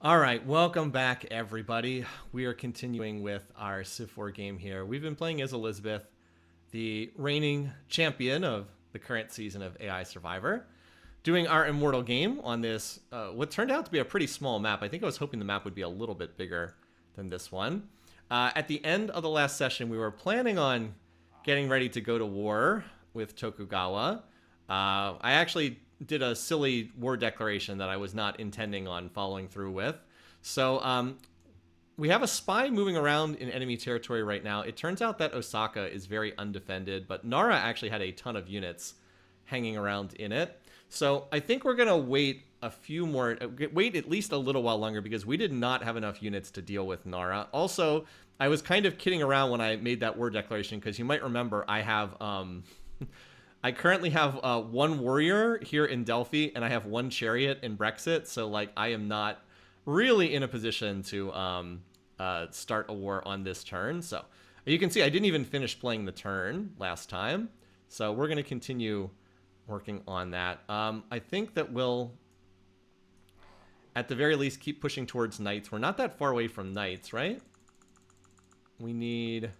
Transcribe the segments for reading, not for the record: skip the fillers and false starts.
All right, welcome back, everybody. We are continuing with our Civ 4 game here. We've been playing as Elizabeth, the reigning champion of the current season of AI Survivor, doing our Immortal game on this, what turned out to be a pretty small map. I think I was hoping the map would be a little bit bigger than this one. At the end of the last session, we were planning on getting ready to go to war with Tokugawa. I actually did a silly war declaration that I was not intending on following through with. So we have a spy moving around in enemy territory right now. It turns out that Osaka is very undefended, but Nara actually had a ton of units hanging around in it. So I think we're going to wait wait at least a little while longer because we did not have enough units to deal with Nara. Also, I was kind of kidding around when I made that war declaration because you might remember I have... I currently have one warrior here in Delphi, and I have one chariot in Brexit. So, like, I am not really in a position to start a war on this turn. So, you can see I didn't even finish playing the turn last time. So, we're going to continue working on that. I think that we'll, at the very least, keep pushing towards knights. We're not that far away from knights, right? We need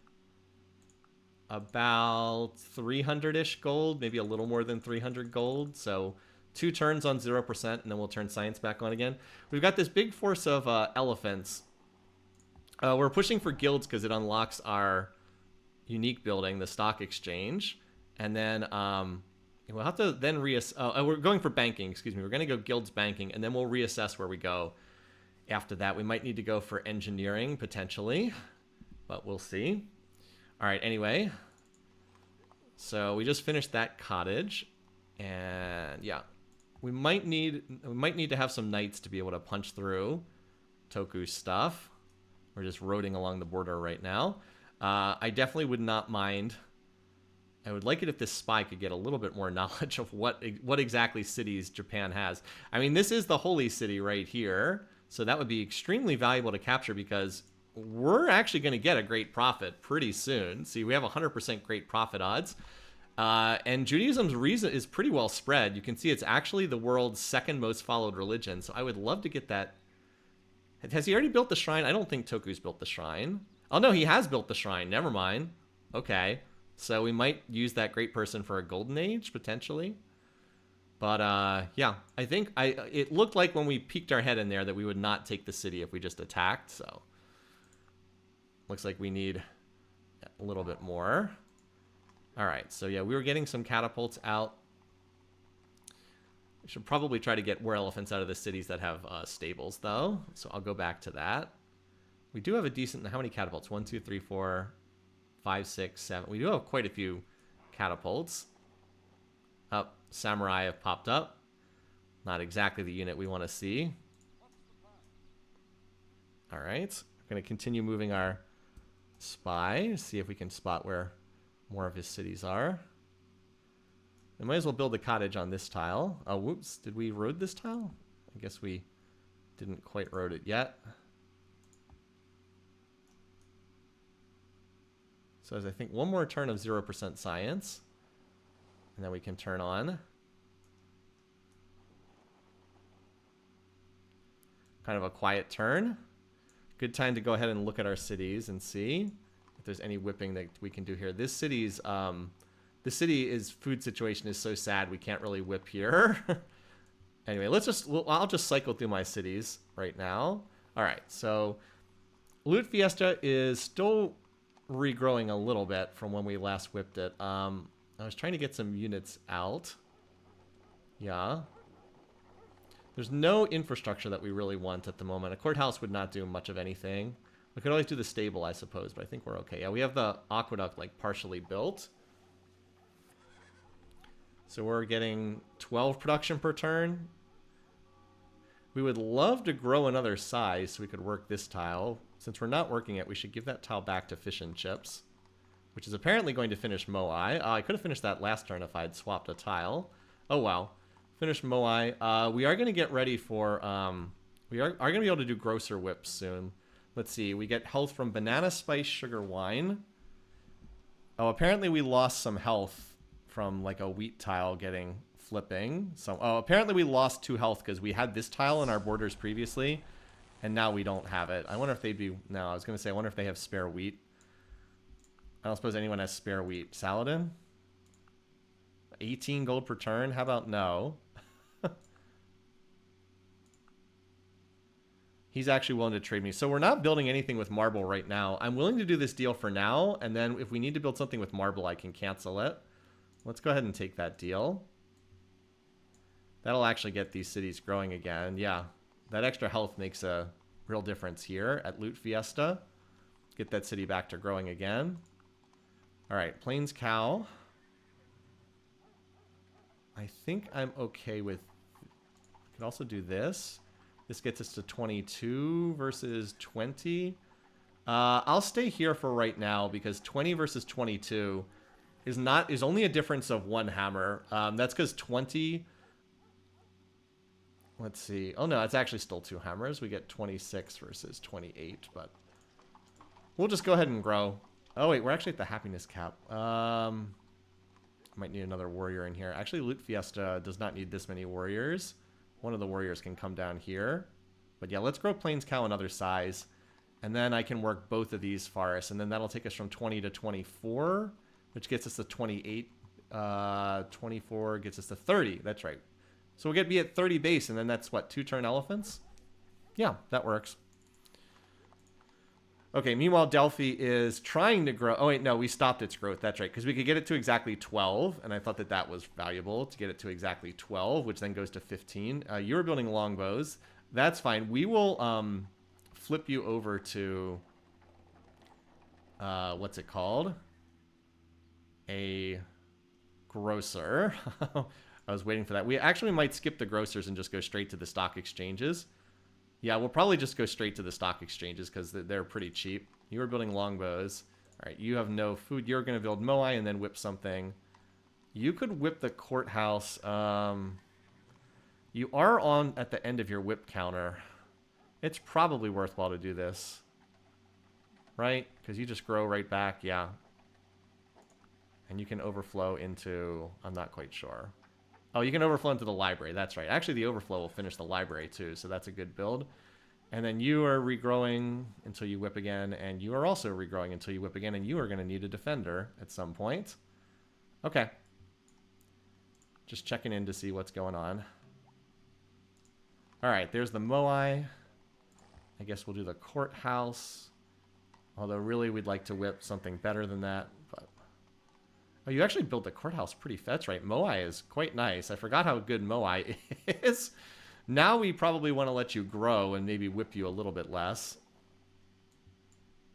about 300-ish gold, maybe a little more than 300 gold. So 2 turns on 0%, and then we'll turn science back on again. We've got this big force of elephants. We're pushing for guilds because it unlocks our unique building, the stock exchange. And then we'll have to then reassess. We're going for banking, excuse me. We're going to go guilds banking, and then we'll reassess where we go after that. We might need to go for engineering, potentially, but we'll see. All right, anyway, so we just finished that cottage, and yeah, we might need to have some knights to be able to punch through Toku's stuff. We're just roading along the border right now. I definitely would not mind. I would like it if this spy could get a little bit more knowledge of what exactly cities Japan has. I mean, this is the holy city right here, so that would be extremely valuable to capture because we're actually going to get a great profit pretty soon. See, we have 100% great profit odds. And Judaism's reason is pretty well spread. You can see it's actually the world's second most followed religion. So I would love to get that. Has he already built the shrine? I don't think Toku's built the shrine. Oh, no, he has built the shrine. Never mind. Okay. So we might use that great person for a golden age, potentially. But, yeah, I think it looked like when we peeked our head in there that we would not take the city if we just attacked, so... Looks like we need a little bit more. All right, so yeah, we were getting some catapults out. We should probably try to get war elephants out of the cities that have stables, though. So I'll go back to that. We do have a decent... How many catapults? 1, 2, 3, 4, 5, 6, 7. We do have quite a few catapults. Oh, samurai have popped up. Not exactly the unit we want to see. All right, we're going to continue moving our spy, see if we can spot where more of his cities are. We might as well build a cottage on this tile. Oh, whoops, did we road this tile? I guess we didn't quite road it yet. So as I think one more turn of 0% science, and then we can turn on. Kind of a quiet turn. Good time to go ahead and look at our cities and see if there's any whipping that we can do here. This city's food situation is so sad we can't really whip here. Anyway, I'll just cycle through my cities right now. All right, so Loot Fiesta is still regrowing a little bit from when we last whipped it. I was trying to get some units out. Yeah. There's no infrastructure that we really want at the moment. A courthouse would not do much of anything. We could always do the stable, I suppose, but I think we're okay. Yeah, we have the aqueduct, like, partially built. So we're getting 12 production per turn. We would love to grow another size so we could work this tile. Since we're not working it, we should give that tile back to Fish and Chips, which is apparently going to finish Moai. I could have finished that last turn if I had swapped a tile. Oh, wow. Finish Moai. We are going to get ready for... we are going to be able to do grosser whips soon. Let's see. We get health from banana, spice, sugar, wine. Oh, apparently we lost some health from like a wheat tile getting flipping. So, oh, apparently we lost 2 health because we had this tile in our borders previously. And now we don't have it. I wonder if they'd be... No, I was going to say, I wonder if they have spare wheat. I don't suppose anyone has spare wheat. Saladin? 18 gold per turn? How about no? He's actually willing to trade me. So we're not building anything with marble right now. I'm willing to do this deal for now. And then if we need to build something with marble, I can cancel it. Let's go ahead and take that deal. That'll actually get these cities growing again. Yeah. That extra health makes a real difference here at Loot Fiesta. Get that city back to growing again. All right, Plains Cow. I think I'm okay with... I could also do this. This gets us to 22 versus 20. I'll stay here for right now because 20 versus 22 is only a difference of 1 hammer. That's because 20... Let's see. Oh, no, it's actually still 2 hammers. We get 26 versus 28, but we'll just go ahead and grow. Oh, wait, we're actually at the happiness cap. Might need another warrior in here. Actually, Loot Fiesta does not need this many warriors. One of the warriors can come down here. But yeah, let's grow Plains Cow another size. And then I can work both of these forests. And then that'll take us from 20 to 24, which gets us to 28. 24 gets us to 30. That's right. So we'll be at 30 base, and then that's, what, 2 turn elephants? Yeah, that works. Okay, meanwhile, Delphi is trying to grow. Oh, wait, no, we stopped its growth. That's right, because we could get it to exactly 12, and I thought that that was valuable to get it to exactly 12, which then goes to 15. You were building longbows. That's fine. We will flip you over to, what's it called? A grocer. I was waiting for that. We actually might skip the grocers and just go straight to the stock exchanges. Yeah, we'll probably just go straight to the stock exchanges because they're pretty cheap. You were building longbows. All right, you have no food. You're going to build Moai and then whip something. You could whip the courthouse. You are on at the end of your whip counter. It's probably worthwhile to do this. Right? Because you just grow right back. Yeah. And you can overflow into... I'm not quite sure. Oh, you can overflow into the library. That's right. Actually, the overflow will finish the library, too. So that's a good build. And then you are regrowing until you whip again. And you are also regrowing until you whip again. And you are going to need a defender at some point. Okay. Just checking in to see what's going on. All right. There's the Moai. I guess we'll do the courthouse. Although, really, we'd like to whip something better than that. But... Oh, you actually built the courthouse pretty fast. That's right. Moai is quite nice. I forgot how good Moai is. Now we probably want to let you grow and maybe whip you a little bit less.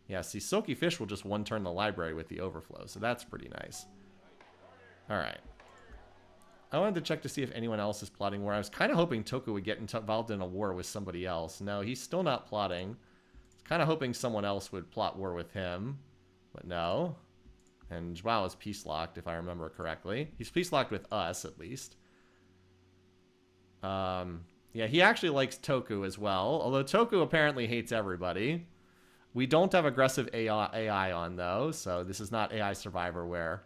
Yeah, see, Silky Fish will just one-turn the library with the overflow, so that's pretty nice. All right. I wanted to check to see if anyone else is plotting war. I was kind of hoping Toku would get involved in a war with somebody else. No, he's still not plotting. I was kind of hoping someone else would plot war with him, but no. And Joao is peace-locked, if I remember correctly. He's peace-locked with us, at least. Yeah, he actually likes Toku as well, although Toku apparently hates everybody. We don't have aggressive AI on, though, so this is not AI Survivor where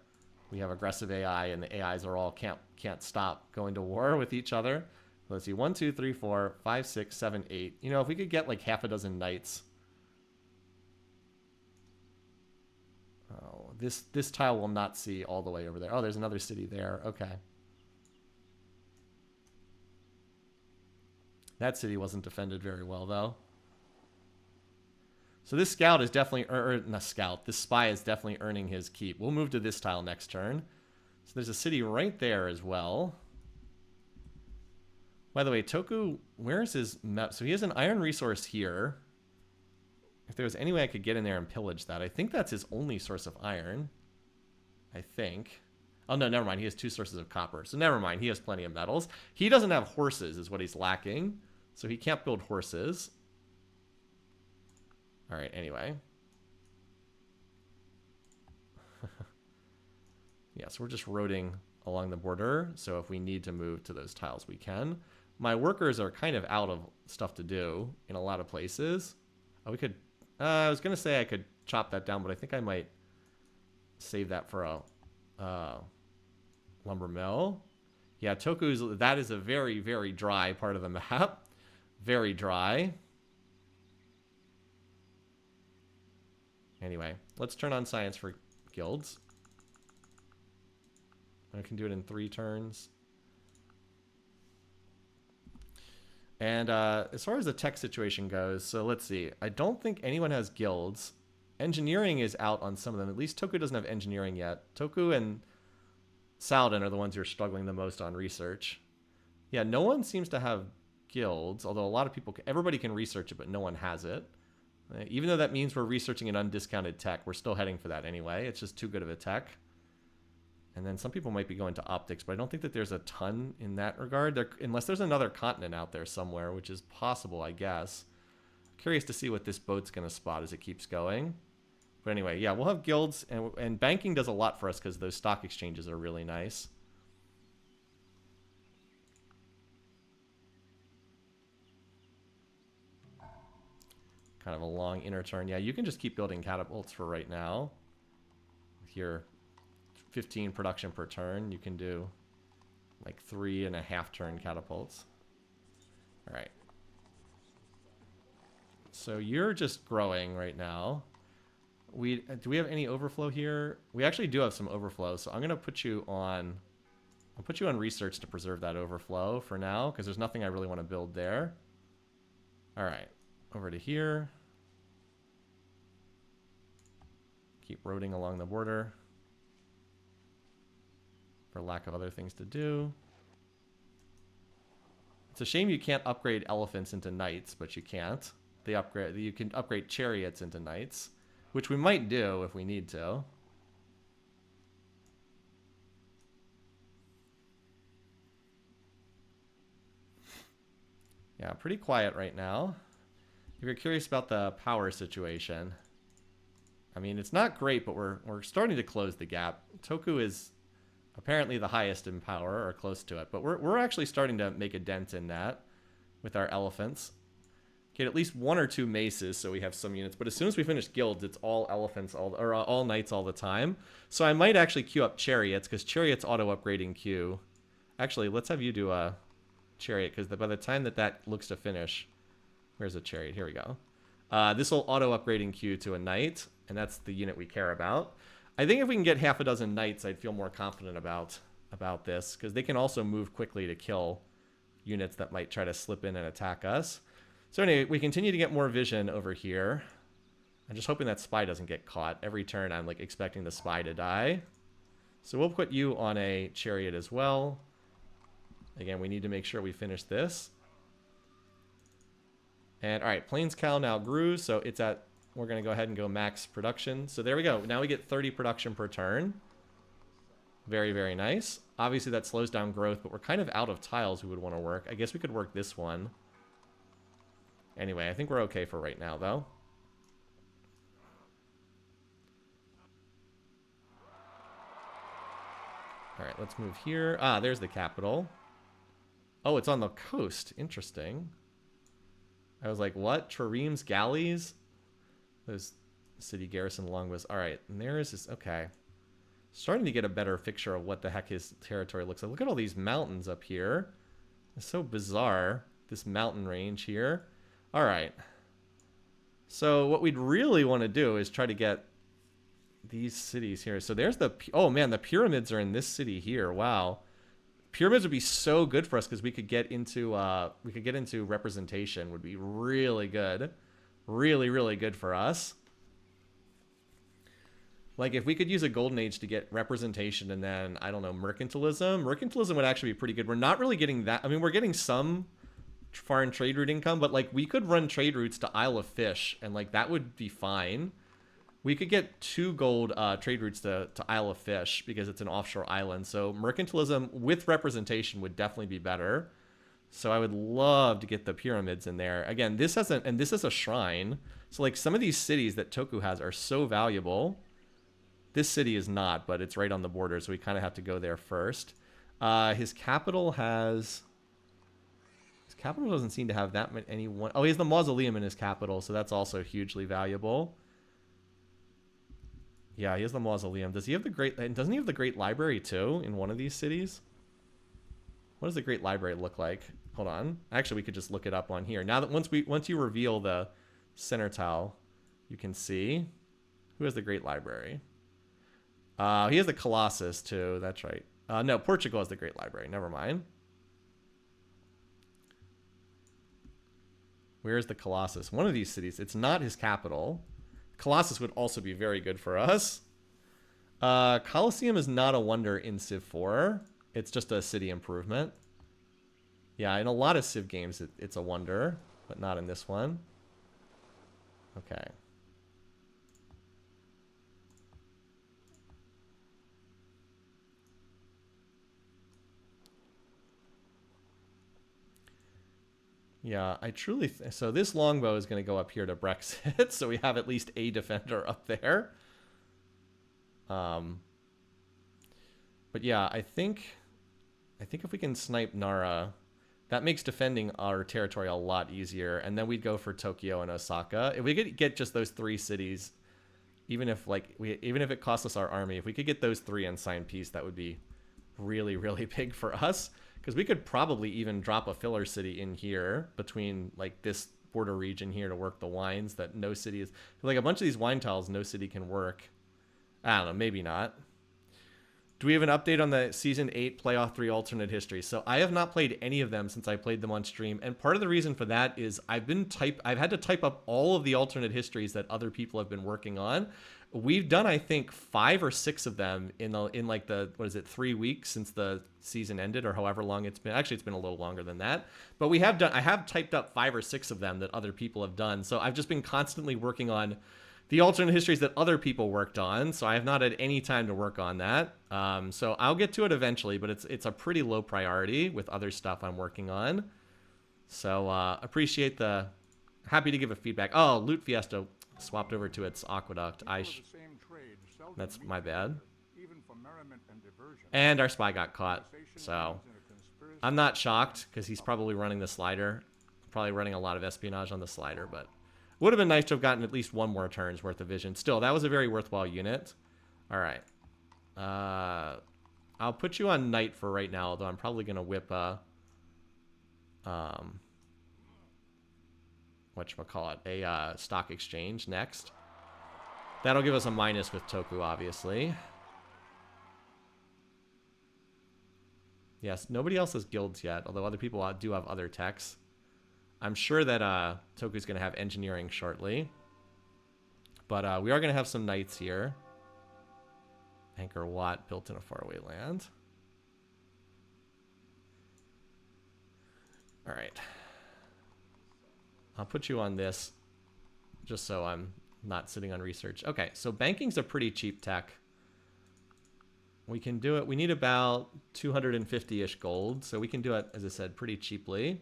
we have aggressive AI and the AIs are all can't stop going to war with each other. Let's see, 1, 2, 3, 4, 5, 6, 7, 8. You know, if we could get like half a dozen knights. Oh, this tile will not see all the way over there. Oh, there's another city there. Okay. That city wasn't defended very well, though. So this scout is definitely... not scout. This spy is definitely earning his keep. We'll move to this tile next turn. So there's a city right there as well. By the way, Toku... Where's his map? So he has an iron resource here. If there was any way I could get in there and pillage that. I think that's his only source of iron. I think. Oh, no, never mind. He has 2 sources of copper. So never mind. He has plenty of metals. He doesn't have horses is what he's lacking. So he can't build horses. All right, anyway. Yeah, so we're just roading along the border. So if we need to move to those tiles, we can. My workers are kind of out of stuff to do in a lot of places. Oh, we could... I was going to say I could chop that down, but I think I might save that for a lumber mill. Yeah, Toku's... That is a very, very dry part of the map. Very dry. Anyway, let's turn on science for guilds. I can do it in 3 turns. And as far as the tech situation goes, so let's see. I don't think anyone has guilds. Engineering is out on some of them. At least Toku doesn't have engineering yet. Toku and Saladin are the ones who are struggling the most on research. Yeah, no one seems to have guilds, although a lot of people, everybody can research it, but no one has it. Even though that means we're researching an undiscounted tech, we're still heading for that anyway. It's just too good of a tech. And then some people might be going to optics, but I don't think that there's a ton in that regard, unless there's another continent out there somewhere, which is possible, I guess. Curious to see what this boat's going to spot as it keeps going. But anyway, yeah, we'll have guilds, and banking does a lot for us because those stock exchanges are really nice. Kind of a long inner turn. Yeah, you can just keep building catapults for right now. With your 15 production per turn, you can do like 3.5 turn catapults. All right. So you're just growing right now. Do we have any overflow here? We actually do have some overflow, so I'm gonna put you on. I'll put you on research to preserve that overflow for now, because there's nothing I really want to build there. All right, over to here. Keep roading along the border. For lack of other things to do. It's a shame you can't upgrade elephants into knights, but you can't. You can upgrade chariots into knights, which we might do if we need to. Yeah, pretty quiet right now. If you're curious about the power situation, I mean, it's not great, but we're starting to close the gap. Toku is apparently the highest in power, or close to it, but we're actually starting to make a dent in that with our elephants. Get at least 1 or 2 maces, so we have some units. But as soon as we finish guilds, it's all elephants, all knights all the time. So I might actually queue up chariots, because chariots auto-upgrading queue. Actually, let's have you do a chariot, because by the time that looks to finish, where's a chariot? Here we go. This will auto-upgrading queue to a knight, and that's the unit we care about. I think if we can get half a dozen knights, I'd feel more confident about this, because they can also move quickly to kill units that might try to slip in and attack us. So anyway, we continue to get more vision over here. I'm just hoping that spy doesn't get caught. Every turn I'm like expecting the spy to die. So we'll put you on a chariot as well. Again, we need to make sure we finish this. And all right, Plains Cal now grew, so it's at, we're going to go ahead and go max production. So there we go. Now we get 30 production per turn. Very, very nice. Obviously that slows down growth, but we're kind of out of tiles we would want to work. I guess we could work this one. Anyway, I think we're okay for right now, though. All right, let's move here. Ah, there's the capital. Oh, it's on the coast. Interesting. I was like, what? Trireme's galleys? Those city garrison longbows. All right, and there's this. Okay. Starting to get a better picture of what the heck his territory looks like. Look at all these mountains up here. It's so bizarre, this mountain range here. All right. So what we'd really want to do is try to get these cities here. So there's the, oh man, the pyramids are in this city here. Wow. Pyramids would be so good for us because we could get into representation. Would be really good. Really, really good for us. Like if we could use a golden age to get representation and then, I don't know, mercantilism. Mercantilism would actually be pretty good. We're not really getting that. I mean, we're getting some foreign trade route income, but like we could run trade routes to Isle of Fish and like that would be fine. We could get 2 gold trade routes to Isle of Fish because it's an offshore island. So mercantilism with representation would definitely be better. So I would love to get the pyramids in there. Again, this has and this is a shrine. So like some of these cities that Toku has are so valuable. This city is not, but it's right on the border, so we kind of have to go there first. His capital has... His capital doesn't seem to have that many... Oh, he has the mausoleum in his capital, so that's also hugely valuable. Yeah, he has the mausoleum. Does he have the great... Doesn't he have the great library, too, in one of these cities? What does the great library look like? Hold on. Actually, we could just look it up on here. Now that once you reveal the center tile, you can see... Who has the Great Library? He has the Colossus, too. That's right. No, Portugal has the Great Library. Never mind. Where's the Colossus? One of these cities. It's not his capital. Colossus would also be very good for us. Colosseum is not a wonder in Civ 4. It's just a city improvement. Yeah, in a lot of Civ games, it's a wonder, but not in this one. Okay. Yeah, I truly... So this longbow is going to go up here to Brexit, so we have at least a defender up there. But yeah, I think if we can snipe Nara, that makes defending our territory a lot easier. And then we'd go for Tokyo and Osaka. If we could get just those 3 cities, even if it costs us our army, if we could get those 3 and sign peace, that would be really, really big for us. Because we could probably even drop a filler city in here between like this border region here to work the wines that no city is... Like a bunch of these wine tiles, no city can work. I don't know, maybe not. Do we have an update on the Season 8 Playoff 3 alternate history? So I have not played any of them since I played them on stream. And part of the reason for that is I've had to type up all of the alternate histories that other people have been working on. We've done, I think, 5 or 6 of them in like the, 3 weeks since the season ended, or however long it's been. Actually, it's been a little longer than that. But I have typed up 5 or 6 of them that other people have done. So I've just been constantly working on the alternate histories that other people worked on, so I have not had any time to work on that. So I'll get to it eventually, but it's a pretty low priority with other stuff I'm working on. So appreciate the... Happy to give a feedback. Oh, Loot Fiesta swapped over to its Aqueduct. That's my bad. And our spy got caught, so... I'm not shocked, because he's probably running the slider. Probably running a lot of espionage on the slider, but... Would have been nice to have gotten at least 1 more turn's worth of vision. Still, that was a very worthwhile unit. All right. I'll put you on Knight for right now, although I'm probably going to whip whatchamacallit, a stock exchange next. That'll give us a minus with Toku, obviously. Yes, nobody else has guilds yet, although other people do have other techs. I'm sure that Toku's going to have engineering shortly. But we are going to have some knights here. Anchor Watt built in a faraway land. All right. I'll put you on this just so I'm not sitting on research. Okay, so banking's a pretty cheap tech. We can do it. We need about 250-ish gold, so we can do it, as I said, pretty cheaply.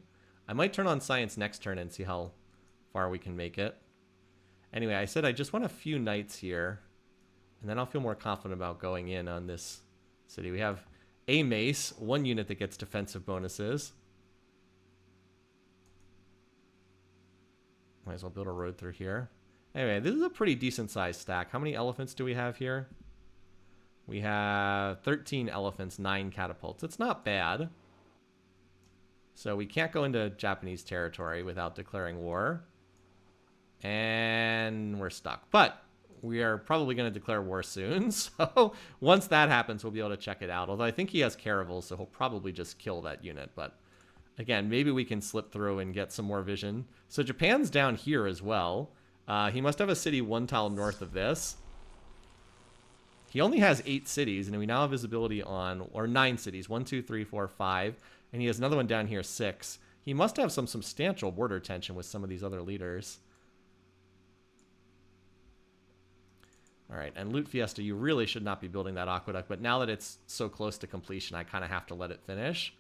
I might turn on science next turn and see how far we can make it. Anyway, I said I just want a few knights here, and then I'll feel more confident about going in on this city. We have a mace, 1 unit that gets defensive bonuses. Might as well build a road through here. Anyway, this is a pretty decent sized stack. How many elephants do we have here? We have 13 elephants, 9 catapults. It's not bad. So we can't go into Japanese territory without declaring war. And we're stuck. But we are probably going to declare war soon. So once that happens, we'll be able to check it out. Although I think he has caravels, so he'll probably just kill that unit. But again, maybe we can slip through and get some more vision. So Japan's down here as well. He must have a city 1 tile north of this. He only has 8 cities, and we now have visibility on, or 9 cities. 1, 2, 3, 4, 5. And he has another one down here, 6. He must have some substantial border tension with some of these other leaders. All right, and Loot Fiesta, you really should not be building that aqueduct, but now that it's so close to completion, I kind of have to let it finish.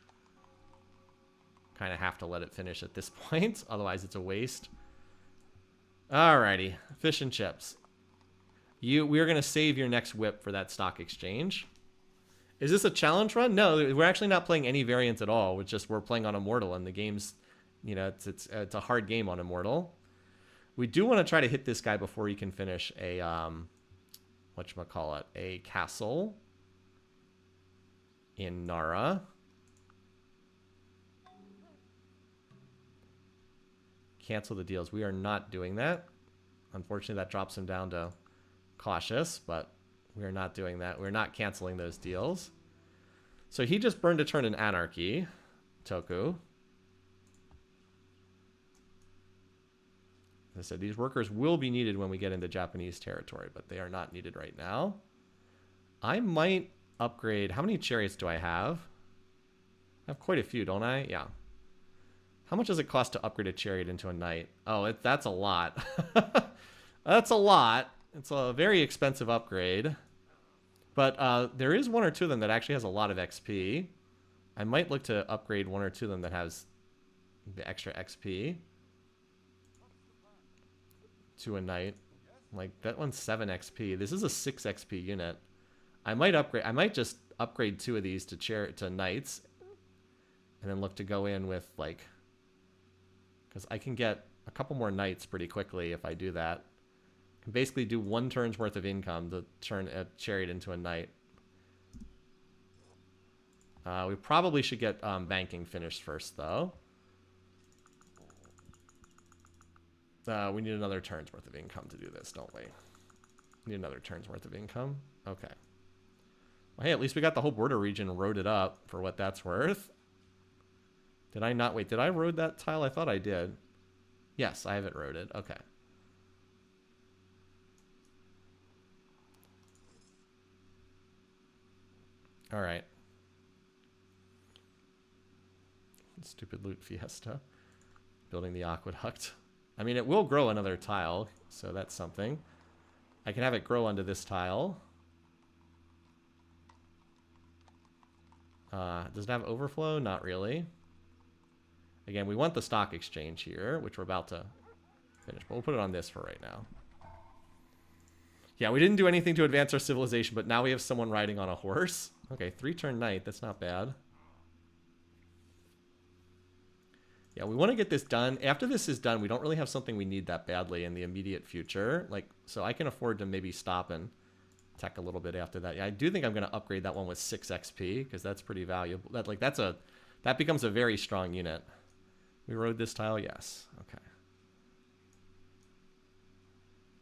Kind of have to let it finish at this point, otherwise it's a waste. Alrighty, fish and chips. We are going to save your next whip for that stock exchange. Is this a challenge run? No, we're actually not playing any variants at all. We're playing on Immortal, and the game's, it's a hard game on Immortal. We do want to try to hit this guy before he can finish a a castle in Nara. Cancel the deals. We are not doing that. Unfortunately, that drops him down to cautious, but we're not doing that. We're not canceling those deals. So he just burned a turn in anarchy, Toku. As I said, these workers will be needed when we get into Japanese territory, but they are not needed right now. I might upgrade. How many chariots do I have? I have quite a few, don't I? Yeah. How much does it cost to upgrade a chariot into a knight? Oh, that's a lot. That's a lot. It's a very expensive upgrade. But there is one or two of them that actually has a lot of XP. I might look to upgrade one or two of them that has the extra XP to a knight. Like, that one's 7 XP. This is a 6 XP unit. I might just upgrade 2 of these to knights. And then look to go in with, like... Because I can get a couple more knights pretty quickly if I do that. I can basically do 1 turn's worth of income to turn a chariot into a knight. We probably should get banking finished first, though. We need another turn's worth of income to do this, don't we? Need another turn's worth of income. Okay. Well, hey, at least we got the whole border region roaded up for what that's worth. Did I not? Wait, did I road that tile? I thought I did. Yes, I have it roaded. Okay. All right. Stupid loot fiesta. Building the aqueduct. I mean, it will grow another tile, so that's something. I can have it grow onto this tile. Does it have overflow? Not really. Again, we want the stock exchange here, which we're about to finish. But we'll put it on this for right now. Yeah, we didn't do anything to advance our civilization, but now we have someone riding on a horse. Okay, 3-turn knight. That's not bad. Yeah, we want to get this done. After this is done, we don't really have something we need that badly in the immediate future. Like, so I can afford to maybe stop and tech a little bit after that. Yeah, I do think I'm going to upgrade that one with 6 XP because that's pretty valuable. That becomes a very strong unit. We rode this tile, yes. Okay.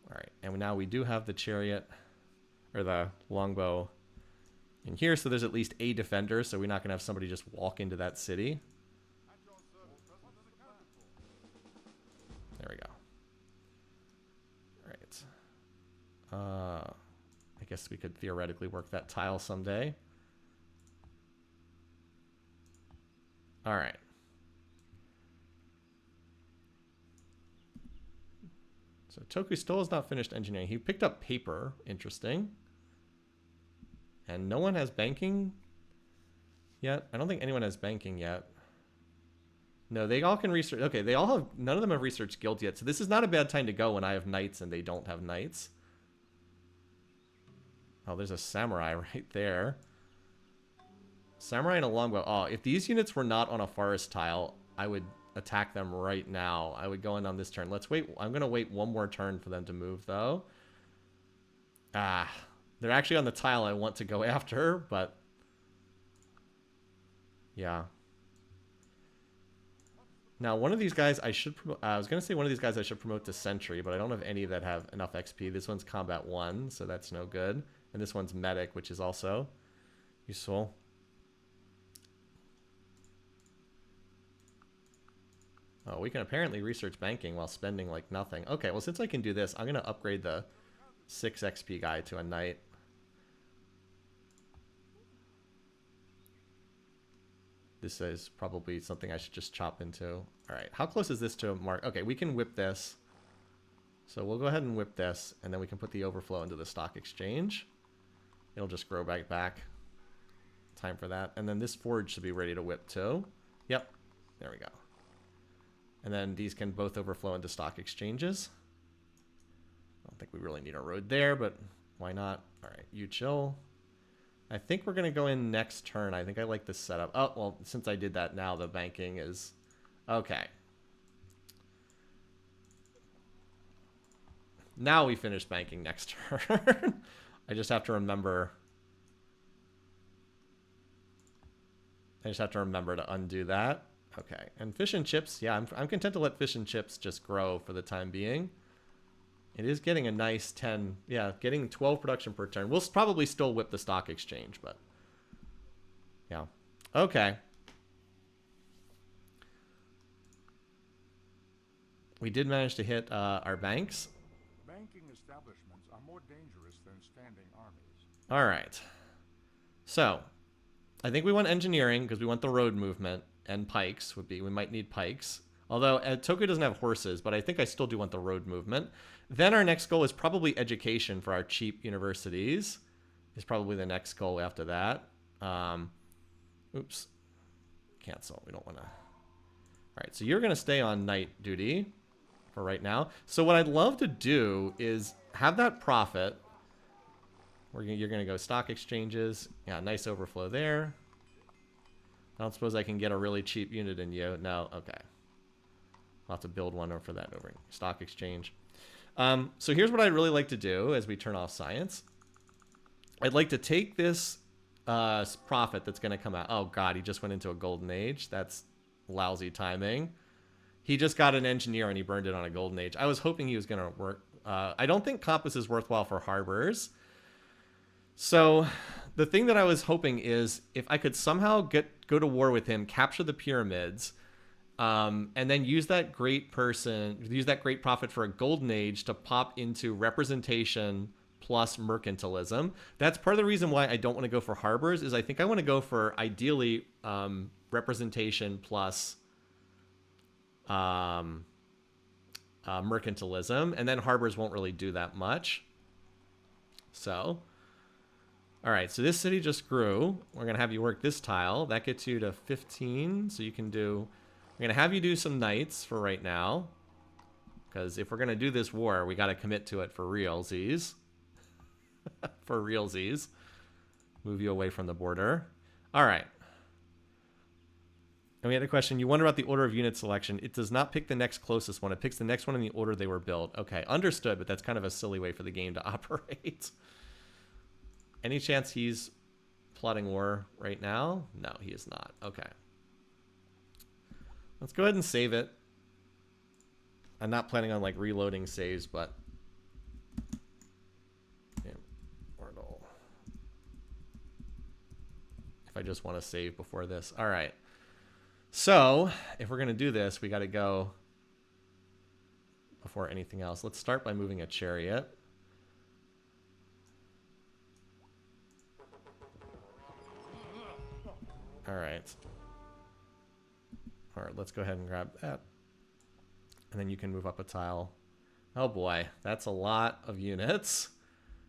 All right, and now we do have the chariot or the longbow in here, so there's at least a defender. So we're not going to have somebody just walk into that city. There we go. All right. I guess we could theoretically work that tile someday. All right. So Toku still has not finished engineering. He picked up paper. Interesting. And no one has banking yet. I don't think anyone has banking yet. No, they all can research. Okay, they all have. None of them have researched guild yet. So this is not a bad time to go when I have knights and they don't have knights. Oh, there's a samurai right there. Samurai and a longbow. Oh, if these units were not on a forest tile, I would attack them right now. I would go in on this turn. Let's wait. I'm going to wait one more turn for them to move, though. Ah, they're actually on the tile I want to go after, but yeah. Now, one of these guys I should promote. I was going to say one of these guys I should promote to Sentry, but I don't have any that have enough XP. This one's Combat 1, so that's no good. And this one's Medic, which is also useful. Oh, we can apparently research banking while spending like nothing. Okay, well, since I can do this, I'm going to upgrade the 6 XP guy to a knight. This is probably something I should just chop into. All right, how close is this to a mark? Okay, we can whip this. So we'll go ahead and whip this, and then we can put the overflow into the stock exchange. It'll just grow right back. Time for that. And then this forge should be ready to whip too. Yep, there we go. And then these can both overflow into stock exchanges. I don't think we really need a road there, but why not? All right, you chill. I think we're going to go in next turn. I think I like this setup. Oh, well, since I did that now, the banking is... Okay. Now we finish banking next turn. I just have to remember... I just have to remember to undo that. Okay, and fish and chips. Yeah, I'm content to let fish and chips just grow for the time being. It is getting a nice 10. Yeah, getting 12 production per turn. We'll probably still whip the stock exchange, but yeah. Okay. We did manage to hit our banks. Banking establishments are more dangerous than standing armies. All right. So, I think we want engineering because we want the road movement, and pikes would be. We might need pikes. Although Tokyo doesn't have horses, but I think I still do want the road movement. Then our next goal is probably education for our cheap universities. Is probably the next goal after that. Oops. Cancel. We don't want to. All right, so you're going to stay on night duty for right now. So what I'd love to do is have that profit. You're going to go stock exchanges. Yeah, nice overflow there. I don't suppose I can get a really cheap unit in you. No, okay. I'll have to build one for that over stock exchange. So here's what I'd really like to do as we turn off science. I'd like to take this profit that's going to come out. Oh, God, he just went into a golden age. That's lousy timing. He just got an engineer and he burned it on a golden age. I was hoping he was going to work. I don't think compass is worthwhile for harbors. So the thing that I was hoping is if I could somehow go to war with him, capture the pyramids, and then use that great profit for a golden age to pop into representation plus mercantilism. That's part of the reason why I don't want to go for harbors is I think I want to go for ideally representation plus mercantilism, and then harbors won't really do that much. So, all right, so this city just grew. We're going to have you work this tile. That gets you to 15, so you can do... We're going to have you do some knights for right now, because if we're going to do this war, we got to commit to it for realsies. For realsies. Move you away from the border. All right. And we had a question. You wonder about the order of unit selection. It does not pick the next closest one. It picks the next one in the order they were built. Okay, understood, but that's kind of a silly way for the game to operate. Any chance he's plotting war right now? No, he is not. Okay. Let's go ahead and save it. I'm not planning on like reloading saves, but Immortal. If I just want to save before this. All right. So if we're going to do this, we got to go before anything else. Let's start by moving a chariot. All right. All right, let's go ahead and grab that. And then you can move up a tile. Oh boy, that's a lot of units.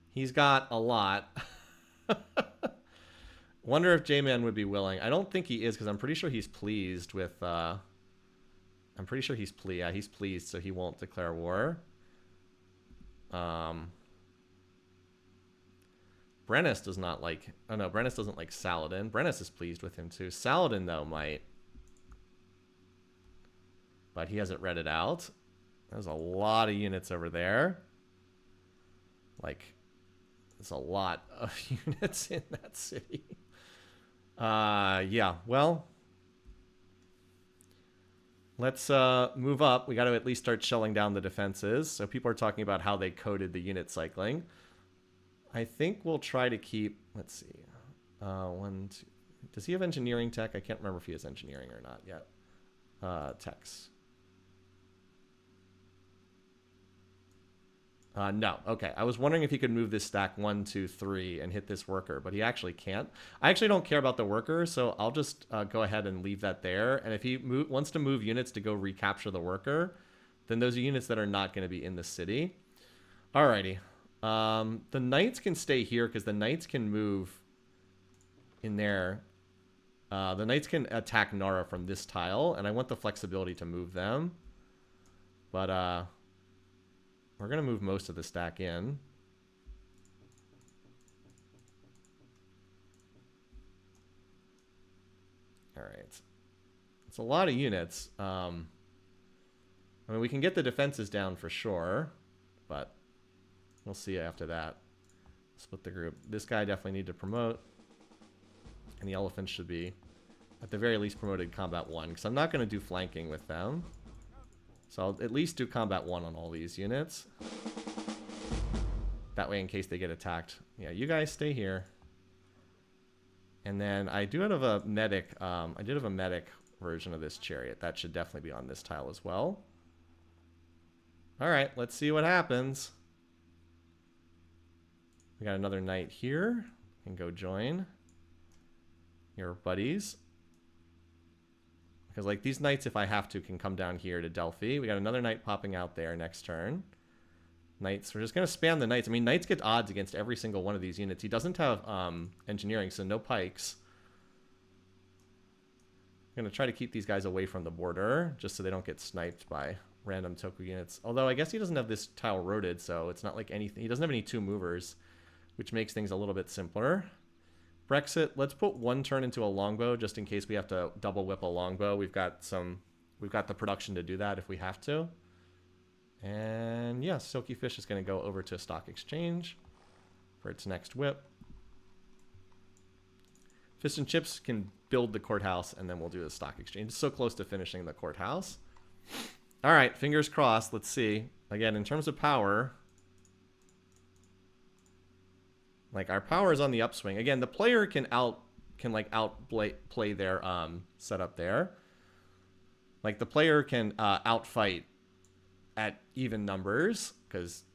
He's got a lot. Wonder if J-Man would be willing. I don't think he is because I'm pretty sure he's pleased with... I'm pretty sure he's pleased. Yeah, he's pleased, so he won't declare war. Brennus does not like... Oh no, Brennus doesn't like Saladin. Brennus is pleased with him too. Saladin, though, might... But he hasn't read it out. There's a lot of units over there. Like, there's a lot of units in that city. Yeah, well, let's move up. We got to at least start shelling down the defenses. So people are talking about how they coded the unit cycling. I think we'll try to keep, let's see, does he have engineering tech? I can't remember if he has engineering or not yet. Techs. No. Okay. I was wondering if he could move this stack 1, 2, 3 and hit this worker, but he actually can't. I actually don't care about the worker, so I'll just go ahead and leave that there. And if he wants to move units to go recapture the worker, then those are units that are not going to be in the city. Alrighty. The knights can stay here because the knights can move in there. The knights can attack Nara from this tile, and I want the flexibility to move them. But, we're going to move most of the stack in. All right. It's a lot of units. I mean, we can get the defenses down for sure, but we'll see after that. Split the group. This guy definitely need to promote. And the elephants should be, at the very least, promoted combat 1, because I'm not going to do flanking with them. So I'll at least do combat 1 on all these units. That way, in case they get attacked. Yeah, you guys stay here. And then I do have a medic. I did have a medic version of this chariot. That should definitely be on this tile as well. All right, let's see what happens. We got another knight here. Can go join your buddies. Because like these knights, if I have to, can come down here to Delphi. We got another knight popping out there next turn. Knights, we're just going to spam the knights. I mean, knights get odds against every single one of these units. He doesn't have engineering, so no pikes. I'm going to try to keep these guys away from the border, just so they don't get sniped by random Toku units. Although I guess he doesn't have this tile rotated, so it's not like anything. He doesn't have any 2 movers, which makes things a little bit simpler. Brexit, let's put 1 turn into a longbow, just in case we have to double whip a longbow. We've got the production to do that if we have to. And yeah, Silky Fish is going to go over to Stock Exchange for its next whip. Fish and Chips can build the courthouse, and then we'll do the Stock Exchange. It's so close to finishing the courthouse. All right, fingers crossed. Let's see. Again, in terms of power, like our power is on the upswing. Again, the player can outplay their setup there. Like the player can outfight at even numbers, because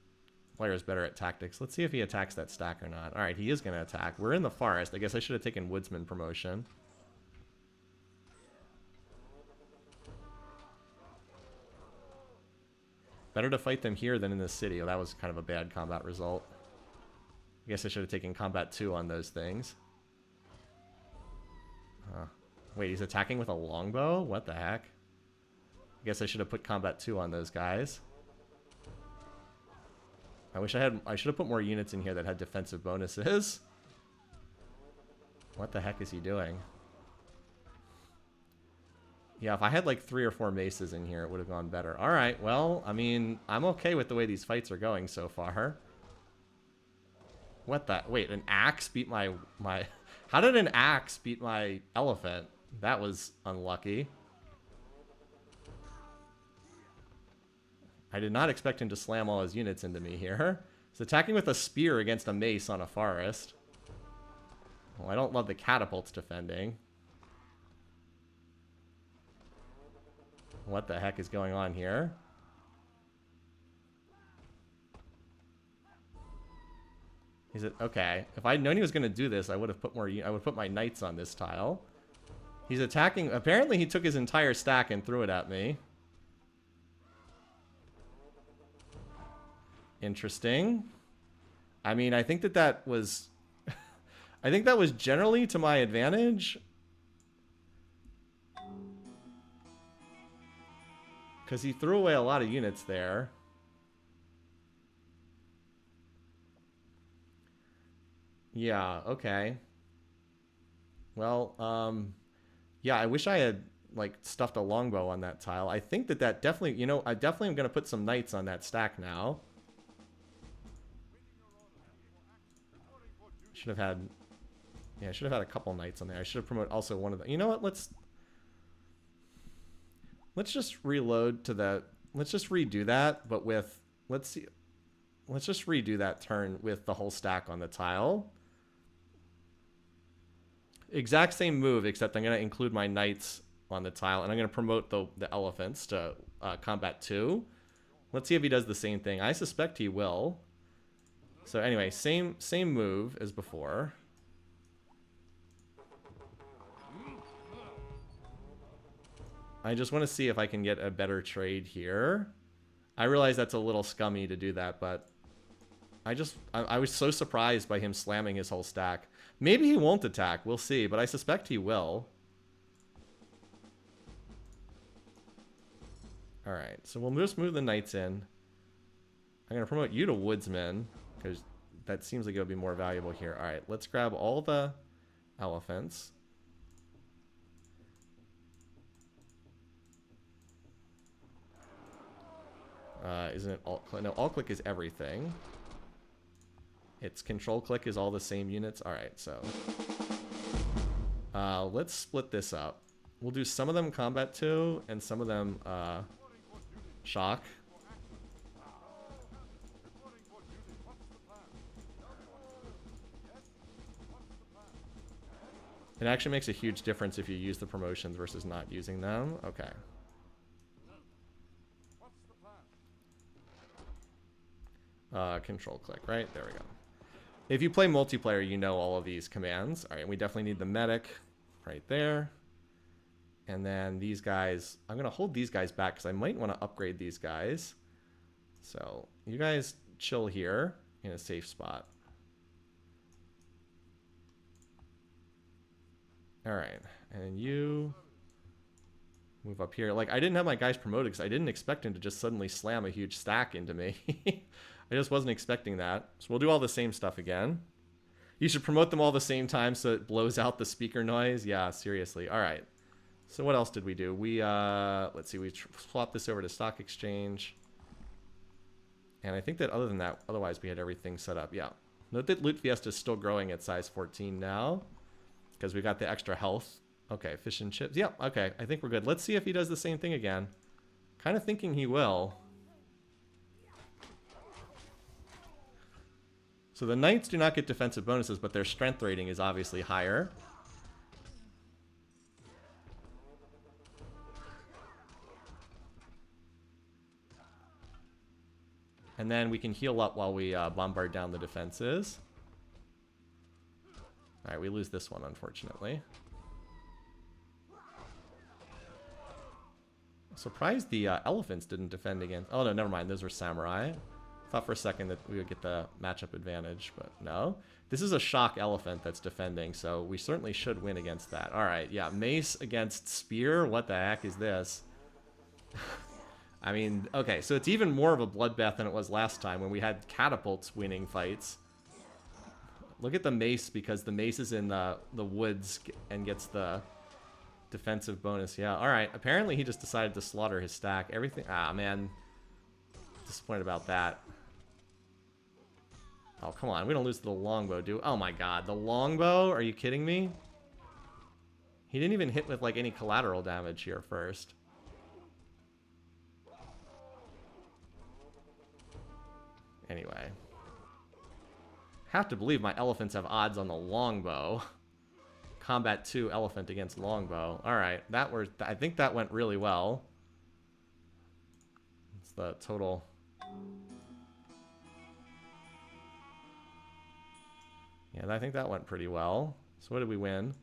player is better at tactics. Let's see if he attacks that stack or not. All right, he is going to attack. We're in the forest. I guess I should have taken Woodsman promotion. Better to fight them here than in the city. Oh, that was kind of a bad combat result. I guess I should have taken combat 2 on those things. Wait, he's attacking with a longbow? What the heck? I guess I should have put combat 2 on those guys. I should have put more units in here that had defensive bonuses. What the heck is he doing? Yeah, if I had like 3 or 4 maces in here, it would have gone better. All right, well, I mean, I'm okay with the way these fights are going so far. What the? Wait, an axe beat my... How did an axe beat my elephant? That was unlucky. I did not expect him to slam all his units into me here. He's attacking with a spear against a mace on a forest. Well, I don't love the catapults defending. What the heck is going on here? Is it okay? If I'd known he was going to do this, I would have put more. I would put my knights on this tile. He's attacking. Apparently, he took his entire stack and threw it at me. Interesting. I mean, I think that was... I think that was generally to my advantage. Because he threw away a lot of units there. Yeah, okay. Well, yeah, I wish I had, like, stuffed a longbow on that tile. I think that definitely... You know, I definitely am going to put some knights on that stack now. Should have had... Yeah, I should have had a couple knights on there. I should have promoted also one of the... You know what? Let's just reload to the... Let's just redo that, but with... Let's see... Let's just redo that turn with the whole stack on the tile. Exact same move, except I'm going to include my knights on the tile, and I'm going to promote the elephants to combat 2. Let's see if he does the same thing. I suspect he will. So anyway, same move as before. I just want to see if I can get a better trade here. I realize that's a little scummy to do that, but I was so surprised by him slamming his whole stack. Maybe he won't attack, we'll see, but I suspect he will. Alright, so we'll just move the knights in. I'm going to promote you to woodsman, because that seems like it'll be more valuable here. Alright, let's grab all the elephants. Isn't it alt click? No, alt click is everything. Its control click is all the same units. Alright, so let's split this up. We'll do some of them combat 2 and some of them shock. It actually makes a huge difference if you use the promotions versus not using them. Okay. Control click, right? There we go. If you play multiplayer, you know all of these commands. All right, we definitely need the medic right there. And then these guys, I'm going to hold these guys back because I might want to upgrade these guys. So you guys chill here in a safe spot. All right, and you move up here. Like, I didn't have my guys promoted because I didn't expect him to just suddenly slam a huge stack into me. I just wasn't expecting that. So we'll do all the same stuff again. You should promote them all the same time so it blows out the speaker noise. Yeah, seriously. All right. So what else did we do? We, let's see, we swapped this over to stock exchange. And I think that other than that, otherwise we had everything set up. Yeah. Note that Loot Fiesta is still growing at size 14 now because we got the extra health. Okay, fish and chips. Yep, okay, I think we're good. Let's see if he does the same thing again. Kind of thinking he will. So the knights do not get defensive bonuses, but their strength rating is obviously higher. And then we can heal up while we bombard down the defenses. All right, we lose this one, unfortunately. Surprised the elephants didn't defend against... Oh, no, never mind. Those were samurai. Thought for a second that we would get the matchup advantage, but no. This is a shock elephant that's defending, so we certainly should win against that. All right, yeah, mace against spear. What the heck is this? I mean, okay, so it's even more of a bloodbath than it was last time when we had catapults winning fights. Look at the mace, because the mace is in the woods and gets the defensive bonus. Yeah, all right. Apparently he just decided to slaughter his stack. Everything... Ah, man. Disappointed about that. Oh, come on. We don't lose to the longbow, do we? Oh, my God. The longbow? Are you kidding me? He didn't even hit with, like, any collateral damage here first. Anyway. Have to believe my elephants have odds on the longbow. Combat 2 elephant against longbow. Alright, I think that went really well. It's the total. Yeah, I think that went pretty well. So what did we win?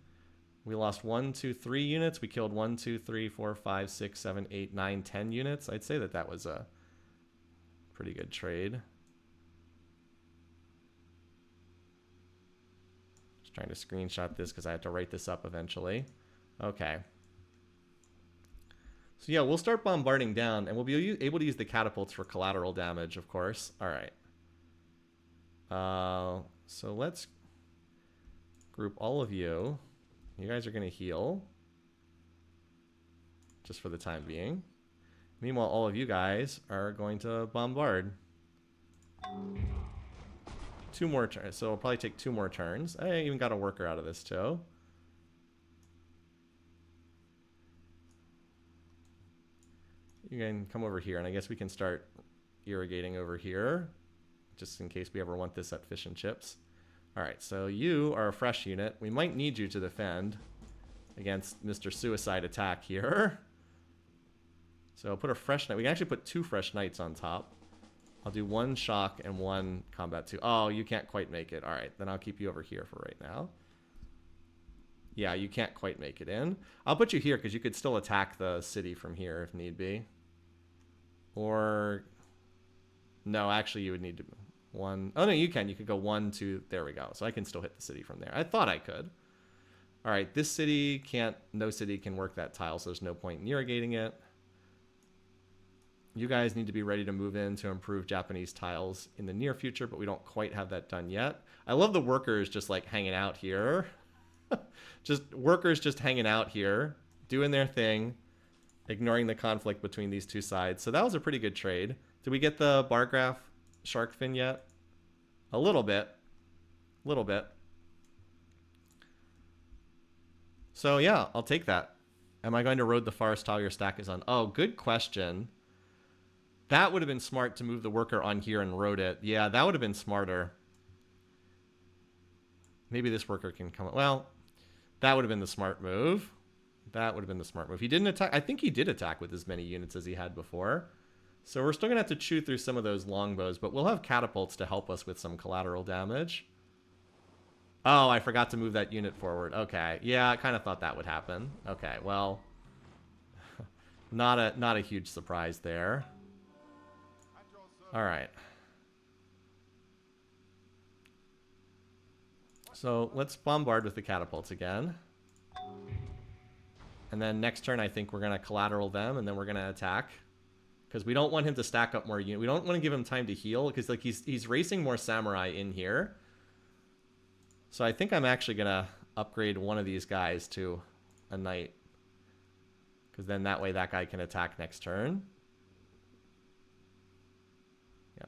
We lost 1, 2, 3 units. We killed 1, 2, 3, 4, 5, 6, 7, 8, 9, 10 units. I'd say that that was a pretty good trade. Trying to screenshot this because I have to write this up eventually. Okay. So yeah, we'll start bombarding down, and we'll be able to use the catapults for collateral damage, of course. All right. So let's group all of you. You guys are going to heal. Just for the time being. Meanwhile, all of you guys are going to bombard. 2 more turns, so it'll probably take 2 more turns. I even got a worker out of this too. You can come over here, and I guess we can start irrigating over here, just in case we ever want this at fish and chips. All right, so you are a fresh unit. We might need you to defend against Mr. Suicide Attack here. So put a fresh knight. We can actually put 2 fresh knights on top. I'll do 1 shock and 1 combat 2. Oh, you can't quite make it. All right, then I'll keep you over here for right now. Yeah, you can't quite make it in. I'll put you here because you could still attack the city from here if need be. Or... No, actually you would need to... 1... Oh, no, you can. You could go 1, 2... There we go. So I can still hit the city from there. I thought I could. All right, this city can't... No city can work that tile, so there's no point in irrigating it. You guys need to be ready to move in to improve Japanese tiles in the near future, but we don't quite have that done yet. I love the workers just like hanging out here. Workers just hanging out here, doing their thing, ignoring the conflict between these two sides. So that was a pretty good trade. Did we get the bar graph shark fin yet? A little bit. A little bit. So yeah, I'll take that. Am I going to road the forest tile your stack is on? Oh, good question. That would have been smart to move the worker on here and road it. Yeah, that would have been smarter. Maybe this worker can come... Well, That would have been the smart move. That would have been the smart move. He didn't attack. I think he did attack with as many units as he had before. So we're still going to have to chew through some of those longbows, but we'll have catapults to help us with some collateral damage. Oh, I forgot to move that unit forward. Okay. Yeah, I kind of thought that would happen. Okay, well, not a huge surprise there. All right. So let's bombard with the catapults again. And then next turn, I think we're going to collateral them, and then we're going to attack. Because we don't want him to stack up more units. We don't want to give him time to heal, because like he's racing more samurai in here. So I think I'm actually going to upgrade one of these guys to a knight. Because then that way that guy can attack next turn. Yeah.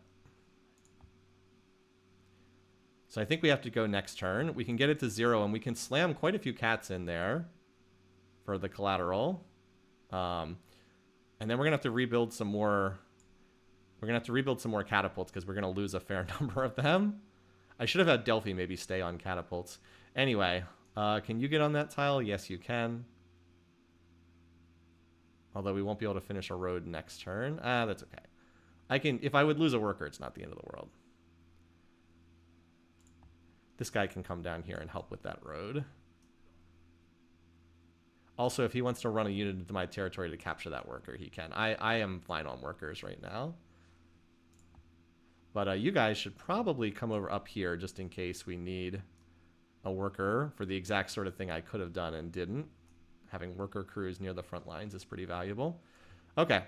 So I think we have to go next turn. We can get it to 0, and we can slam quite a few cats in there for the collateral. And then we're going to have to rebuild some more. We're going to have to rebuild some more catapults because we're going to lose a fair number of them. I should have had Delphi maybe stay on catapults. Anyway, can you get on that tile? Yes, you can. Although we won't be able to finish a road next turn. That's okay. I can. If I would lose a worker, it's not the end of the world. This guy can come down here and help with that road. Also, if he wants to run a unit into my territory to capture that worker, he can. I am fine on workers right now. But you guys should probably come over up here just in case we need a worker for the exact sort of thing I could have done and didn't. Having worker crews near the front lines is pretty valuable. Okay.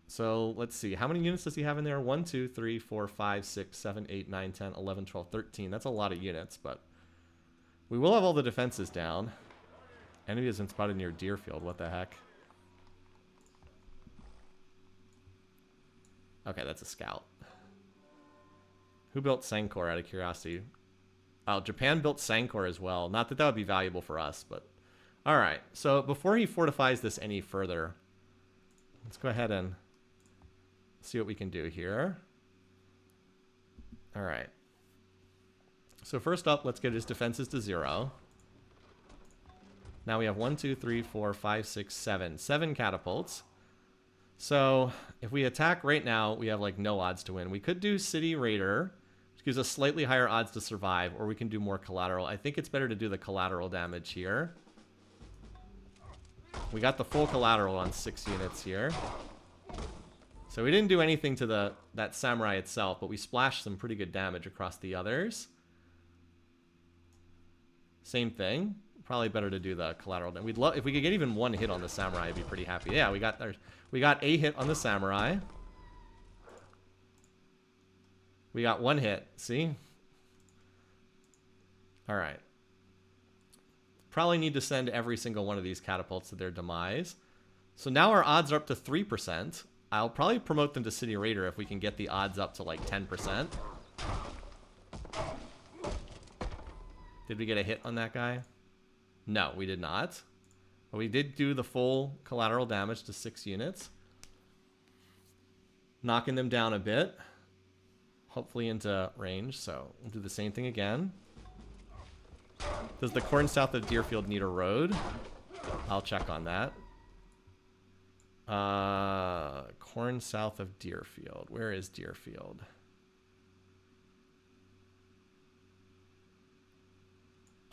So let's see. How many units does he have in there? 1, 2, 3, 4, 5, 6, 7, 8, 9, 10, 11, 12, 13. That's a lot of units, but we will have all the defenses down. Enemy has been spotted near Deerfield. What the heck? Okay, that's a scout. Who built Sankor out of curiosity? Oh, Japan built Sankor as well. Not that that would be valuable for us, but... Alright, so before he fortifies this any further, let's go ahead and see what we can do here. Alright. So first up, let's get his defenses to 0. Now we have 1, 2, 3, 4, 5, 6, 7. 7 catapults. So if we attack right now, we have like no odds to win. We could do City Raider, which gives us slightly higher odds to survive, or we can do more collateral. I think it's better to do the collateral damage here. We got the full collateral on 6 units here. So we didn't do anything to that samurai itself, but we splashed some pretty good damage across the others. Same thing. Probably better to do the collateral. We'd love if we could get even one hit on the samurai. I'd be pretty happy. Yeah, we got a hit on the samurai. We got 1 hit. See? All right. Probably need to send every single one of these catapults to their demise. So now our odds are up to 3%. I'll probably promote them to City Raider if we can get the odds up to like 10%. Did we get a hit on that guy? No, we did not. But we did do the full collateral damage to 6 units. Knocking them down a bit. Hopefully into range, so we'll do the same thing again. Does the corn south of Deerfield need a road? I'll check on that. Corn south of Deerfield. Where is Deerfield?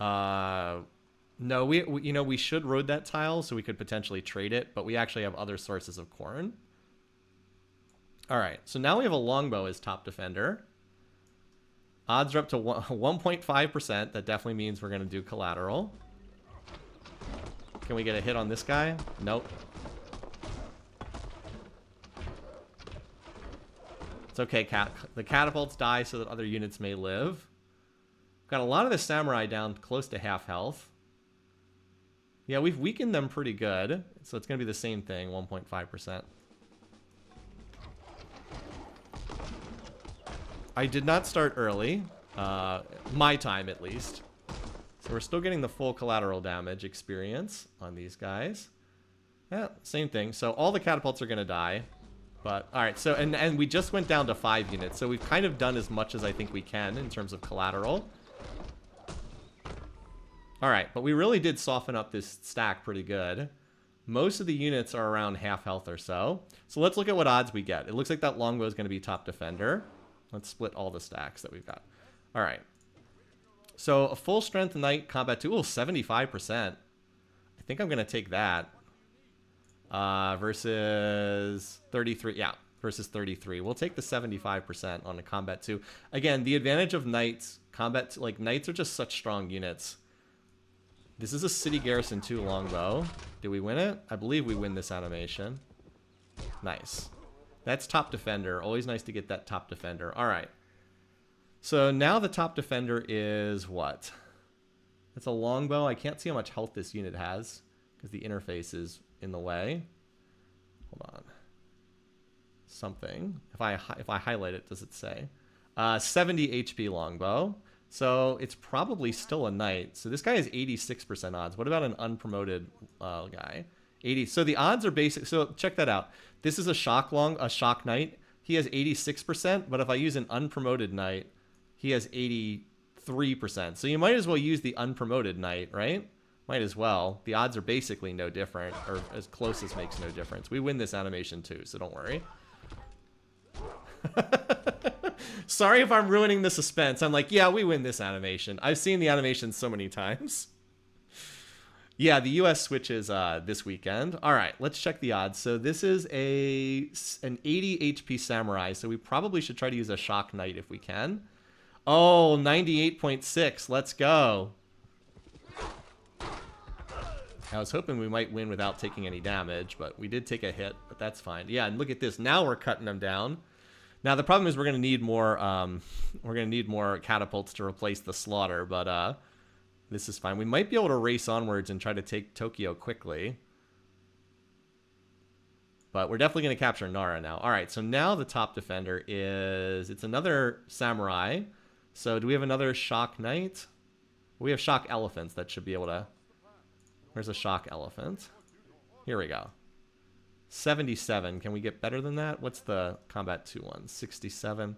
No, we should road that tile so we could potentially trade it, but we actually have other sources of corn. All right, so now we have a longbow as top defender. Odds are up to 1.5%. That definitely means we're going to do collateral. Can we get a hit on this guy? Nope. It's okay, the catapults die so that other units may live. Got a lot of the samurai down close to half health. Yeah, we've weakened them pretty good. So it's going to be the same thing, 1.5%. I did not start early. My time, at least. So we're still getting the full collateral damage experience on these guys. Yeah, same thing. So all the catapults are going to die. But, alright, so, and we just went down to 5 units. So we've kind of done as much as I think we can in terms of collateral. All right, but we really did soften up this stack pretty good. Most of the units are around half health or so. So let's look at what odds we get. It looks like that longbow is going to be top defender. Let's split all the stacks that we've got. All right. So a full strength knight combat 2. Oh, 75%. I think I'm going to take that. Versus 33. Yeah, versus 33. We'll take the 75% on a combat 2. Again, the advantage of knights, like knights are just such strong units. This is a city garrison 2 longbow. Did we win it? I believe we win this animation. Nice. That's top defender. Always nice to get that top defender. All right. So now the top defender is what? It's a longbow. I can't see how much health this unit has because the interface is in the way. Hold on. Something. If I highlight it, does it say? 70 HP longbow. So it's probably still a knight. So this guy has 86% odds. What about an unpromoted guy? 80. So the odds are basic. So check that out. This is a shock knight. He has 86%, but if I use an unpromoted knight, he has 83%. So you might as well use the unpromoted knight, right? Might as well. The odds are basically no different, or as close as makes no difference. We win this animation too, so don't worry. Sorry if I'm ruining the suspense. I'm like, yeah, we win this animation. I've seen the animation so many times. Yeah, the US switches this weekend. All right, let's check the odds. So this is an 80 HP samurai, so we probably should try to use a shock knight if we can. Oh, 98.6. Let's go. I was hoping we might win without taking any damage, but we did take a hit, but that's fine. Yeah, and look at this. Now we're cutting them down. Now the problem is we're going to need more catapults to replace the slaughter, but this is fine. We might be able to race onwards and try to take Tokyo quickly. But we're definitely going to capture Nara now. All right, so now the top defender is... It's another samurai. So do we have another shock knight? We have shock elephants that should be able to... Where's a shock elephant? Here we go. 77. Can we get better than that? What's the combat 2 one? 67.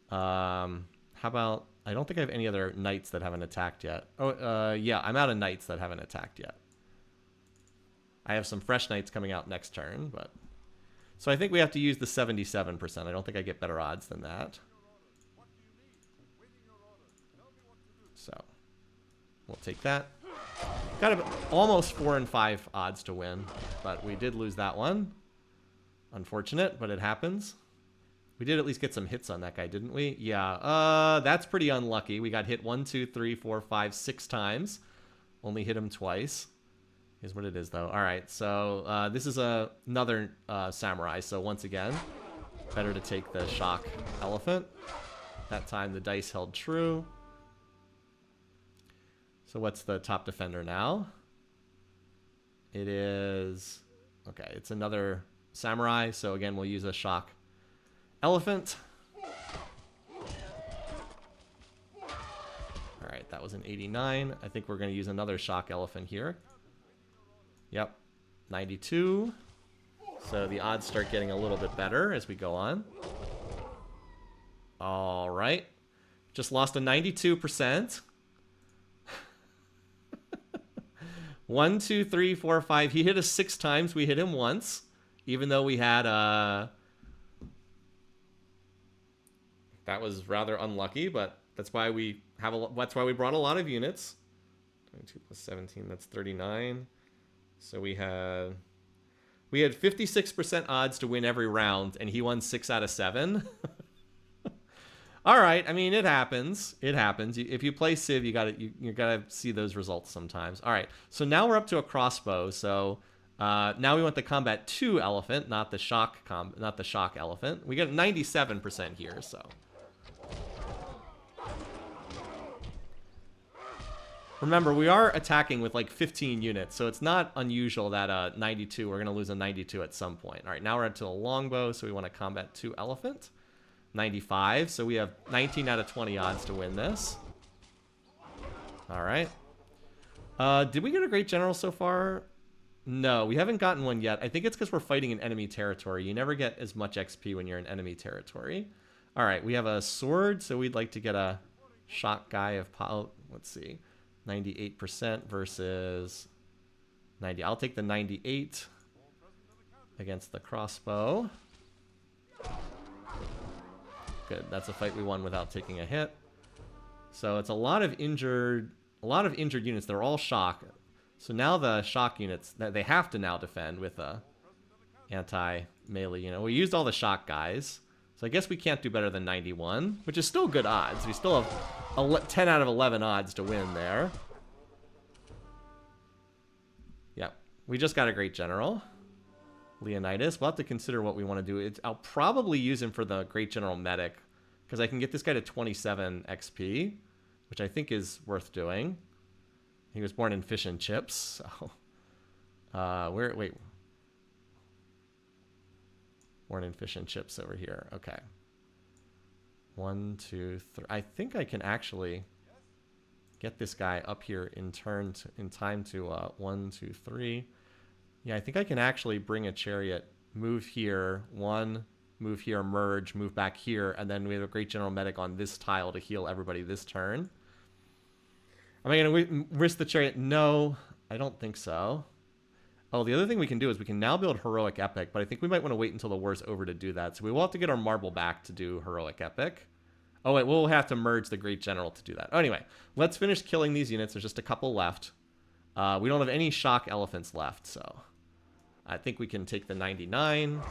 How about... I don't think I have any other knights that haven't attacked yet. Oh, yeah, I'm out of knights that haven't attacked yet. I have some fresh knights coming out next turn, but... So I think we have to use the 77%. I don't think I get better odds than that. So, we'll take that. Got almost 4 and 5 odds to win, but we did lose that one. Unfortunate, but it happens. We did at least get some hits on that guy, didn't we? Yeah, that's pretty unlucky. We got hit 1, 2, 3, 4, 5, 6 times. Only hit him twice. Is what it is, though. All right, so this is another samurai. So once again, better to take the shock elephant. That time the dice held true. So what's the top defender now? It is... Okay, it's another samurai. So again, we'll use a shock elephant. All right, that was an 89. I think we're going to use another shock elephant here. Yep, 92. So the odds start getting a little bit better as we go on. All right. Just lost a 92%. 1, 2, 3, 4, 5. He hit us 6 times. We hit him once, even though we had that was rather unlucky, but that's why we have that's why we brought a lot of units. 22 plus 17, that's 39. So we had 56% odds to win every round, and he won 6 out of 7. All right, I mean, it happens. It happens. If you play Civ, you gotta see those results sometimes. All right, so now we're up to a crossbow. So now we want the combat 2 elephant, not the shock elephant. We got 97% here. So remember, we are attacking with like 15 units, so it's not unusual that 92. We're gonna lose a 92 at some point. All right, now we're up to a longbow, so we want to combat 2 elephant. 95, so we have 19 out of 20 odds to win this. All right. Did we get a great general so far? No, we haven't gotten one yet. I think it's because we're fighting in enemy territory. You never get as much XP when you're in enemy territory. All right, we have a sword, so we'd like to get a shock guy of... Let's see. 98% versus 90. I'll take the 98 against the crossbow. Good. That's a fight we won without taking a hit. So it's a lot of injured units. They're all shock. So now the shock units that they have to now defend with a anti-melee unit. We used all the shock guys. So I guess we can't do better than 91, which is still good odds. We still have 10 out of 11 odds to win there. Yep. We just got a great general. Leonidas. We'll have to consider what we want to do. I'll probably use him for the great general medic, because I can get this guy to 27 XP, which I think is worth doing. He was born in fish and chips, so... wait. Born in fish and chips over here. Okay. 1, 2, 3. I think I can actually get this guy up here in time to 1, 2, 3. Yeah, I think I can actually bring a chariot, move here, move here, merge, move back here, and then we have a great general medic on this tile to heal everybody this turn. Am I going to risk the chariot? No, I don't think so. Oh, the other thing we can do is we can now build Heroic Epic, but I think we might want to wait until the war's over to do that. So we will have to get our marble back to do Heroic Epic. Oh, wait, we'll have to merge the Great General to do that. Oh, anyway, let's finish killing these units. There's just a couple left. We don't have any shock elephants left, so I think we can take the 99.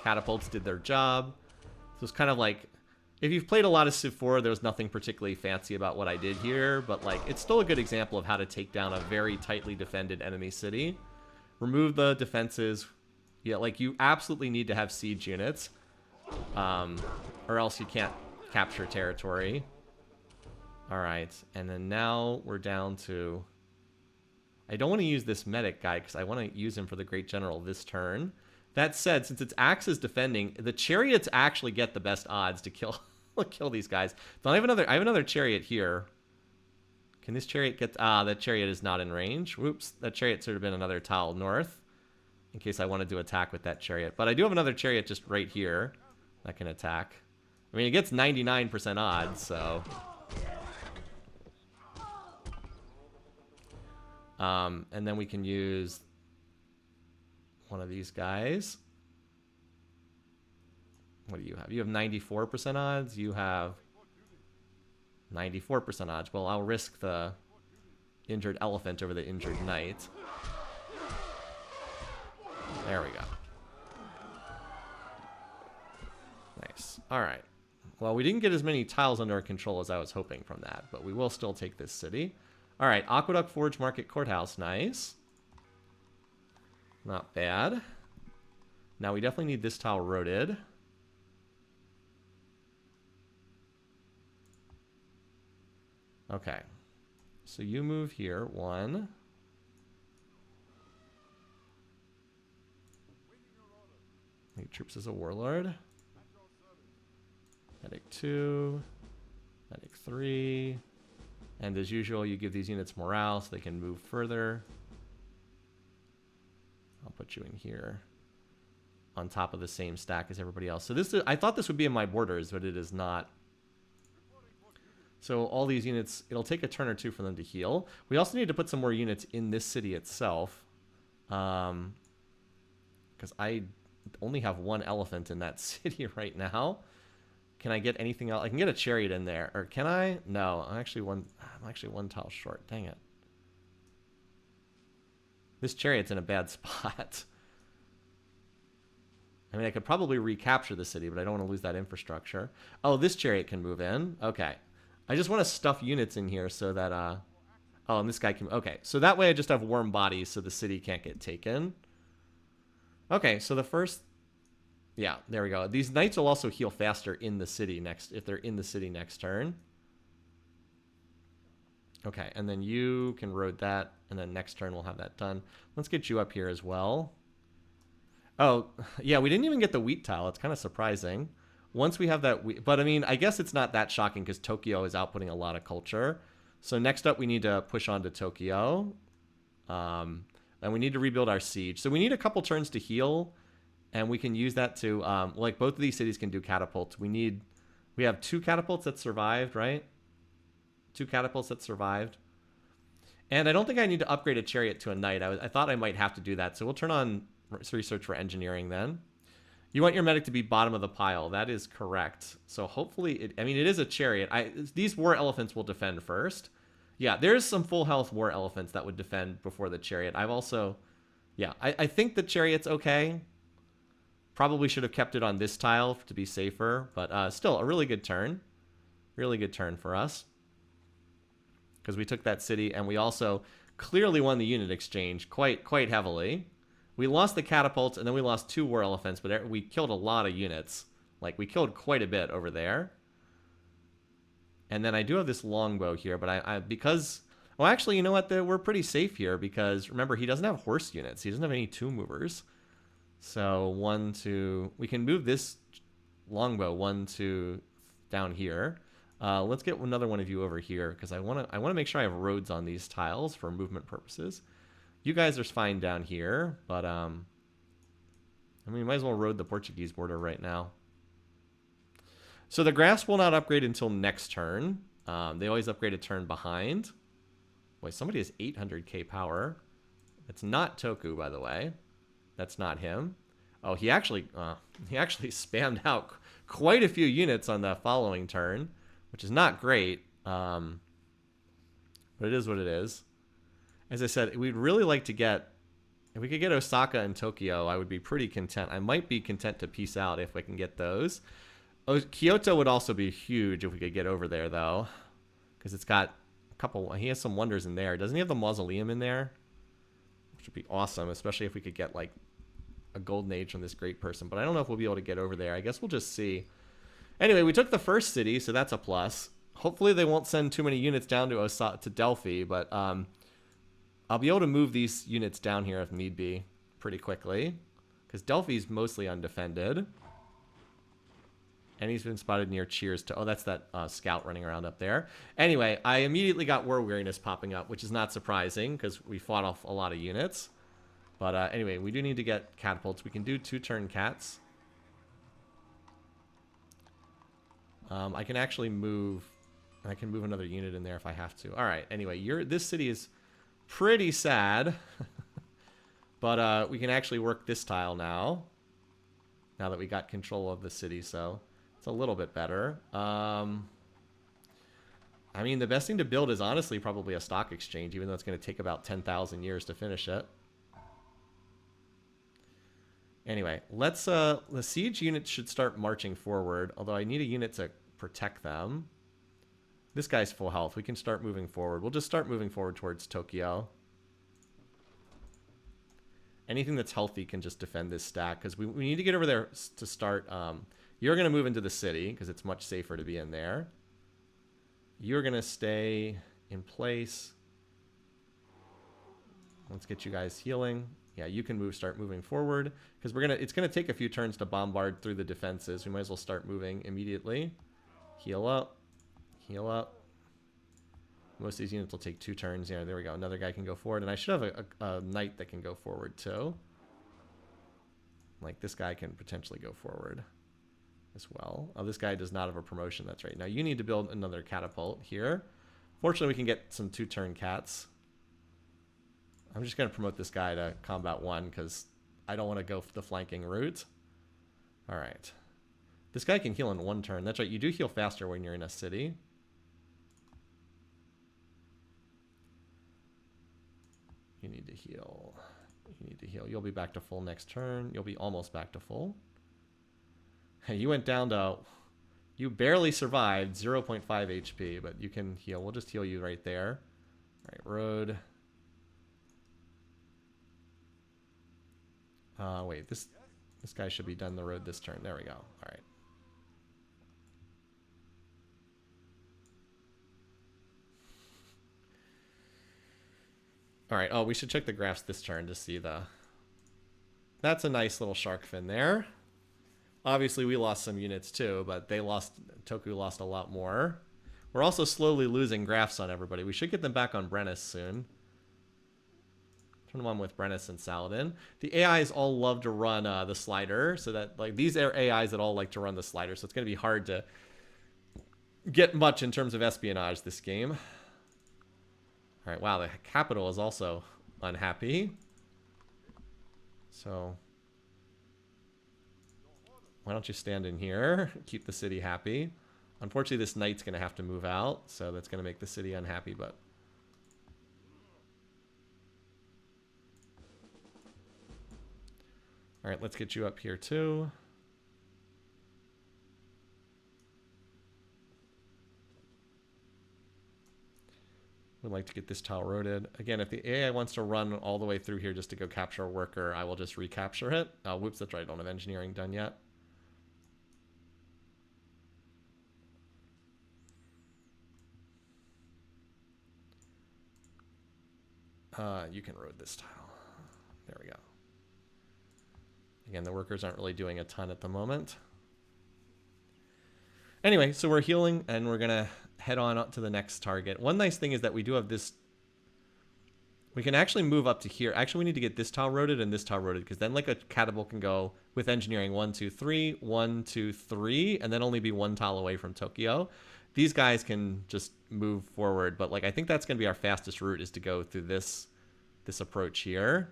Catapults did their job. So it's kind of like, if you've played a lot of Civ 4, there was nothing particularly fancy about what I did here, but like it's still a good example of how to take down a very tightly defended enemy city. Remove the defenses. Yeah, like you absolutely need to have siege units, or else you can't capture territory. All right, and then now we're down to... I don't want to use this medic guy because I want to use him for the Great General this turn. That said, since it's Axe's defending, the chariots actually get the best odds to kill these guys. So I have another chariot here. Can this chariot get... that chariot is not in range. Whoops, that chariot should have been another tile north in case I wanted to attack with that chariot. But I do have another chariot just right here that can attack. I mean, it gets 99% odds, so... and then we can use one of these guys. What do you have? You have 94% odds. You have 94% odds. Well, I'll risk the injured elephant over the injured knight. There we go. Nice. All right. Well, we didn't get as many tiles under our control as I was hoping from that, but we will still take this city. All right, Aqueduct, Forge, Market, Courthouse. Nice. Not bad. Now we definitely need this tile roaded. Okay. So you move here. 1. Make troops as a warlord. Medic 2. Medic 3. And as usual, you give these units morale so they can move further. I'll put you in here on top of the same stack as everybody else. So this is, I thought this would be in my borders, but it is not. So all these units, it'll take a turn or two for them to heal. We also need to put some more units in this city itself. Because I only have 1 elephant in that city right now. Can I get anything else? I can get a chariot in there. Or can I? No, I'm actually one tile short. Dang it. This chariot's in a bad spot. I mean, I could probably recapture the city, but I don't want to lose that infrastructure. Oh, this chariot can move in. Okay. I just want to stuff units in here so that... Oh, and this guy can... Okay, so that way I just have warm bodies so the city can't get taken. Okay, so the first... Yeah, there we go. These knights will also heal faster in the city next... if they're in the city next turn. Okay, and then you can road that, and then next turn we'll have that done. Let's get you up here as well. Oh, yeah, we didn't even get the wheat tile. It's kind of surprising. Once we have that wheat... But, I mean, I guess it's not that shocking because Tokyo is outputting a lot of culture. So next up we need to push on to Tokyo. And we need to rebuild our siege. So we need a couple turns to heal, and we can use that to... like, both of these cities can do catapults. We have 2 catapults that survived, right? 2 catapults that survived. And I don't think I need to upgrade a chariot to a knight. I thought I might have to do that. So we'll turn on research for engineering then. You want your medic to be bottom of the pile. That is correct. So hopefully, I mean, it is a chariot. These war elephants will defend first. Yeah, there's some full health war elephants that would defend before the chariot. I've also, yeah, I think the chariot's okay. Probably should have kept it on this tile to be safer, but still a really good turn. Really good turn for us. Because we took that city, and we also clearly won the unit exchange quite heavily. We lost the catapults, and then we lost 2 war elephants, but we killed a lot of units. Like, we killed quite a bit over there. And then I do have this longbow here, but because... Well, actually, you know what? We're pretty safe here, because, remember, he doesn't have horse units. He doesn't have any 2 movers. So, 1, 2... We can move this longbow 1, 2 down here. Let's get another one of you over here, because I want to make sure I have roads on these tiles for movement purposes. You guys are fine down here, but I mean, might as well road the Portuguese border right now. So the graphs will not upgrade until next turn. They always upgrade a turn behind. Boy, somebody has 800k power. It's not Toku, by the way. That's not him. Oh, he actually spammed out quite a few units on the following turn, which is not great. But it is what it is. As I said, we'd really like to get... If we could get Osaka and Tokyo, I would be pretty content. I might be content to peace out if we can get those. Kyoto would also be huge if we could get over there, though. Because it's got a couple... He has some wonders in there. Doesn't he have the mausoleum in there? Which would be awesome, especially if we could get, like, a golden age from this great person. But I don't know if we'll be able to get over there. I guess we'll just see. Anyway, we took the first city, so that's a plus. Hopefully they won't send too many units down to Delphi, but... I'll be able to move these units down here if need be pretty quickly. Because Delphi's mostly undefended. And he's been spotted near Cheers to... Oh, that's that scout running around up there. Anyway, I immediately got War Weariness popping up, which is not surprising because we fought off a lot of units. But anyway, we do need to get catapults. We can do 2-turn cats. I can actually move... I can move another unit in there if I have to. All right, anyway, this city is... pretty sad. But we can actually work this tile now that we got control of the city, so it's a little bit better. I mean, the best thing to build is honestly probably a stock exchange, even though it's going to take about 10,000 years to finish it. Anyway, the siege units should start marching forward, although I need a unit to protect them. This guy's full health. We can start moving forward. We'll just start moving forward towards Tokyo. Anything that's healthy can just defend this stack, because we need to get over there to start. You're going to move into the city, because it's much safer to be in there. You're going to stay in place. Let's get you guys healing. Yeah, you can start moving forward, because it's going to take a few turns to bombard through the defenses. We might as well start moving immediately. Heal up. Heal up. Most of these units will take 2 turns. Yeah, there we go. Another guy can go forward. And I should have a knight that can go forward, too. Like, this guy can potentially go forward as well. Oh, this guy does not have a promotion. That's right. Now, you need to build another catapult here. Fortunately, we can get some 2-turn cats. I'm just going to promote this guy to combat 1, because I don't want to go the flanking route. All right. This guy can heal in 1 turn. That's right. You do heal faster when you're in a city. You need to heal. You need to heal. You'll be back to full next turn. You'll be almost back to full. Hey, you went down to... You barely survived 0.5 HP, but you can heal. We'll just heal you right there. All right, road. Wait, this guy should be done the road this turn. There we go. All right. All right. Oh, we should check the graphs this turn to see the... That's a nice little shark fin there. Obviously, we lost some units too, but Toku lost a lot more. We're also slowly losing graphs on everybody. We should get them back on Brennus soon. Turn them on with Brennus and Saladin. The AIs all love to run the slider, so that, like, these are AIs that all like to run the slider, so it's going to be hard to get much in terms of espionage this game. All right, wow, the capital is also unhappy. So why don't you stand in here, keep the city happy. Unfortunately, this knight's going to have to move out, so that's going to make the city unhappy, but... All right, let's get you up here too. We'd like to get this tile roaded. Again, if the AI wants to run all the way through here just to go capture a worker, I will just recapture it. Whoops, that's right, I don't have engineering done yet. You can road this tile. There we go. Again, the workers aren't really doing a ton at the moment. Anyway, so we're healing, and we're going to head on up to the next target. One nice thing is that we do have this... We can actually move up to here. Actually, we need to get this tile roaded and this tile roaded, because then like a catapult can go with engineering 1, 2, 3, 1, 2, 3, and then only be one tile away from Tokyo. These guys can just move forward, but like I think that's going to be our fastest route, is to go through this approach here.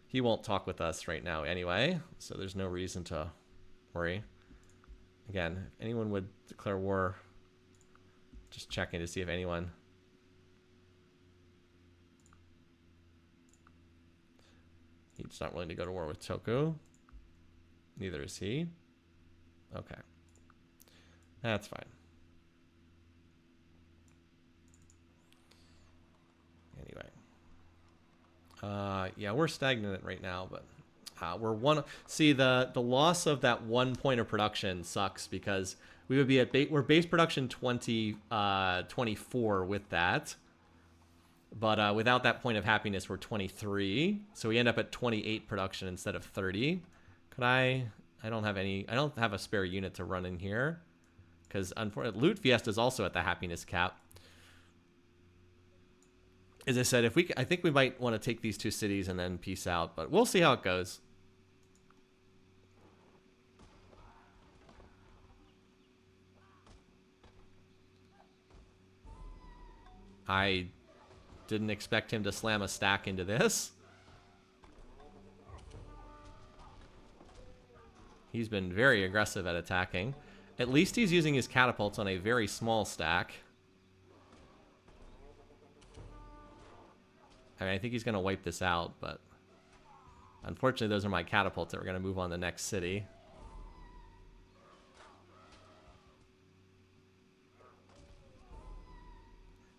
He won't talk with us right now anyway, so there's no reason to worry. Again, if anyone would declare war, just checking to see if anyone... He's not willing to go to war with Toku. Neither is he. Okay. That's fine. Anyway. Yeah, we're stagnant right now, but we're one... See, the loss of that 1 point of production sucks, because we would be at... We're base production 24 with that. But without that point of happiness, we're 23. So we end up at 28 production instead of 30. Could I don't have any... I don't have a spare unit to run in here. Because Loot Fiesta is also at the happiness cap. As I said, I think we might want to take these two cities and then peace out. But we'll see how it goes. I didn't expect him to slam a stack into this. He's been very aggressive at attacking. At least he's using his catapults on a very small stack. I mean, I think he's going to wipe this out, but... Unfortunately, those are my catapults that we're going to move on the next city.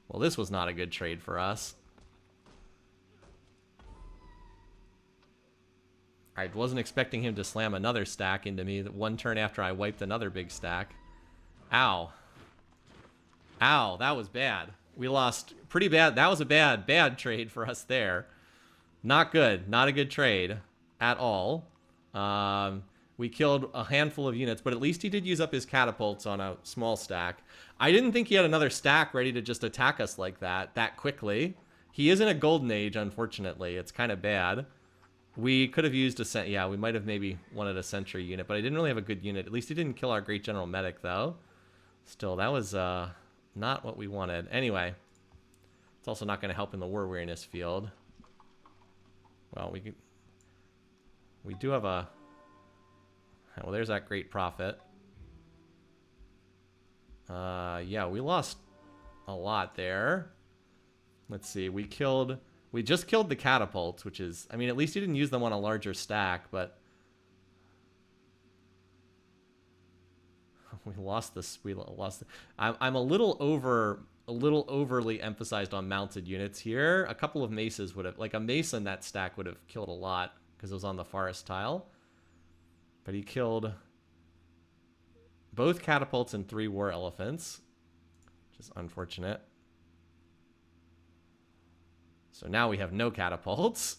Well, this was not a good trade for us. I wasn't expecting him to slam another stack into me one turn after I wiped another big stack. Ow. Ow, that was bad. We lost pretty bad. That was a bad trade for us there. Not good. Not a good trade at all. We killed a handful of units, but at least he did use up his catapults on a small stack. I didn't think he had another stack ready to just attack us like that quickly. He is in a golden age, unfortunately. It's kind of bad. We could have used a... Yeah, we might have maybe wanted a sentry unit, but I didn't really have a good unit. At least he didn't kill our great general medic, though. Still, that was not what we wanted. Anyway, it's also not going to help in the war weariness field. Well, we do have a... Well, there's that great prophet. Yeah, we lost a lot there. Let's see, we just killed the catapults, which is... I mean, at least he didn't use them on a larger stack, but... We lost this. I'm a little overly emphasized on mounted units here. A couple of maces would have... Like, a mace in that stack would have killed a lot, because it was on the forest tile. But he killed both catapults and 3 war elephants, which is unfortunate. So now we have no catapults.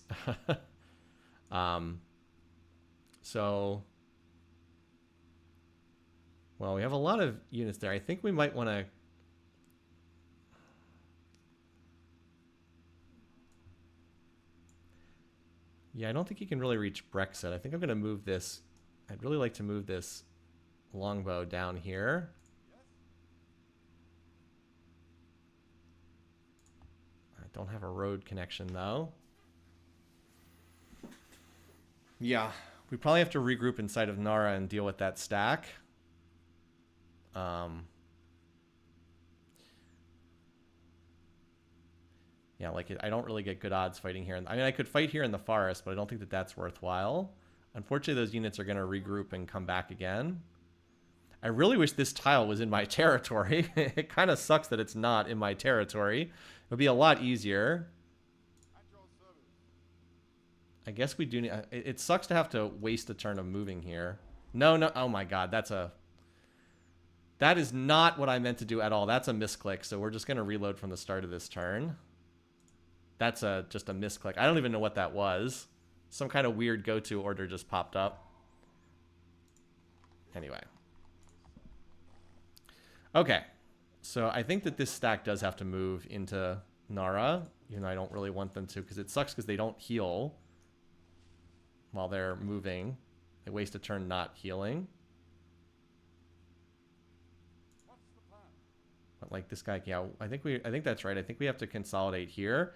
Well, we have a lot of units there. I think we might want to... Yeah, I don't think he can really reach Brexit. I think I'm going to move this... I'd really like to move this longbow down here. I don't have a road connection though. Yeah, we probably have to regroup inside of Nara and deal with that stack. Yeah, like I don't really get good odds fighting here. I mean, I could fight here in the forest, but I don't think that that's worthwhile. Unfortunately, those units are going to regroup and come back again. I really wish this tile was in my territory. It kind of sucks that it's not in my territory. It would be a lot easier. I guess we do need... It sucks to have to waste a turn of moving here. No, no. Oh my god, that's a... That is not what I meant to do at all. That's a misclick, so we're just going to reload from the start of this turn. That's just a misclick. I don't even know what that was. Some kind of weird go-to order just popped up. Anyway. Okay. So I think that this stack does have to move into Nara, even though I don't really want them to, because it sucks because they don't heal while they're moving. They waste a turn not healing. But like this guy, yeah, I think that's right. I think we have to consolidate here.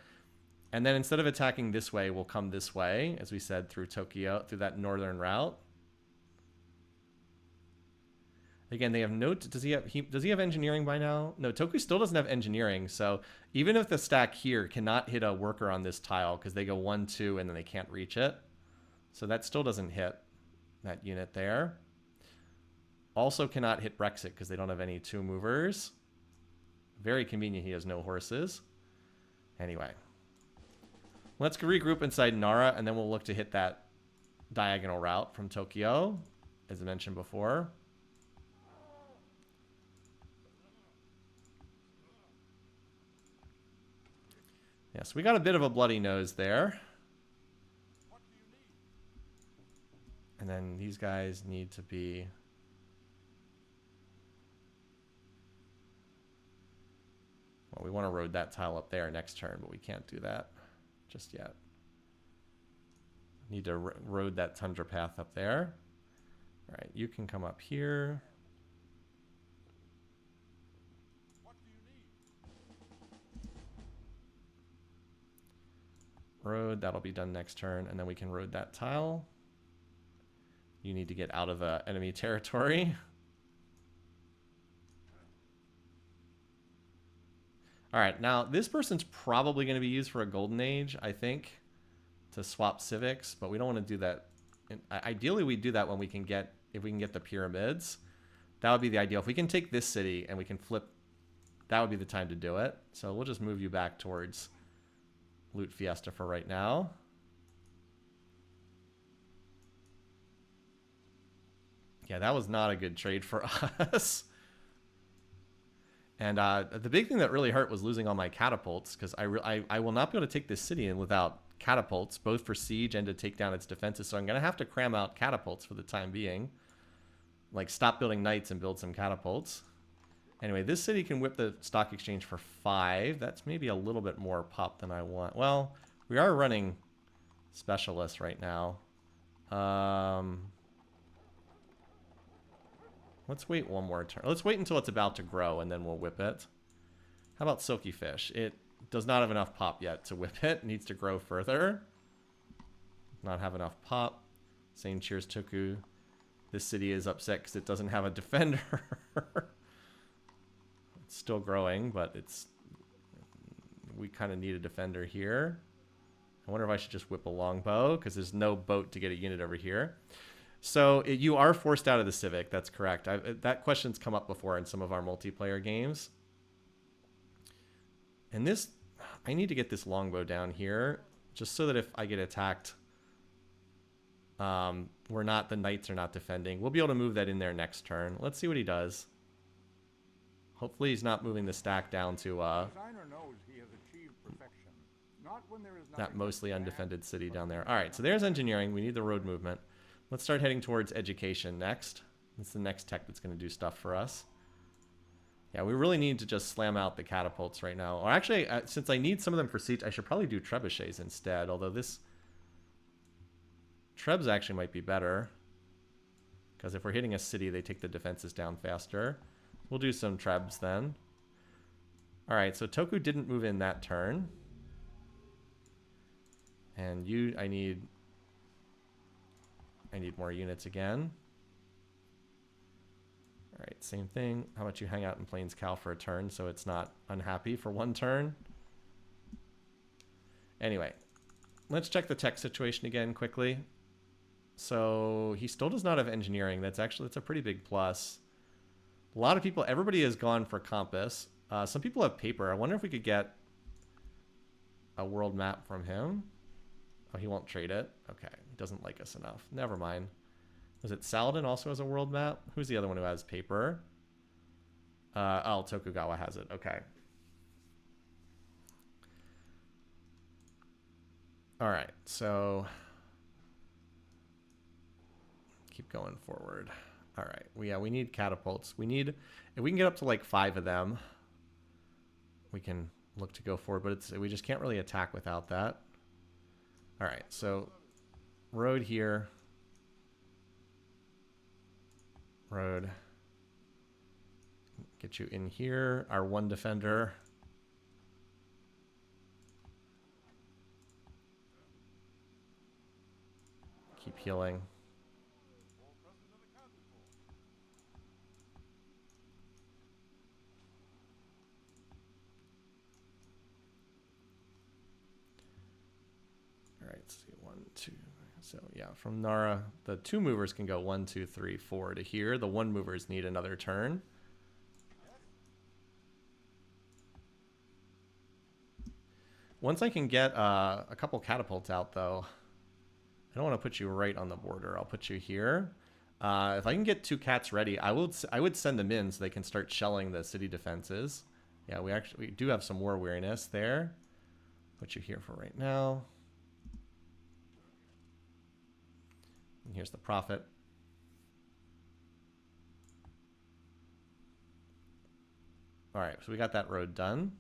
And then instead of attacking this way, we'll come this way, as we said, through Tokyo, through that northern route. Again, they have no... Does he have engineering by now? No, Tokyo still doesn't have engineering. So even if the stack here cannot hit a worker on this tile, because they go 1, 2, and then they can't reach it. So that still doesn't hit that unit there. Also cannot hit Brexit, because they don't have any 2 movers. Very convenient he has no horses. Anyway. Let's regroup inside Nara, and then we'll look to hit that diagonal route from Tokyo, as I mentioned before. Yes, we got a bit of a bloody nose there. And then these guys need to be... Well, we want to road that tile up there next turn, but we can't do that just yet. Need to road that tundra path up there. All right, you can come up here. What do you need? Road, that'll be done next turn, and then we can road that tile. You need to get out of enemy territory. All right, now this person's probably going to be used for a golden age, I think, to swap civics, but we don't want to do that. Ideally, we do that when we can get, if we can get the pyramids. That would be the ideal. If we can take this city and we can flip, that would be the time to do it. So we'll just move you back towards Loot Fiesta for right now. Yeah, that was not a good trade for us. And the big thing that really hurt was losing all my catapults, because I will not be able to take this city in without catapults, both for siege and to take down its defenses. So I'm going to have to cram out catapults for the time being. Like, stop building knights and build some catapults. Anyway, this city can whip the stock exchange for 5. That's maybe a little bit more pop than I want. Well, we are running specialists right now. Let's wait one more turn. Let's wait until it's about to grow, and then we'll whip it. How about Silky Fish? It does not have enough pop yet to whip it. It needs to grow further. Not have enough pop. Same cheers, Toku. This city is upset because it doesn't have a defender. It's still growing, but we kind of need a defender here. I wonder if I should just whip a longbow, because there's no boat to get a unit over here. So you are forced out of the civic. That's correct. That question's come up before in some of our multiplayer games. And this, I need to get this longbow down here, just so that if I get attacked, the knights are not defending. We'll be able to move that in there next turn. Let's see what he does. Hopefully he's not moving the stack down to that mostly undefended city down there. All right, so there's engineering. We need the road movement. Let's start heading towards education next. It's the next tech that's going to do stuff for us. Yeah, we really need to just slam out the catapults right now. Or actually, since I need some of them for siege, I should probably do trebuchets instead. Although this... Trebs actually might be better. Because if we're hitting a city, they take the defenses down faster. We'll do some trebs then. Alright, so Toku didn't move in that turn. And you, I need more units again. Alright, same thing. How about you hang out in Plains Cal for a turn so it's not unhappy for one turn? Anyway, let's check the tech situation again quickly. So he still does not have engineering. That's a pretty big plus. A lot of people, everybody has gone for compass. Some people have paper. I wonder if we could get a world map from him. Oh, he won't trade it. Okay, he doesn't like us enough. Never mind. Was it Saladin also has a world map? Who's the other one who has paper? Oh, Tokugawa has it. Okay. All right, so keep going forward. All right, we need catapults. We need, if we can get up to like 5 of them, we can look to go forward, but we just can't really attack without that. All right, so road here. Road. Get you in here. Our one defender. Keep healing. All right, let's see. 1, 2. So yeah, from Nara, the 2 movers can go 1, 2, 3, 4 to here. The 1 movers need another turn. Once I can get a couple catapults out, though, I don't want to put you right on the border. I'll put you here. If I can get 2 cats ready, I would send them in so they can start shelling the city defenses. Yeah, we do have some war weariness there. Put you here for right now. And here's the profit. All right, so we got that road done.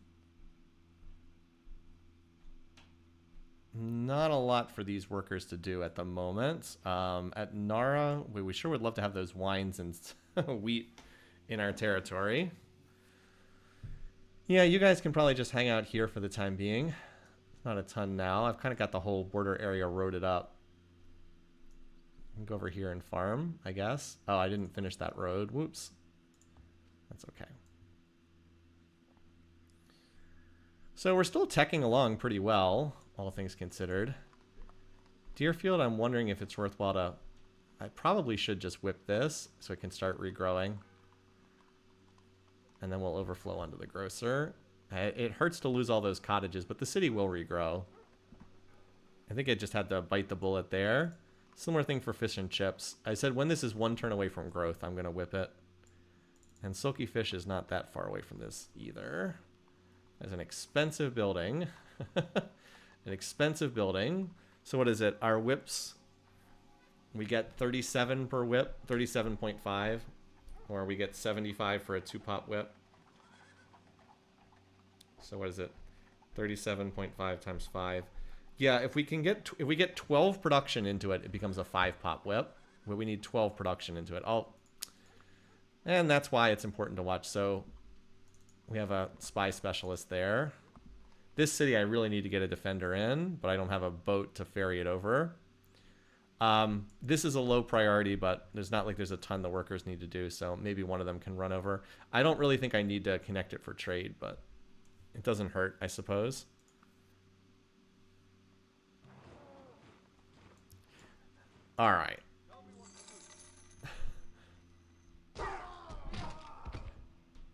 Not a lot for these workers to do at the moment. At Nara, we sure would love to have those wines and wheat in our territory. Yeah, you guys can probably just hang out here for the time being. Not a ton now. I've kind of got the whole border area roaded up. I can go over here and farm, I guess. Oh, I didn't finish that road. Whoops. That's okay. So we're still teching along pretty well, all things considered. Deerfield, I'm wondering if it's worthwhile to... I probably should just whip this so it can start regrowing. And then we'll overflow onto the grocer. It hurts to lose all those cottages, but the city will regrow. I think I just had to bite the bullet there. Similar thing for fish and chips. I said when this is 1 turn away from growth, I'm going to whip it. And Silky Fish is not that far away from this either. There's an expensive building. An expensive building. So what is it? Our whips, we get 37 per whip, 37.5. Or we get 75 for a 2-pop whip. So what is it? 37.5 times 5. Yeah, if we get 12 production into it, it becomes a 5-pop whip. But we need 12 production into it. And that's why it's important to watch. So we have a spy specialist there. This city I really need to get a defender in, but I don't have a boat to ferry it over. This is a low priority, but there's not like there's a ton the workers need to do, so maybe one of them can run over. I don't really think I need to connect it for trade, but it doesn't hurt, I suppose. All right.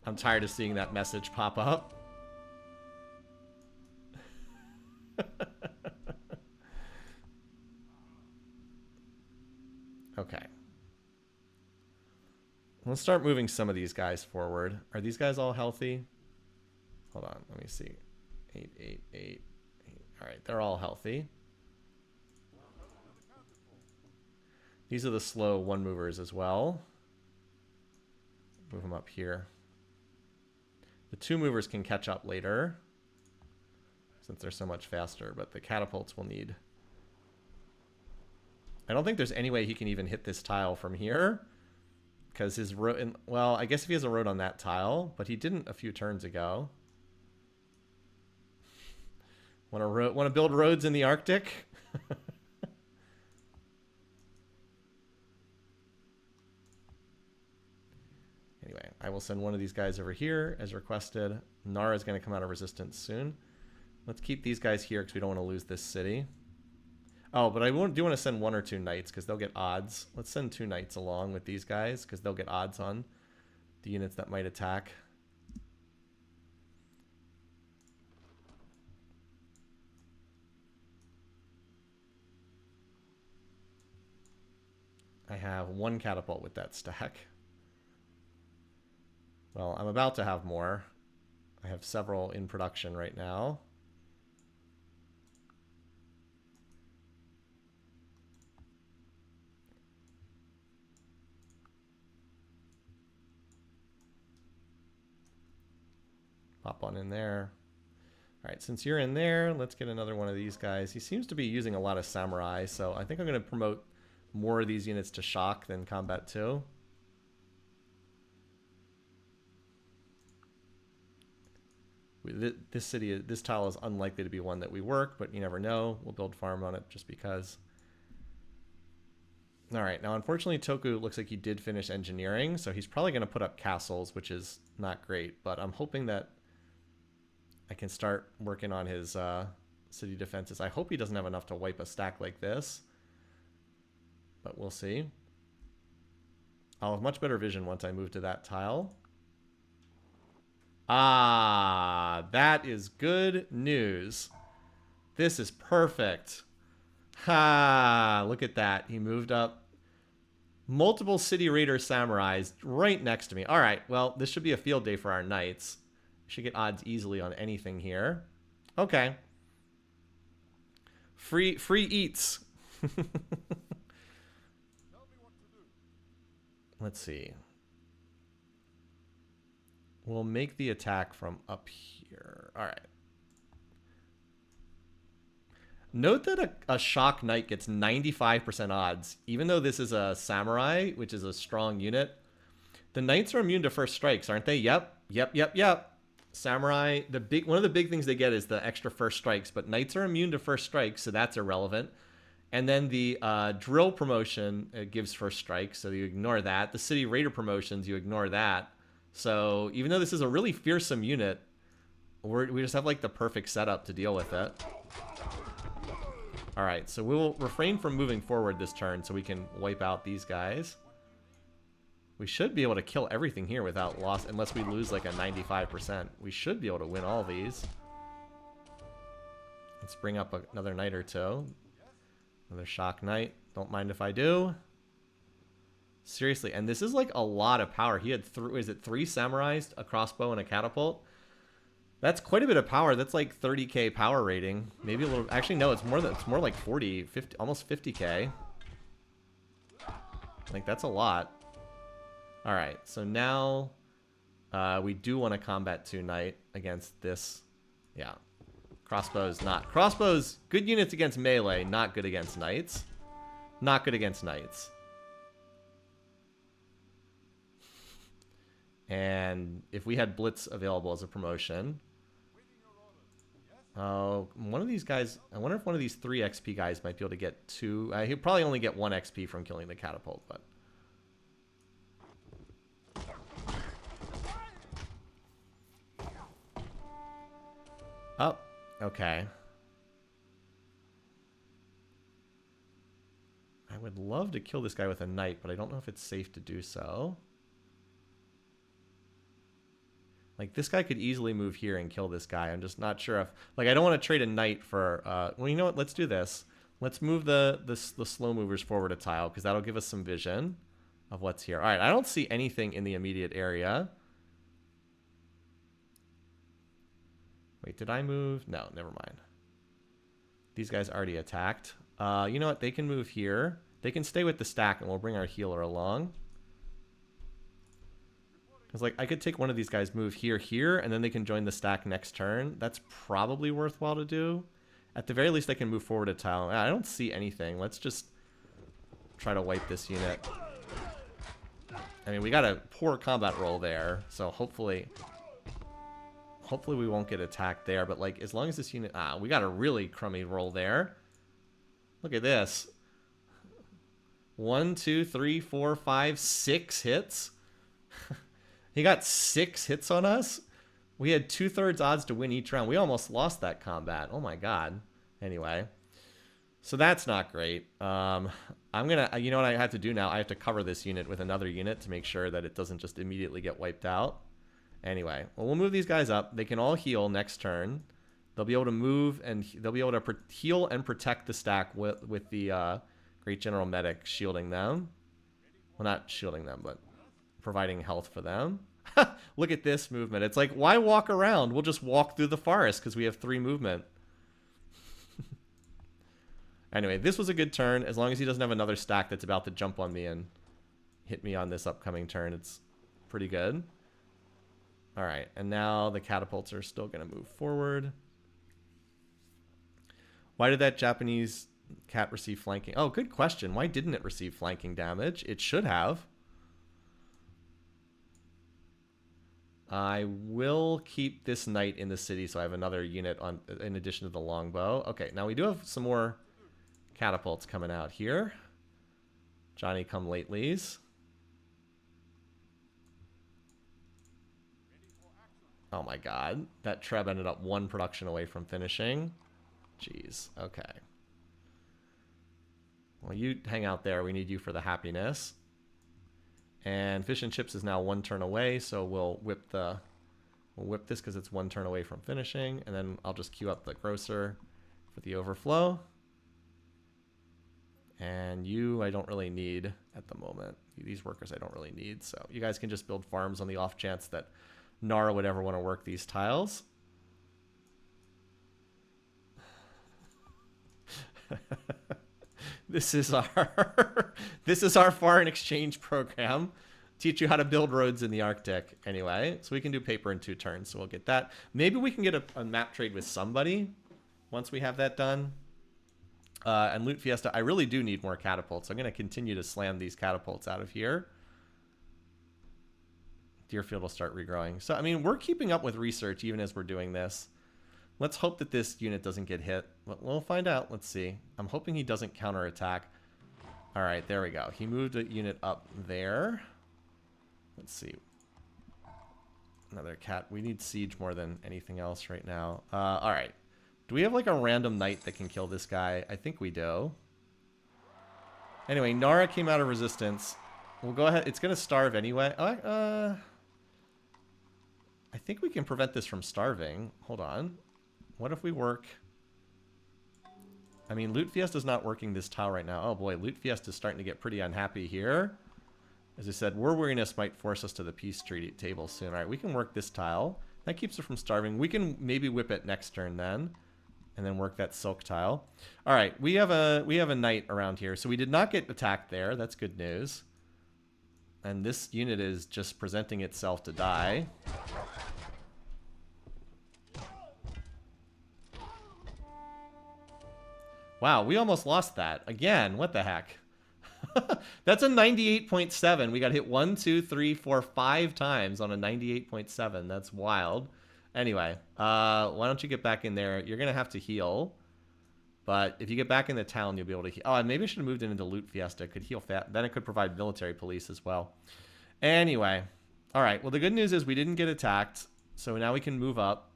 I'm tired of seeing that message pop up. Okay. Let's start moving some of these guys forward. Are these guys all healthy? Hold on, let me see. 8, 8, 8, 8. All right, they're all healthy. These are the slow 1 movers as well. Move them up here. The 2 movers can catch up later, since they're so much faster, but the catapults will need... I don't think there's any way he can even hit this tile from here. Because his road... Well, I guess if he has a road on that tile, but he didn't a few turns ago. Want to build roads in the Arctic? Anyway, I will send one of these guys over here as requested. Nara is going to come out of resistance soon. Let's keep these guys here because we don't want to lose this city. Oh, but I do want to send 1 or 2 knights because they'll get odds. Let's send 2 knights along with these guys because they'll get odds on the units that might attack. I have 1 catapult with that stack. Well, I'm about to have more. I have several in production right now. Pop one in there. All right, since you're in there, let's get another one of these guys. He seems to be using a lot of samurai, so I think I'm going to promote more of these units to shock than combat 2. This tile is unlikely to be one that we work, but you never know. We'll build farm on it just because. All right, now unfortunately Toku looks like he did finish engineering, so he's probably going to put up castles, which is not great, but I'm hoping that I can start working on his city defenses. I hope he doesn't have enough to wipe a stack like this, but we'll see. I'll have much better vision once I move to that tile. Ah, that is good news. This is perfect. Ha, look at that. He moved up multiple city raider samurais right next to me. All right, well, this should be a field day for our knights. Should get odds easily on anything here. Okay. Free eats. Let's see. We'll make the attack from up here. All right. Note that a shock knight gets 95% odds, even though this is a samurai, which is a strong unit. The knights are immune to first strikes, aren't they? Yep. Samurai, one of the big things they get is the extra first strikes, but knights are immune to first strikes, so that's irrelevant. And then the drill promotion gives first strikes, so you ignore that. The city raider promotions, you ignore that. So even though this is a really fearsome unit, we just have like the perfect setup to deal with it. All right, so we'll refrain from moving forward this turn so we can wipe out these guys. We should be able to kill everything here without loss, unless we lose like a 95%. We should be able to win all these. Let's bring up another knight or two. Another shock knight. Don't mind if I do. Seriously, and this is like a lot of power. He had three samurais, a crossbow, and a catapult. That's quite a bit of power. That's like 30k power rating. Maybe a little. Actually, no, it's more like 40, 50, almost 50k. Like that's a lot. All right, so now we do want to combat 2 knight against this. Yeah, crossbows not. Crossbows, good units against melee, not good against knights. Not good against knights. And if we had blitz available as a promotion. Oh, one of these guys, I wonder if one of these 3 XP guys might be able to get 2. He'll probably only get 1 XP from killing the catapult, but. Oh, okay. I would love to kill this guy with a knight, but I don't know if it's safe to do so. Like, this guy could easily move here and kill this guy. I'm just not sure if... Like, I don't want to trade a knight for... well, you know what? Let's do this. Let's move the slow movers forward a tile, because that'll give us some vision of what's here. All right, I don't see anything in the immediate area. Wait, did I move? No, never mind. These guys already attacked. You know what? They can move here. They can stay with the stack, and we'll bring our healer along. Because, like, I could take one of these guys, move here, and then they can join the stack next turn. That's probably worthwhile to do. At the very least, I can move forward a tile. I don't see anything. Let's just try to wipe this unit. I mean, we got a poor combat roll there, so hopefully we won't get attacked there. But like, as long as this unit, we got a really crummy roll there. Look at this. 1, 2, 3, 4, 5, 6 hits. He got 6 hits on us. We had 2/3 odds to win each round. We almost lost that combat. Oh my god. Anyway, so that's not great. I'm gonna, you know what I have to do now? I have to cover this unit with another unit to make sure that it doesn't just immediately get wiped out. Anyway, well, we'll move these guys up. They can all heal next turn. They'll be able to move and they'll be able to heal and protect the stack with the Great General Medic shielding them. Well, not shielding them, but providing health for them. Look at this movement. It's like, why walk around? We'll just walk through the forest because we have 3 movement. Anyway, this was a good turn. As long as he doesn't have another stack that's about to jump on me and hit me on this upcoming turn, it's pretty good. All right, and now the catapults are still going to move forward. Why did that Japanese cat receive flanking? Oh, good question. Why didn't it receive flanking damage? It should have. I will keep this knight in the city so I have another unit on in addition to the longbow. Okay, now we do have some more catapults coming out here. Johnny come latelys. Oh my god. That Treb ended up 1 production away from finishing. Jeez. Okay. Well, you hang out there. We need you for the happiness. And Fish and Chips is now 1 turn away, so we'll whip this because it's 1 turn away from finishing, and then I'll just queue up the grocer for the overflow. And you I don't really need at the moment. These workers I don't really need, so you guys can just build farms on the off chance that Nara would ever want to work these tiles. This is our foreign exchange program. Teach you how to build roads in the Arctic. Anyway, so we can do paper in 2 turns, so we'll get that. Maybe we can get a map trade with somebody once we have that done. And Loot Fiesta, I really do need more catapults. I'm going to continue to slam these catapults out of here. Deerfield will start regrowing. So, I mean, we're keeping up with research even as we're doing this. Let's hope that this unit doesn't get hit. We'll find out. Let's see. I'm hoping he doesn't counterattack. All right, there we go. He moved a unit up there. Let's see. Another cat. We need siege more than anything else right now. All right. Do we have like a random knight that can kill this guy? I think we do. Anyway, Nara came out of resistance. We'll go ahead. It's going to starve anyway. I think we can prevent this from starving. Hold on. What if we work... I mean, Loot Fiesta's not working this tile right now. Oh boy, Loot Fiesta's starting to get pretty unhappy here. As I said, war weariness might force us to the peace treaty table soon. All right, we can work this tile. That keeps her from starving. We can maybe whip it next turn then. And then work that silk tile. All right, we have a knight around here. So we did not get attacked there. That's good news. And this unit is just presenting itself to die. Wow, we almost lost that. Again, what the heck? That's a 98.7. We got hit 1, 2, 3, 4, 5 times on a 98.7. That's wild. Anyway, why don't you get back in there? You're going to have to heal. But if you get back in the town, you'll be able to heal. Oh, and maybe I should have moved it into Loot Fiesta. It could heal fast. Then it could provide military police as well. Anyway. All right. Well, the good news is we didn't get attacked. So now we can move up.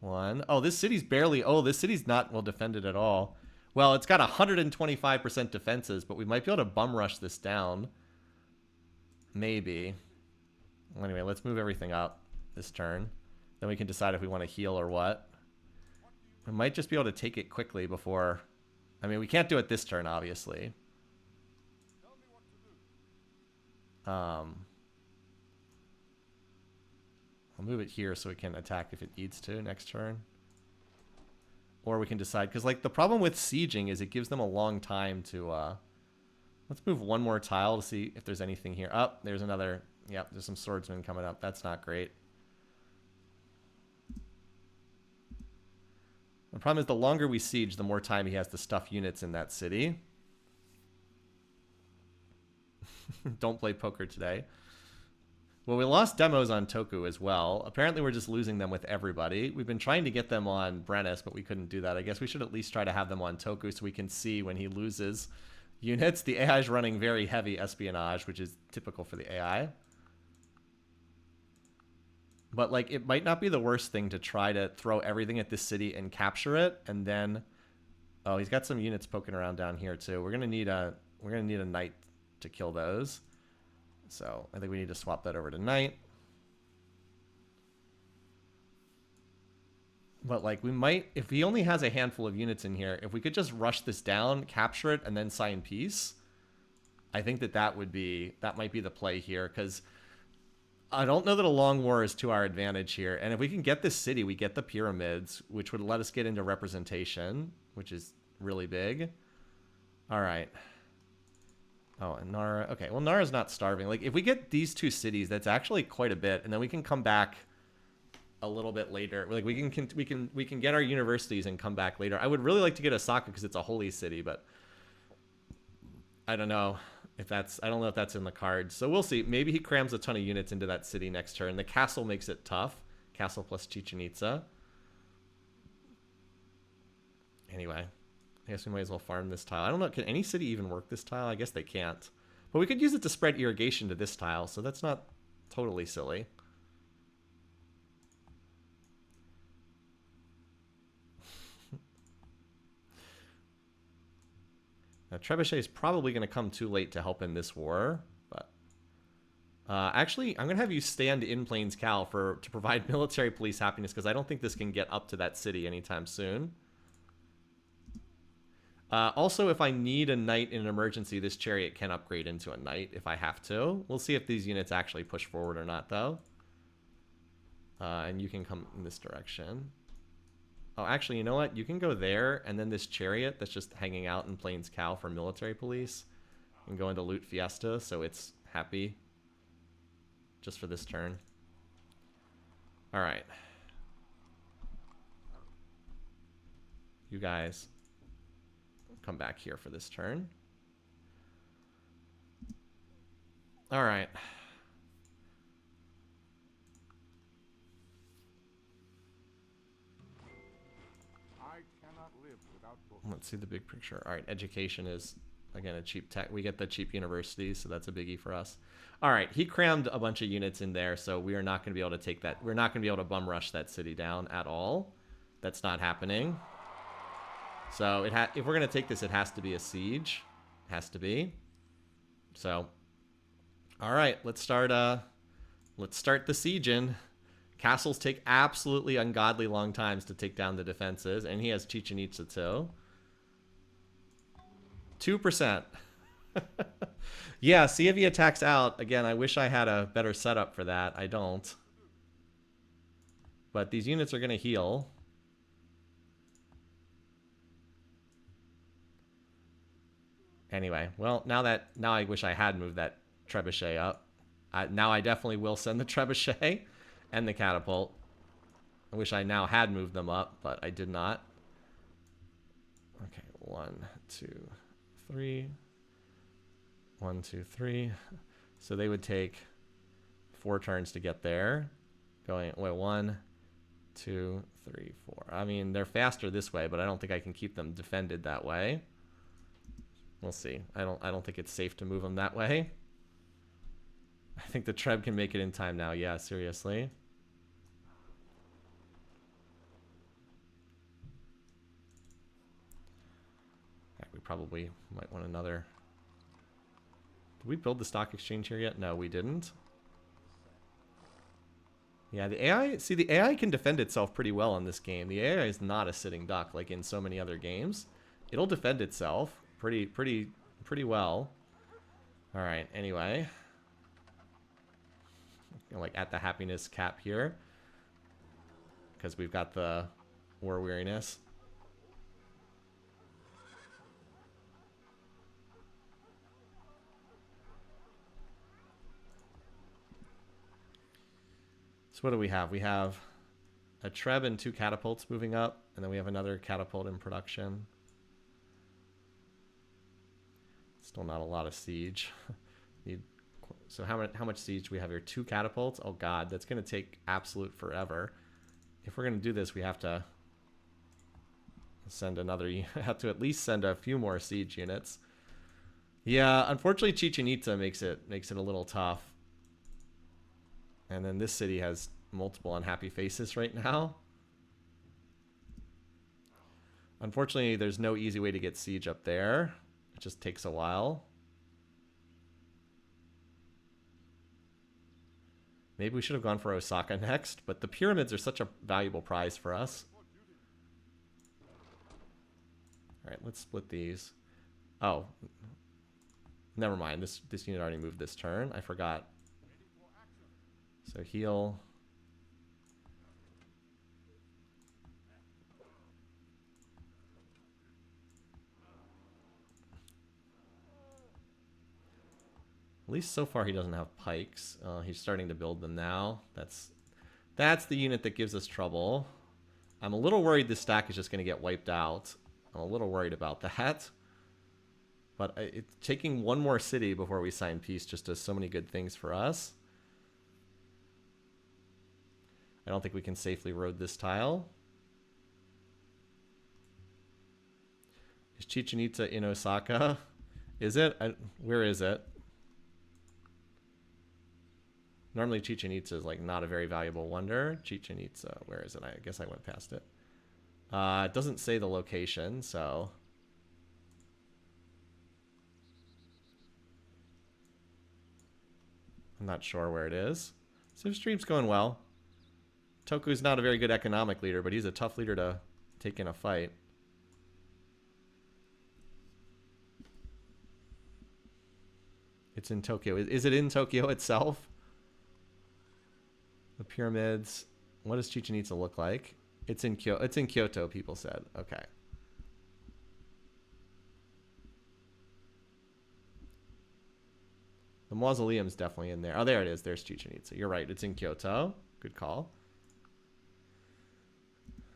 1. Oh, this city's barely... Oh, this city's not well defended at all. Well, it's got 125% defenses, but we might be able to bum rush this down. Maybe. Well, anyway, let's move everything up this turn. Then we can decide if we want to heal or what. We might just be able to take it quickly before... I mean, we can't do it this turn, obviously. I'll move it here so we can attack if it needs to next turn. Or we can decide, because like the problem with sieging is it gives them a long time to... Let's move 1 more tile to see if there's anything here. Oh, there's another... Yep, there's some swordsmen coming up. That's not great. The problem is the longer we siege, the more time he has to stuff units in that city. Don't play poker today. Well, we lost demos on Toku as well. Apparently, we're just losing them with everybody. We've been trying to get them on Brennus, but we couldn't do that. I guess we should at least try to have them on Toku so we can see when he loses units. The AI is running very heavy espionage, which is typical for the AI. But, like, it might not be the worst thing to try to throw everything at this city and capture it, and then... Oh, he's got some units poking around down here, too. We're gonna need a knight to kill those. So I think we need to swap that over to knight. But like we might, if he only has a handful of units in here, if we could just rush this down, capture it, and then sign peace, I think that might be the play here, because I don't know that a long war is to our advantage here. And if we can get this city, we get the pyramids, which would let us get into representation, which is really big. All right. Oh, and Nara. Okay, well, Nara's not starving. Like, if we get these two cities, that's actually quite a bit, and then we can come back a little bit later. Like, we can get our universities and come back later. I would really like to get Osaka because it's a holy city, but I don't know if that's in the cards. So we'll see. Maybe he crams a ton of units into that city next turn. The castle makes it tough. Castle plus Chichen Itza. Anyway. I guess we might as well farm this tile. I don't know. Can any city even work this tile? I guess they can't. But we could use it to spread irrigation to this tile, so that's not totally silly. Now, Trebuchet is probably going to come too late to help in this war. But actually, I'm going to have you stand in Plains Cal to provide military police happiness, because I don't think this can get up to that city anytime soon. Also, if I need a knight in an emergency, this chariot can upgrade into a knight if I have to. We'll see if these units actually push forward or not, though. And you can come in this direction. Oh, actually, you know what? You can go there, and then this chariot that's just hanging out in Plains Cal for military police can go into Loot Fiesta, so it's happy just for this turn. All right. You guys... come back here for this turn. All right. I cannot live without books. Let's see the big picture. All right, education is, again, a cheap tech. We get the cheap universities, so that's a biggie for us. All right, he crammed a bunch of units in there, so we are not going to be able to take that. We're not going to be able to bum rush that city down at all. That's not happening. So if we're going to take this, it has to be a siege. It has to be. So, all right, let's start the siege in. Castles take absolutely ungodly long times to take down the defenses, and he has Chichen Itza too. 2%. Yeah, see if he attacks out. Again, I wish I had a better setup for that. I don't. But these units are going to heal. Anyway, well, now I wish I had moved that trebuchet up. Now I definitely will send the trebuchet and the catapult. I wish I now had moved them up, but I did not. Okay, 1, 2, 3. 1, 2, 3. So they would take 4 turns to get there. Going, wait, 1, 2, 3, 4. I mean, they're faster this way, but I don't think I can keep them defended that way. We'll see. I don't think it's safe to move them that way. I think the Treb can make it in time now. Yeah, seriously. Okay, we probably might want another. Did we build the stock exchange here yet? No, we didn't. Yeah, the AI, see, the AI can defend itself pretty well in this game. The AI is not a sitting duck like in so many other games. It'll defend itself pretty well. All right, anyway. Like at the happiness cap here. Because we've got the war weariness. So what do we have? We have a Treb and 2 catapults moving up, and then we have another catapult in production. Still not a lot of siege. Need, so how much siege do we have here? 2 catapults? Oh god, that's going to take absolute forever. If we're going to do this, we have to send another... have to at least send a few more siege units. Yeah, unfortunately Chichen Itza makes it a little tough. And then this city has multiple unhappy faces right now. Unfortunately, there's no easy way to get siege up there. It just takes a while. Maybe we should have gone for Osaka next, but the pyramids are such a valuable prize for us. Alright, let's split these. Oh. Never mind. This unit already moved this turn. I forgot. So heal. At least so far he doesn't have pikes. He's starting to build them now. That's the unit that gives us trouble. I'm a little worried this stack is just going to get wiped out. I'm a little worried about that. But it's taking one more city before we sign peace just does so many good things for us. I don't think we can safely road this tile. Is Chichen Itza in Osaka? Is it? Where is it? Normally Chichen Itza is like not a very valuable wonder. Chichen Itza, where is it? I guess I went past it. It doesn't say the location, so... I'm not sure where it is. Civ stream's going well. Toku's not a very good economic leader, but he's a tough leader to take in a fight. It's in Tokyo. Is it in Tokyo itself? The pyramids. What does Chichen Itza look like? It's in Kyoto, people said. Okay. The mausoleum's definitely in there. Oh, there it is. There's Chichen Itza. You're right. It's in Kyoto. Good call.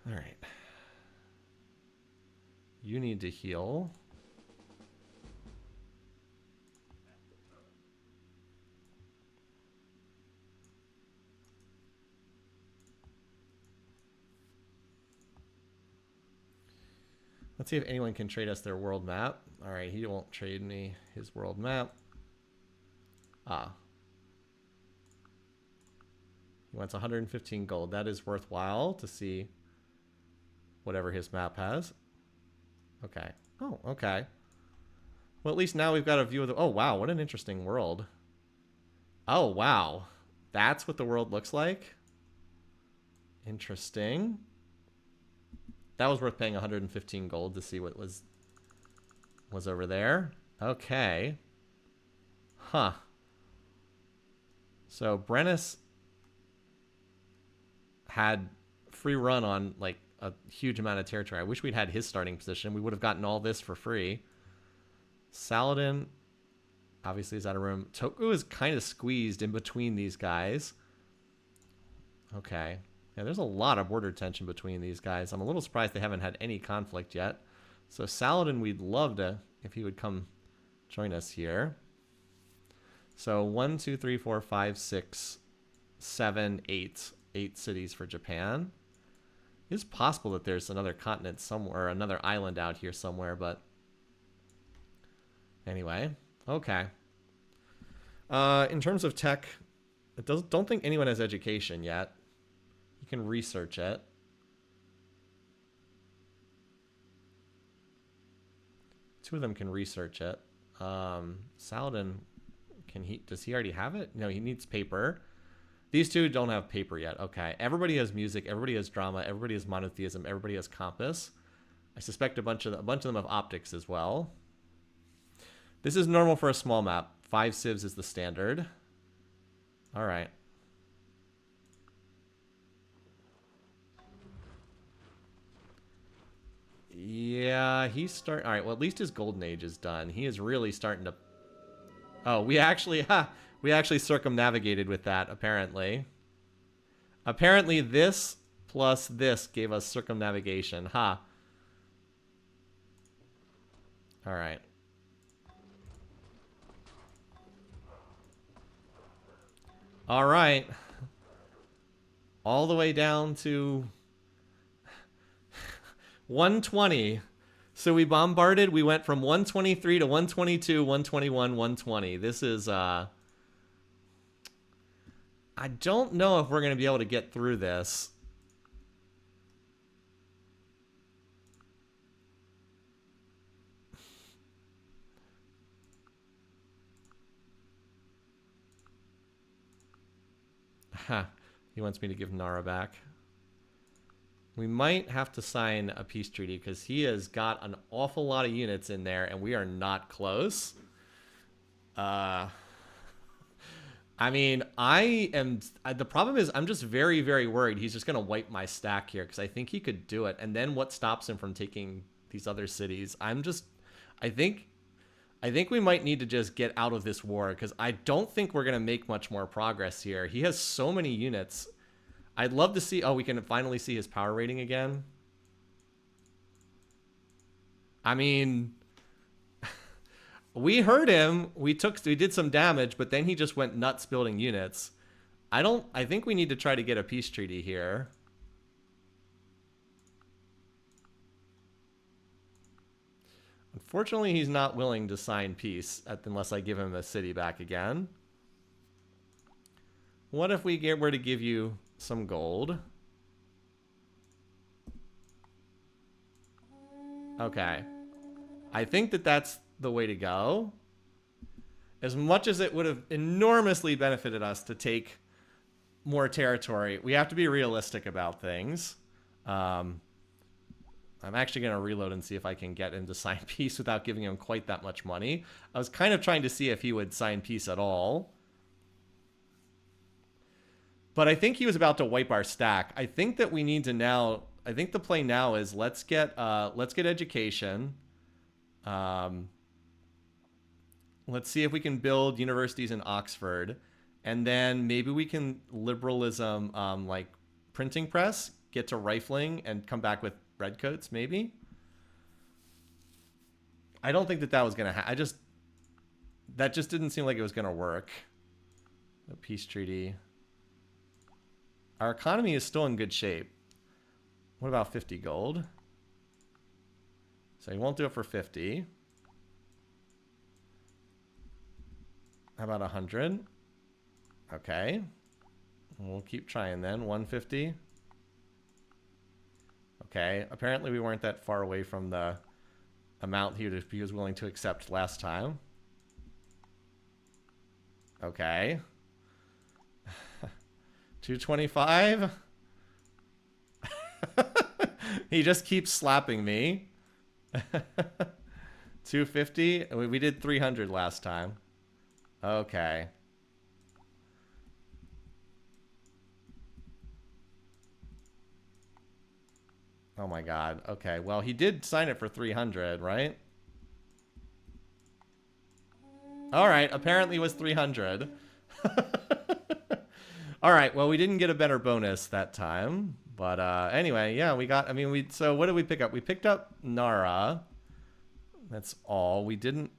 All right. You need to heal. Let's see if anyone can trade us their world map. All right, he won't trade me his world map. Ah. He wants 115 gold. That is worthwhile to see whatever his map has. Okay. Oh, okay. Well, at least now we've got a view of the... Oh, wow. What an interesting world. Oh, wow. That's what the world looks like? Interesting. That was worth paying 115 gold to see what was over there. Okay. Huh. So Brennus had free run on like a huge amount of territory. I wish we'd had his starting position. We would have gotten all this for free. Saladin obviously is out of room. Toku is kind of squeezed in between these guys. Okay. Yeah, there's a lot of border tension between these guys. I'm a little surprised they haven't had any conflict yet. So Saladin, we'd love to, if he would come join us here. So 1, 2, 3, 4, 5, 6, 7, 8. 8 cities for Japan. It's possible that there's another continent somewhere, another island out here somewhere, but anyway, okay. In terms of tech, don't think anyone has education yet. You can research it. Two of them can research it. Saladin, does he already have it? No, he needs paper. These two don't have paper yet. Okay. Everybody has music. Everybody has drama. Everybody has monotheism. Everybody has compass. I suspect a bunch of them have optics as well. This is normal for a small map. 5 civs is the standard. All right. Yeah, he's starting. All right. Well, at least his golden age is done. He is really starting to. Oh, we actually circumnavigated with that, apparently. Apparently this plus this gave us circumnavigation. Ha. All right. All right. All the way down to 120. So we bombarded. We went from 123 to 122, 121, 120. This is I don't know if we're going to be able to get through this. Ha. He wants me to give Nara back. We might have to sign a peace treaty because he has got an awful lot of units in there and we are not close. I mean, the problem is I'm just very, very worried he's just going to wipe my stack here because I think he could do it. And then what stops him from taking these other cities? I think we might need to just get out of this war because I don't think we're going to make much more progress here. He has so many units. I'd love to see... Oh, we can finally see his power rating again. I mean... we heard him. We did some damage, but then he just went nuts building units. I think we need to try to get a peace treaty here. Unfortunately, he's not willing to sign peace unless I give him a city back again. What if we were to give you some gold? Okay. I think that's the way to go. As much as it would have enormously benefited us to take more territory, we have to be realistic about things. I'm actually going to reload and see if I can get him to sign peace without giving him quite that much money. I was kind of trying to see if he would sign peace at all. But I think he was about to wipe our stack. I think that we need to now... I think the play now is let's get education. Let's see if we can build universities in Oxford. And then maybe we can liberalism, like printing press, get to rifling, and come back with redcoats, maybe? I don't think that was going to that just didn't seem like it was going to work. The peace treaty. Our economy is still in good shape. What about 50 gold? So he won't do it for 50. How about 100? Okay. We'll keep trying then. 150. Okay. Apparently we weren't that far away from the amount he was willing to accept last time. Okay. 225. He just keeps slapping me. 250. We did 300 last time. Okay. Oh my god. Okay. Well, he did sign it for 300, right? All right. Apparently it was 300. All right, well, we didn't get a better bonus that time. But anyway, yeah, we got... I mean, so what did we pick up? We picked up Nara. That's all. We didn't...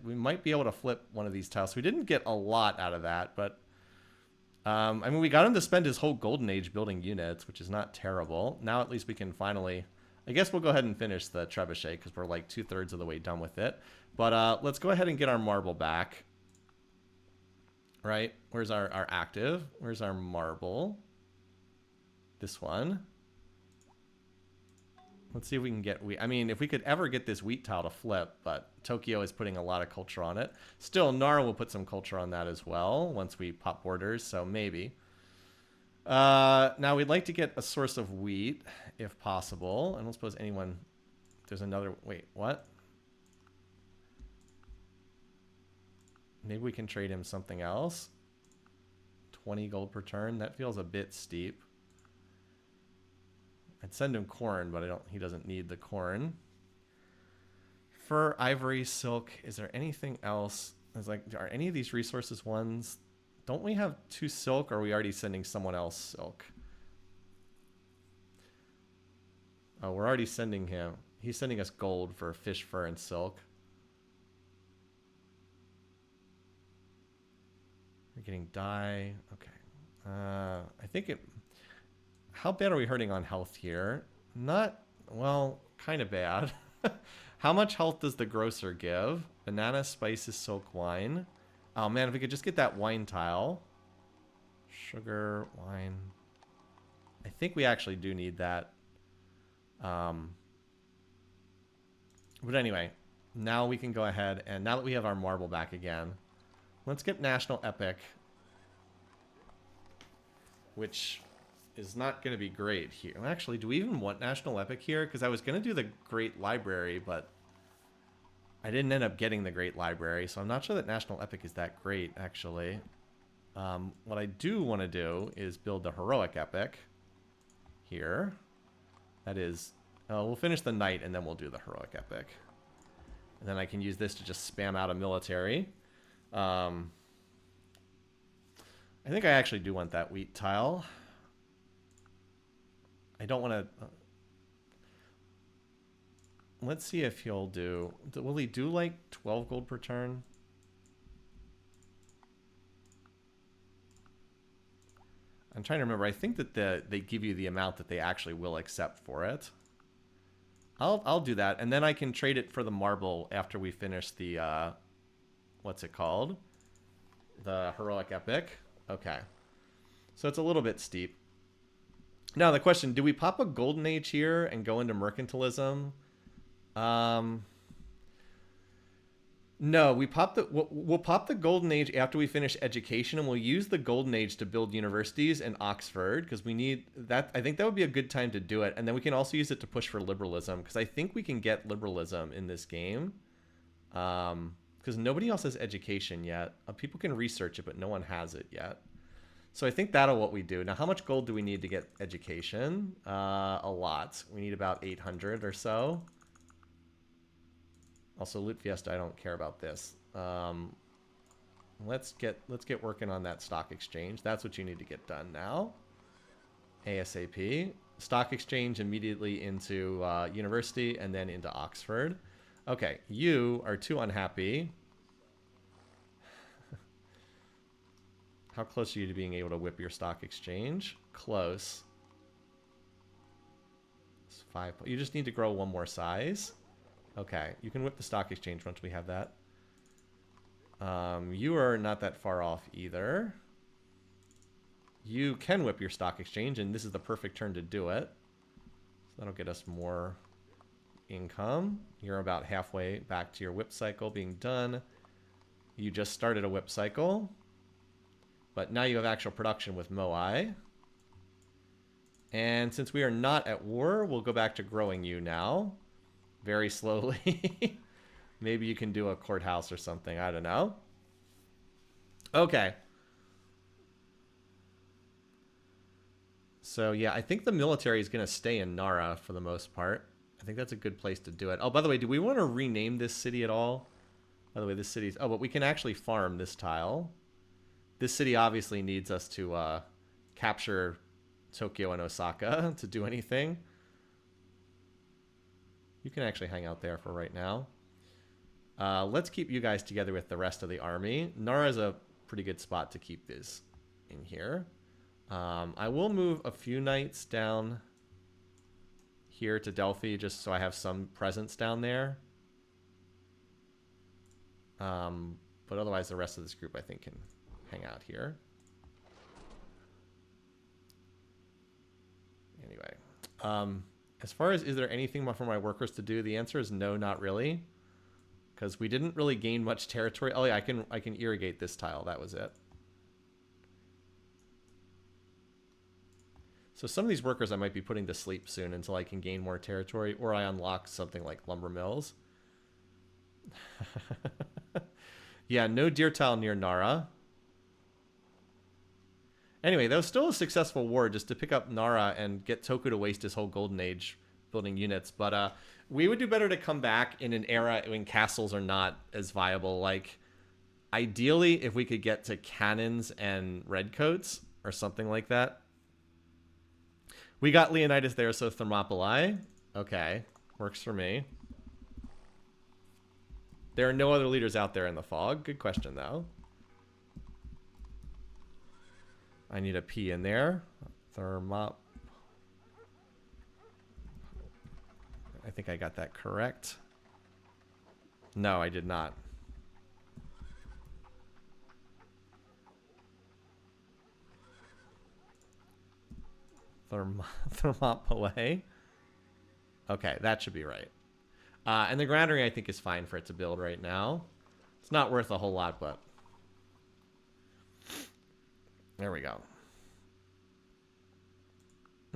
we might be able to flip one of these tiles. We didn't get a lot out of that, but... I mean, we got him to spend his whole golden age building units, which is not terrible. Now at least we can finally... I guess we'll go ahead and finish the trebuchet, because we're like 2/3 of the way done with it. But let's go ahead and get our marble back. Right? Where's our active? Where's our marble? This one. Let's see if we can get... I mean, if we could ever get this wheat tile to flip, but Tokyo is putting a lot of culture on it. Still, Nara will put some culture on that as well once we pop borders, so maybe. Now, we'd like to get a source of wheat, if possible. I don't suppose anyone... There's another... Wait, what? Maybe we can trade him something else. 20 gold per turn. That feels a bit steep. I'd send him corn, but he doesn't need the corn. Fur, ivory, silk. Is there anything else? Are any of these resources ones? Don't we have 2 silk, or are we already sending someone else silk? Oh, we're already sending him. He's sending us gold for fish, fur, and silk. getting dye. Okay. I think it... How bad are we hurting on health here? Not... Well, kind of bad. How much health does the grocer give? Banana, spices, silk, wine. Oh man, if we could just get that wine tile. Sugar, wine. I think we actually do need that. But anyway, now we can go ahead and now that we have our marble back again, let's get National Epic, which is not going to be great here. Actually, do we even want National Epic here? Because I was going to do the Great Library, but I didn't end up getting the Great Library, so I'm not sure that National Epic is that great, actually. What I do want to do is build the Heroic Epic here. That is, we'll finish the Knight, and then we'll do the Heroic Epic. And then I can use this to just spam out a military. I think I actually do want that wheat tile. I don't want to... let's see if he'll do... Will he do like 12 gold per turn? I'm trying to remember. I think that they give you the amount that they actually will accept for it. I'll do that, and then I can trade it for the marble after we finish the what's it called? The Heroic Epic. Okay. So it's a little bit steep. Now the question, do we pop a Golden Age here and go into mercantilism? No, we'll pop the Golden Age after we finish education, and we'll use the Golden Age to build universities in Oxford, because we need that. I think that would be a good time to do it, and then we can also use it to push for liberalism, because I think we can get liberalism in this game, because nobody else has education yet. People can research it, but no one has it yet. So I think that'll what we do. Now, how much gold do we need to get education? A lot. We need about 800 or so. Also, Loot Fiesta, I don't care about this. Let's get working on that stock exchange. That's what you need to get done now. ASAP. Stock exchange immediately into university and then into Oxford. Okay, you are too unhappy. How close are you to being able to whip your stock exchange? Close. It's 5. You just need to grow one more size. Okay, you can whip the stock exchange once we have that. You are not that far off either. You can whip your stock exchange, and this is the perfect turn to do it. So that'll get us more income. You're about halfway back to your whip cycle being done. You just started a whip cycle, but now you have actual production with Moai. And since we are not at war, we'll go back to growing you now. Very slowly. Maybe you can do a courthouse or something. I don't know. Okay. So, yeah, I think the military is going to stay in Nara for the most part. I think that's a good place to do it. Oh, by the way, do we want to rename this city at all? By the way, this city's... Oh, but we can actually farm this tile. This city obviously needs us to capture Tokyo and Osaka to do anything. You can actually hang out there for right now. Let's keep you guys together with the rest of the army. Nara is a pretty good spot to keep this in here. I will move a few knights down here to Delphi just so I have some presence down there. But otherwise the rest of this group I think can hang out here. Anyway. As far as is there anything for my workers to do, the answer is no, not really. Because we didn't really gain much territory. Oh yeah, I can irrigate this tile. That was it. So some of these workers I might be putting to sleep soon until I can gain more territory, or I unlock something like lumber mills. Yeah, no deer tile near Nara. Anyway, that was still a successful war just to pick up Nara and get Toku to waste his whole Golden Age building units. But we would do better to come back in an era when castles are not as viable. Like, ideally, if we could get to cannons and redcoats or something like that. We got Leonidas there, so Thermopylae. Okay, works for me. There are no other leaders out there in the fog. Good question, though. I need a P in there. Thermop. I think I got that correct. No, I did not. Thermopylae. Okay, that should be right. And the granary, I think, is fine for it to build right now. It's not worth a whole lot, but... There we go.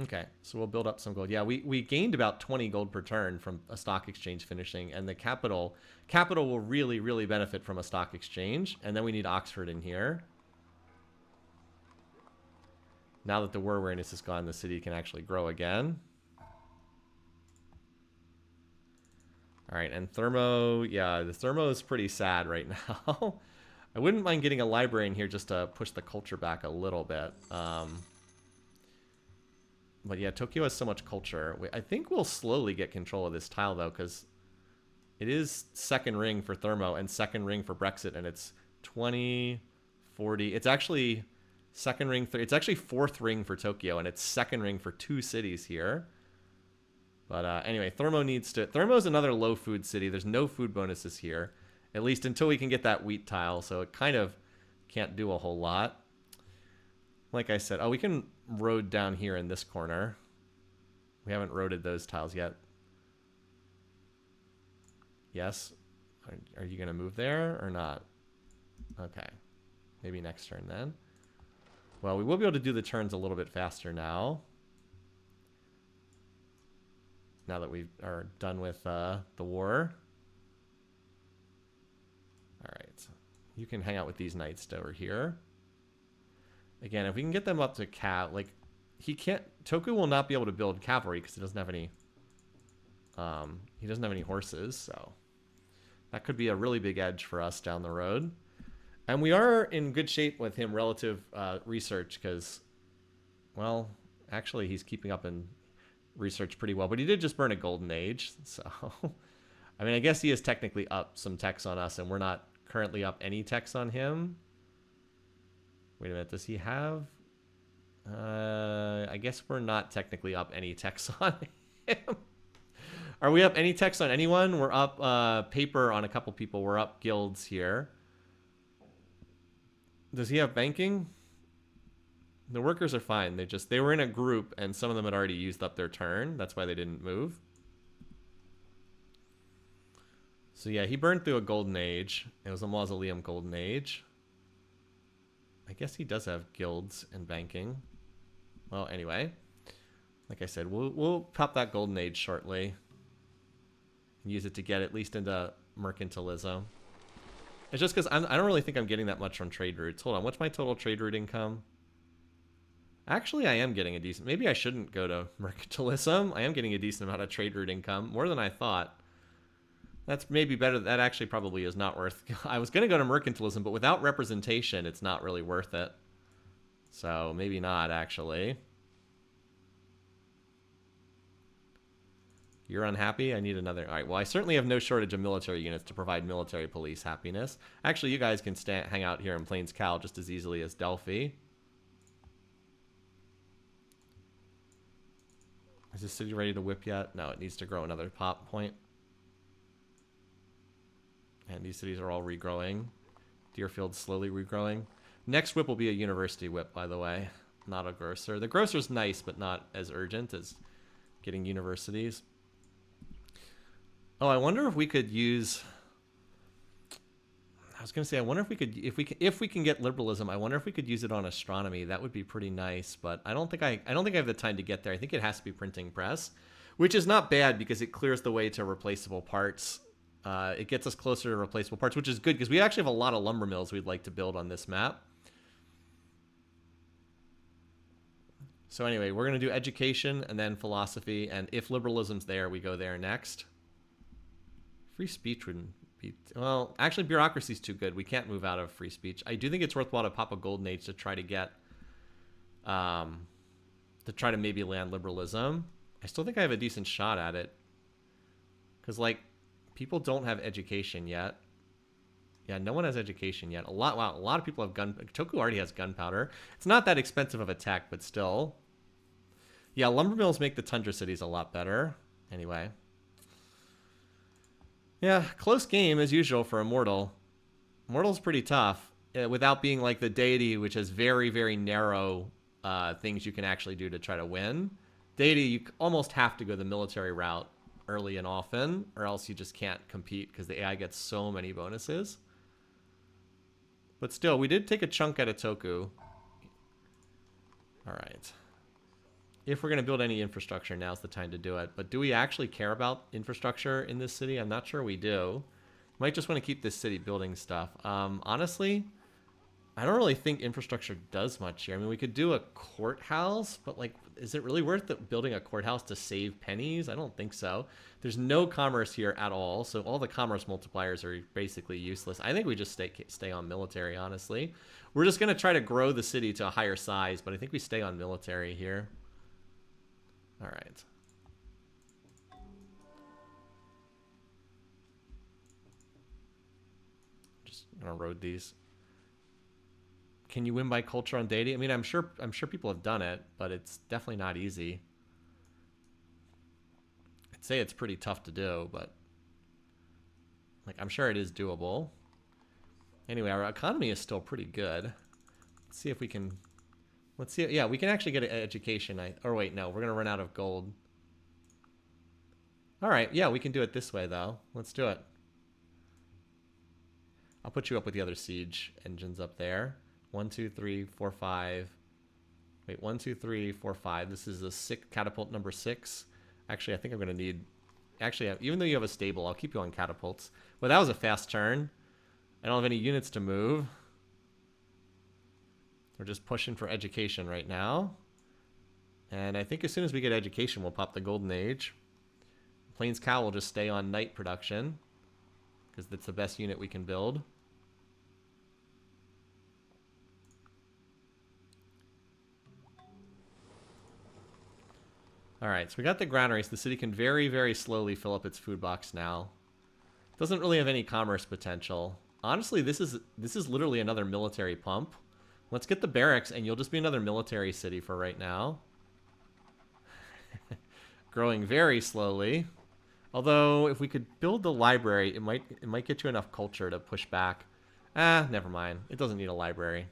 Okay, so we'll build up some gold. Yeah, we gained about 20 gold per turn from a stock exchange finishing, and the capital will really, really benefit from a stock exchange. And then we need Oxford in here. Now that the war awareness is gone, the city can actually grow again. All right, and Thermo, yeah, the Thermo is pretty sad right now. I wouldn't mind getting a library in here just to push the culture back a little bit. But yeah, Tokyo has so much culture. I think we'll slowly get control of this tile, though, because it is second ring for Thermo and second ring for Brexit, and it's 20, 40. It's actually second ring. It's actually fourth ring for Tokyo, and it's second ring for 2 cities here. But anyway, Thermo needs to... Thermo's another low food city. There's no food bonuses here, at least until we can get that wheat tile, so it kind of can't do a whole lot. Like I said, oh, we can road down here in this corner. We haven't roaded those tiles yet. Yes? Are you going to move there or not? Okay. Maybe next turn then. Well, we will be able to do the turns a little bit faster now. Now that we are done with the war. All right. You can hang out with these knights over here. Again, if we can get them up to like, he can't... Toku will not be able to build cavalry because he doesn't have any... he doesn't have any horses, so... That could be a really big edge for us down the road. And we are in good shape with him relative research because... Well, actually, he's keeping up in research pretty well. But he did just burn a golden age, so... I mean, I guess he is technically up some techs on us, and we're not currently up any techs on him. Wait a minute, does he have... I guess we're not technically up any techs on him. Are we up any techs on anyone? We're up paper on a couple people. We're up guilds here. Does he have banking? The workers are fine. They were in a group, and some of them had already used up their turn. That's why they didn't move. So yeah, he burned through a golden age. It was a mausoleum golden age. I guess he does have guilds and banking. Well, anyway, like I said, we'll pop that golden age shortly. And use it to get at least into mercantilism. It's just because I don't really think I'm getting that much from trade routes. Hold on, what's my total trade route income? Actually, I am getting a decent... Maybe I shouldn't go to mercantilism. I am getting a decent amount of trade route income, more than I thought. That's maybe better. That actually probably is not worth... I was going to go to mercantilism, but without representation, it's not really worth it. So maybe not, actually. You're unhappy? I need another... All right, well, I certainly have no shortage of military units to provide military police happiness. Actually, you guys can hang out here in Plains Cal just as easily as Delphi. Is this city ready to whip yet? No, it needs to grow another pop point. And these cities are all regrowing. Deerfield's slowly regrowing. Next whip will be a university whip, by the way. Not a grocer. The grocer's nice, but not as urgent as getting universities. Oh, I wonder if we could use... I was going to say, I wonder if we could... If we can get liberalism, I wonder if we could use it on astronomy. That would be pretty nice, but I don't think I have the time to get there. I think it has to be printing press, which is not bad because it clears the way to replaceable parts. It gets us closer to replaceable parts, which is good because we actually have a lot of lumber mills we'd like to build on this map. So anyway, we're going to do education and then philosophy, and if liberalism's there, we go there next. Free speech wouldn't be... Well, actually, bureaucracy's too good. We can't move out of free speech. I do think it's worthwhile to pop a golden age to try to get... to try to maybe land liberalism. I still think I have a decent shot at it. Because, like... People don't have education yet. Yeah, no one has education yet. Wow, a lot of people have gun. Toku already has gunpowder. It's not that expensive of a tech, but still. Yeah, lumber mills make the tundra cities a lot better. Anyway. Yeah, close game as usual for Immortal. Immortal's pretty tough without being like the deity, which has very, very narrow things you can actually do to try to win. Deity, you almost have to go the military route early and often, or else you just can't compete because the AI gets so many bonuses. But still, we did take a chunk out of Toku. All right. If we're going to build any infrastructure, now's the time to do it. But do we actually care about infrastructure in this city? I'm not sure we do. Might just want to keep this city building stuff. Honestly, I don't really think infrastructure does much here. I mean, we could do a courthouse, but like, is it really worth it building a courthouse to save pennies? I don't think so. There's no commerce here at all, so all the commerce multipliers are basically useless. I think we just stay on military, honestly. We're just going to try to grow the city to a higher size, but I think we stay on military here. All right. Just gonna road these. Can you win by culture on deity? I mean, I'm sure people have done it, but it's definitely not easy. I'd say it's pretty tough to do, but like I'm sure it is doable. Anyway, our economy is still pretty good. Let's see if we can. Let's see. Yeah, we can actually get an education. Or wait, no, we're gonna run out of gold. All right, yeah, we can do it this way though. Let's do it. I'll put you up with the other siege engines up there. 1, 2, 3, 4, 5. Wait, 1, 2, 3, 4, 5. This is a sick catapult number 6. Actually, I think I'm gonna need. Actually, even though you have a stable, I'll keep you on catapults. Well, that was a fast turn. I don't have any units to move. We're just pushing for education right now. And I think as soon as we get education, we'll pop the Golden Age. Plains Cow will just stay on night production because that's the best unit we can build. All right, so we got the granaries. The city can very, very slowly fill up its food box now. Doesn't really have any commerce potential. Honestly, this is literally another military pump. Let's get the barracks, and you'll just be another military city for right now. Growing very slowly. Although, if we could build the library, it might get you enough culture to push back. Never mind. It doesn't need a library.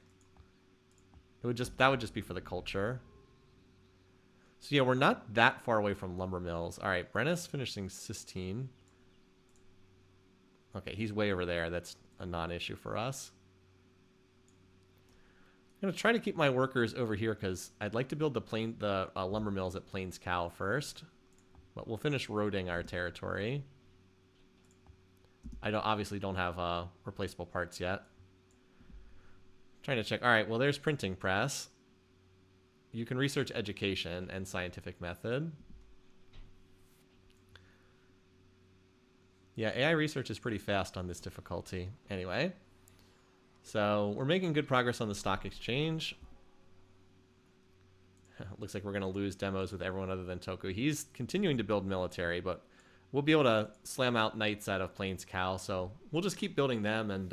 That would just be for the culture. So yeah, we're not that far away from lumber mills. All right, Brennus finishing Sistine. Okay, he's way over there. That's a non-issue for us. I'm gonna try to keep my workers over here because I'd like to build the lumber mills at Plains Cow first, but we'll finish roading our territory. I obviously don't have replaceable parts yet. Trying to check. All right, well there's printing press. You can research education and scientific method. Yeah, AI research is pretty fast on this difficulty. Anyway. So we're making good progress on the stock exchange. Looks like we're going to lose demos with everyone other than Toku. He's continuing to build military, but we'll be able to slam out knights out of Plains Cow. So we'll just keep building them. And,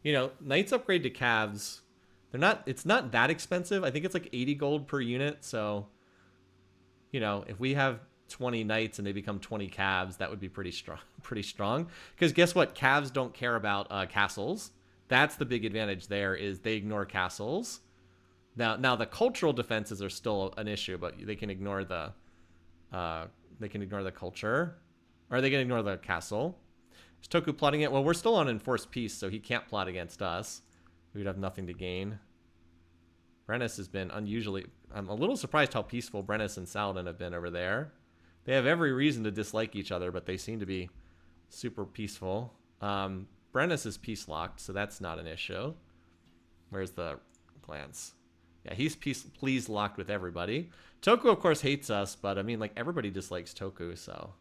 you know, knights upgrade to calves. It's not that expensive. I think it's like 80 gold per unit. So, you know, if we have 20 knights and they become 20 calves, that would be pretty strong. Because guess what? Calves don't care about castles. That's the big advantage there, is they ignore castles. Now the cultural defenses are still an issue, but they can ignore the culture, or they can ignore the castle. Is Toku plotting it? Well, we're still on enforced peace, so he can't plot against us. We'd have nothing to gain. Brennus has been unusually. I'm a little surprised how peaceful Brennus and Saladin have been over there. They have every reason to dislike each other, but they seem to be super peaceful. Brennus is peace locked, so that's not an issue. Where's the glance? Yeah, he's please locked with everybody. Toku, of course, hates us, but I mean, like, everybody dislikes Toku, so.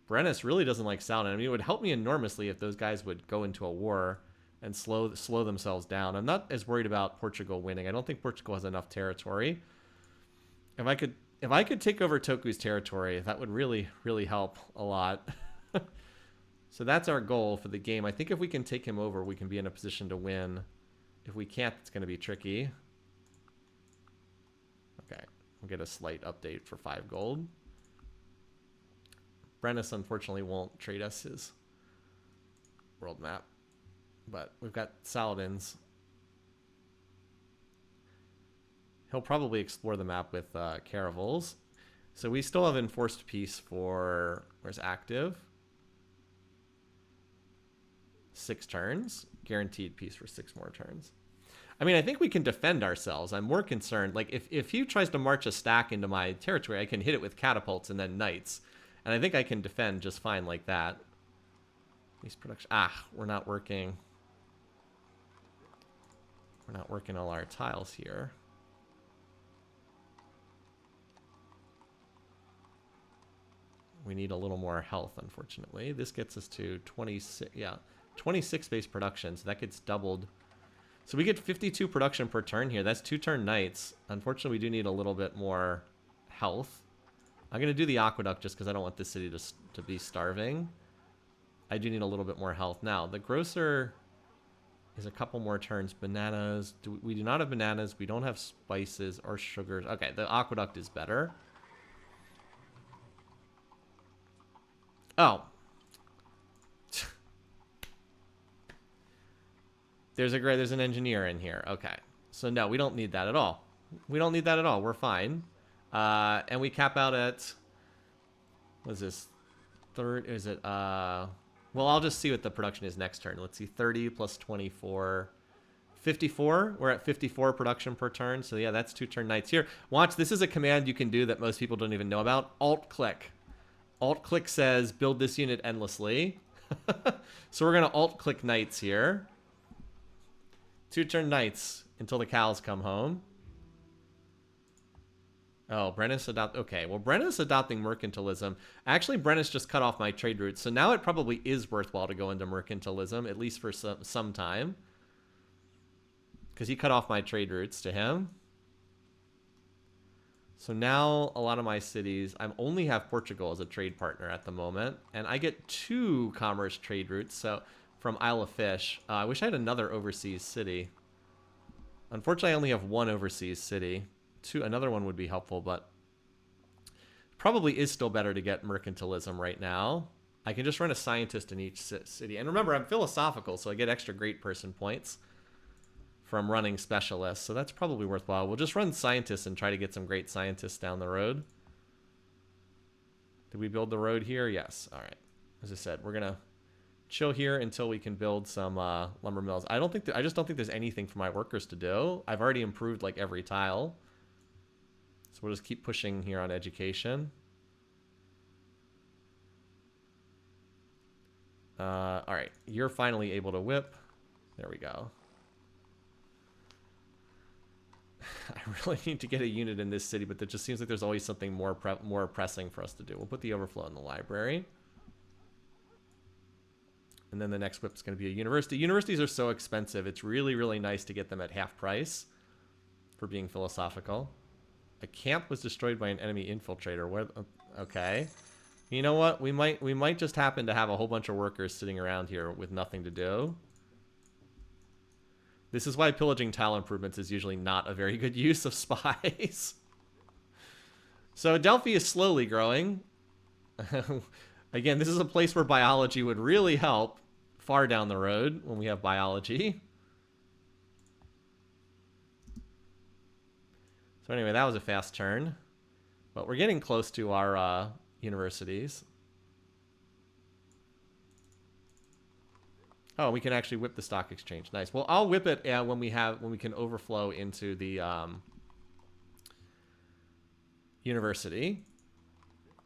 Brennus really doesn't like Saladin. I mean, it would help me enormously if those guys would go into a war and slow themselves down. I'm not as worried about Portugal winning. I don't think Portugal has enough territory. If I could take over Toku's territory, that would really, really help a lot. So that's our goal for the game. I think if we can take him over, we can be in a position to win. If we can't, it's going to be tricky. Okay, we'll get a slight update for 5 gold. Brennus unfortunately won't trade us his world map, but we've got Saladins. He'll probably explore the map with caravels. So we still have enforced peace for, where's active? 6 turns. Guaranteed peace for 6 more turns. I mean, I think we can defend ourselves. I'm more concerned. Like, if he tries to march a stack into my territory, I can hit it with catapults and then knights. And I think I can defend just fine like that. These production... Ah, we're not working. We're not working all our tiles here. We need a little more health, unfortunately. This gets us to 26... Yeah, 26 base production, so that gets doubled. So we get 52 production per turn here. That's 2 turn knights. Unfortunately, we do need a little bit more health. I'm going to do the aqueduct just because I don't want this city to be starving. I do need a little bit more health. Now, the grocer is a couple more turns. Bananas. We do not have bananas. We don't have spices or sugars. Okay, the aqueduct is better. Oh. There's an engineer in here. Okay. So no, we don't need that at all. We don't need that at all. We're fine. And we cap out at, what is this? Third, is it, well, I'll just see what the production is next turn. Let's see, 30 plus 24, 54. We're at 54 production per turn. So yeah, that's 2 turn knights here. Watch, this is a command you can do that most people don't even know about. Alt-click. Alt-click says, build this unit endlessly. So we're going to alt-click knights here. 2 turn knights until the cows come home. Oh, Brennus adopt. Okay, well, Brennus adopting mercantilism. Actually, Brennus just cut off my trade routes, so now it probably is worthwhile to go into mercantilism, at least for some time. Because he cut off my trade routes to him. So now a lot of my cities, I only have Portugal as a trade partner at the moment, and I get 2 commerce trade routes. So from Isle of Fish, I wish I had another overseas city. Unfortunately, I only have 1 overseas city. Another one would be helpful, but probably is still better to get mercantilism right now. I can just run a scientist in each city. And remember, I'm philosophical, so I get extra great person points from running specialists. So that's probably worthwhile. We'll just run scientists and try to get some great scientists down the road. Did we build the road here? Yes. All right. As I said, we're going to chill here until we can build some lumber mills. I just don't think there's anything for my workers to do. I've already improved like every tile. So we'll just keep pushing here on education. All right, you're finally able to whip. There we go. I really need to get a unit in this city, but it just seems like there's always something more pressing for us to do. We'll put the overflow in the library. And then the next whip is going to be a university. Universities are so expensive. It's really, really nice to get them at half price for being philosophical. A camp was destroyed by an enemy infiltrator. Where? Okay. You know what? We might just happen to have a whole bunch of workers sitting around here with nothing to do. This is why pillaging tile improvements is usually not a very good use of spies. So Delphi is slowly growing. Again, this is a place where biology would really help far down the road when we have biology. So anyway, that was a fast turn. But we're getting close to our universities. Oh, we can actually whip the stock exchange. Nice. Well, I'll whip it when we can overflow into the university.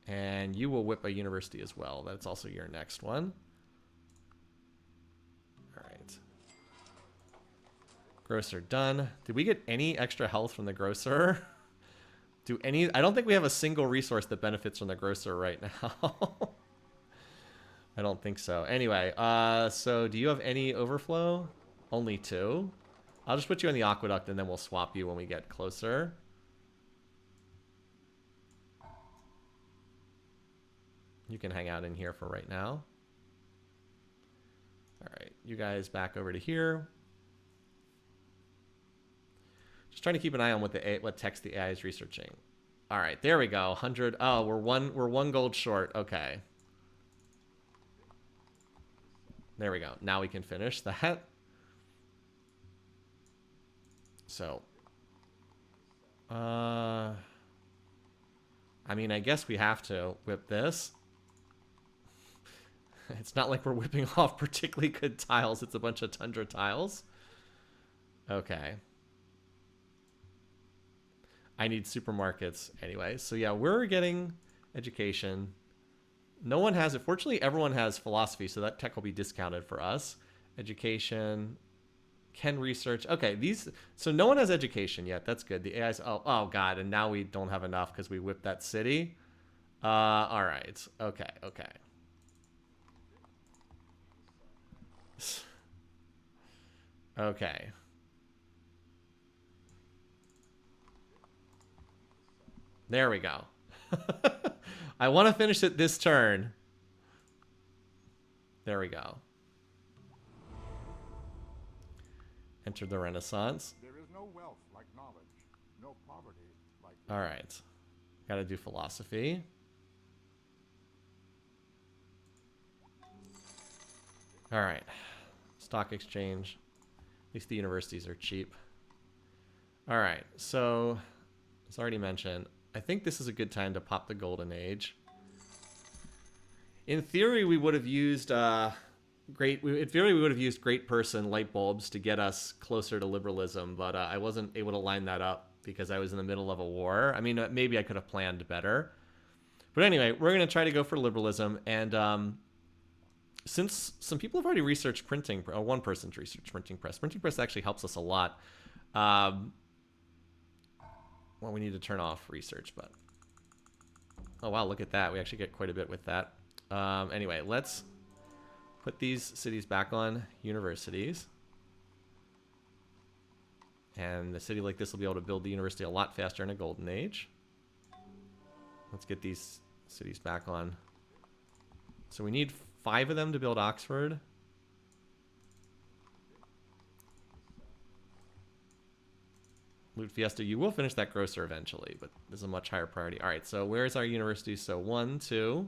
And you will whip a university as well. That's also your next one. All right. Grocer done. Did we get any extra health from the grocer? I don't think we have a single resource that benefits from the grocer right now. I don't think so. Anyway, so do you have any overflow? Only 2. I'll just put you in the aqueduct and then we'll swap you when we get closer. You can hang out in here for right now. All right, you guys back over to here. Just trying to keep an eye on what text the AI is researching. All right, there we go. 100. Oh, we're one gold short. Okay. There we go. Now we can finish that. So, I mean, I guess we have to whip this. It's not like we're whipping off particularly good tiles. It's a bunch of tundra tiles. Okay. I need supermarkets anyway. So yeah, we're getting education. No one has it. Fortunately, everyone has philosophy, so that tech will be discounted for us. Education, can research. Okay, these. So no one has education yet. That's good. The AI's. Oh god, and now we don't have enough because we whipped that city. All right. Okay. Okay. Okay. There we go. I want to finish it this turn. There we go. Enter the Renaissance. There is no wealth like knowledge, no poverty like... All right. Got to do philosophy. All right. Stock exchange. At least the universities are cheap. All right. So, as already mentioned, I think this is a good time to pop the Golden Age. In theory, we would have used great person light bulbs to get us closer to liberalism, but I wasn't able to line that up because I was in the middle of a war. I mean, maybe I could have planned better. But anyway, we're going to try to go for liberalism. And since some people have already researched printing, one person's researched printing press. Printing press actually helps us a lot. Well, we need to turn off research, but... Oh, wow, look at that. We actually get quite a bit with that. Anyway, let's put these cities back on universities. And a city like this will be able to build the university a lot faster in a golden age. Let's get these cities back on. So we need 5 of them to build Oxford. Loot Fiesta, you will finish that grocer eventually, but this is a much higher priority. All right, so where's our university? So 1, 2,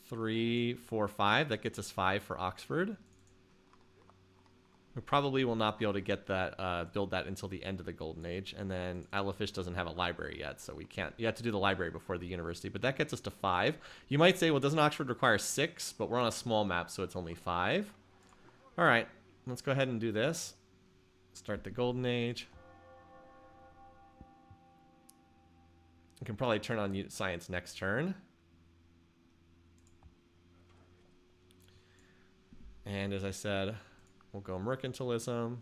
3, 4, 5. That gets us 5 for Oxford. We probably will not be able to get that, build that until the end of the Golden Age. And then Isle of Fish doesn't have a library yet, so we can't. You have to do the library before the university, but that gets us to 5. You might say, well, doesn't Oxford require 6? But we're on a small map, so it's only 5. All right, let's go ahead and do this. Start the Golden Age. We can probably turn on science next turn. And as I said, we'll go mercantilism.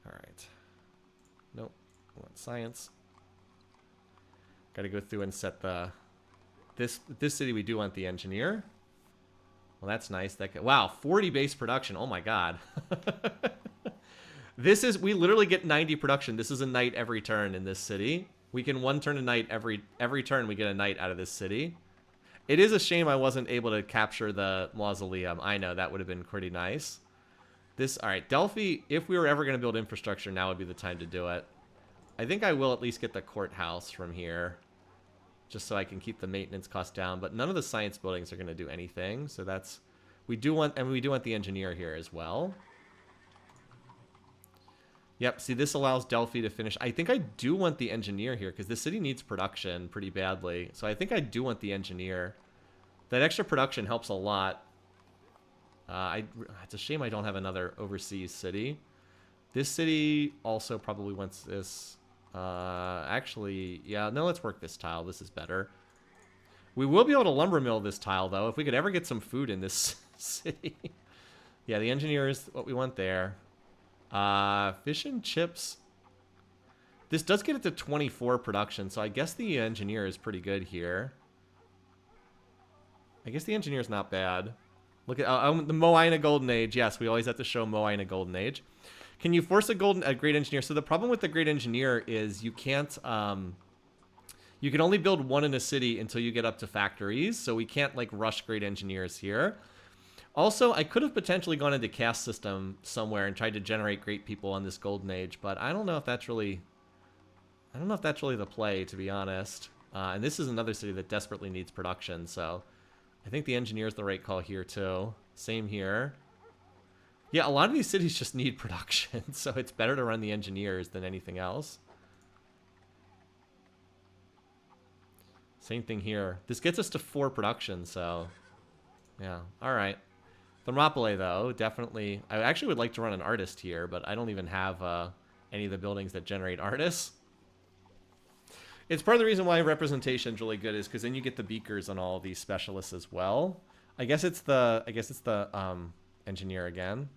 All right. Nope. I want science. Got to go through and set the... This city, we do want the engineer. Well, that's nice. Wow, 40 base production. Oh my god. We literally get 90 production. This is a knight every turn in this city. We can one turn a knight every turn we get a knight out of this city. It is a shame I wasn't able to capture the mausoleum. I know, that would have been pretty nice. All right, Delphi, if we were ever going to build infrastructure, now would be the time to do it. I think I will at least get the courthouse from here, just so I can keep the maintenance cost down. But none of the science buildings are going to do anything, so that's... we do want the engineer here as well. Yep, see, this allows Delphi to finish. I think I do want the engineer here, because this city needs production pretty badly. So I think I do want the engineer. That extra production helps a lot. It's a shame I don't have another overseas city. This city also probably wants this. Actually, yeah, no, let's work this tile. This is better. We will be able to lumber mill this tile, though, if we could ever get some food in this city. Yeah, the engineer is what we want there. Fish and chips. This does get it to 24 production, so I guess the engineer is pretty good here. I guess the engineer is not bad. Look at the Moina Golden Age. Yes, we always have to show Moina Golden Age. Can you force a great engineer? So the problem with the great engineer is you can't You can only build one in a city until you get up to factories, so we can't like rush great engineers here. Also, I could have potentially gone into caste system somewhere and tried to generate great people on this golden age, but I don't know if that's really the play, to be honest. And this is another city that desperately needs production, so I think the engineer is the right call here too. Same here. Yeah, a lot of these cities just need production, so it's better to run the engineers than anything else. Same thing here. This gets us to 4 production, so yeah. All right. Thermopylae, though, definitely. I actually would like to run an artist here, but I don't even have any of the buildings that generate artists. It's part of the reason why representation is really good, is because then you get the beakers on all of these specialists as well. I guess it's the engineer again.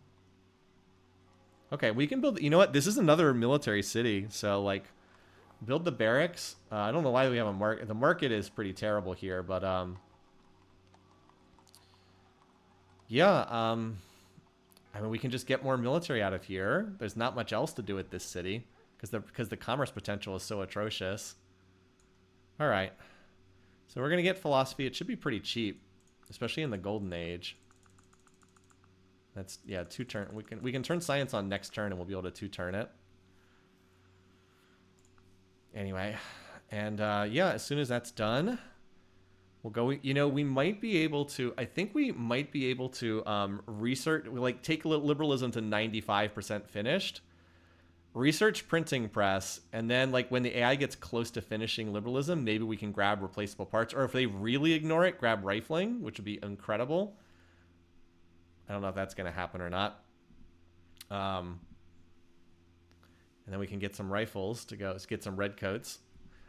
Okay, we can build. You know what? This is another military city, so like, build the barracks. I don't know why we have a market. The market is pretty terrible here, but yeah. I mean, we can just get more military out of here. There's not much else to do with this city because the commerce potential is so atrocious. All right, so we're gonna get philosophy. It should be pretty cheap, especially in the golden age. That's, yeah, 2 turn. We can turn science on next turn, and we'll be able to 2-turn it. Anyway, and yeah, as soon as that's done, we'll go. You know, we might be able to. I think we might be able to research, like, take liberalism to 95% finished. Research printing press, and then like when the AI gets close to finishing liberalism, maybe we can grab replaceable parts, or if they really ignore it, grab rifling, which would be incredible. I don't know if that's going to happen or not. And then we can get some rifles to get some redcoats.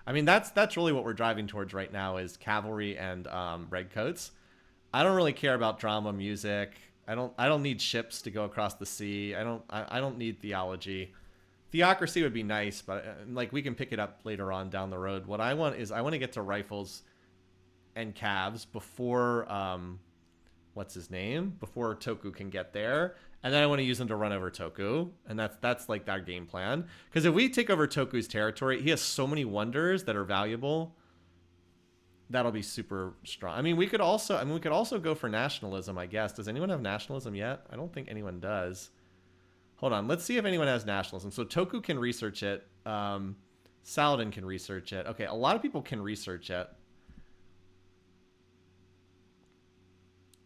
I mean, that's really what we're driving towards right now, is cavalry and redcoats. I don't really care about drama, music. I don't need ships to go across the sea. I don't need theology. Theocracy would be nice, but like, we can pick it up later on down the road. What I want is, I want to get to rifles and calves before what's his name? Before Toku can get there. And then I want to use them to run over Toku. And that's like our game plan. Because if we take over Toku's territory, he has so many wonders that are valuable. That'll be super strong. I mean, we could also go for nationalism, I guess. Does anyone have nationalism yet? I don't think anyone does. Hold on. Let's see if anyone has nationalism. So Toku can research it. Saladin can research it. Okay, a lot of people can research it.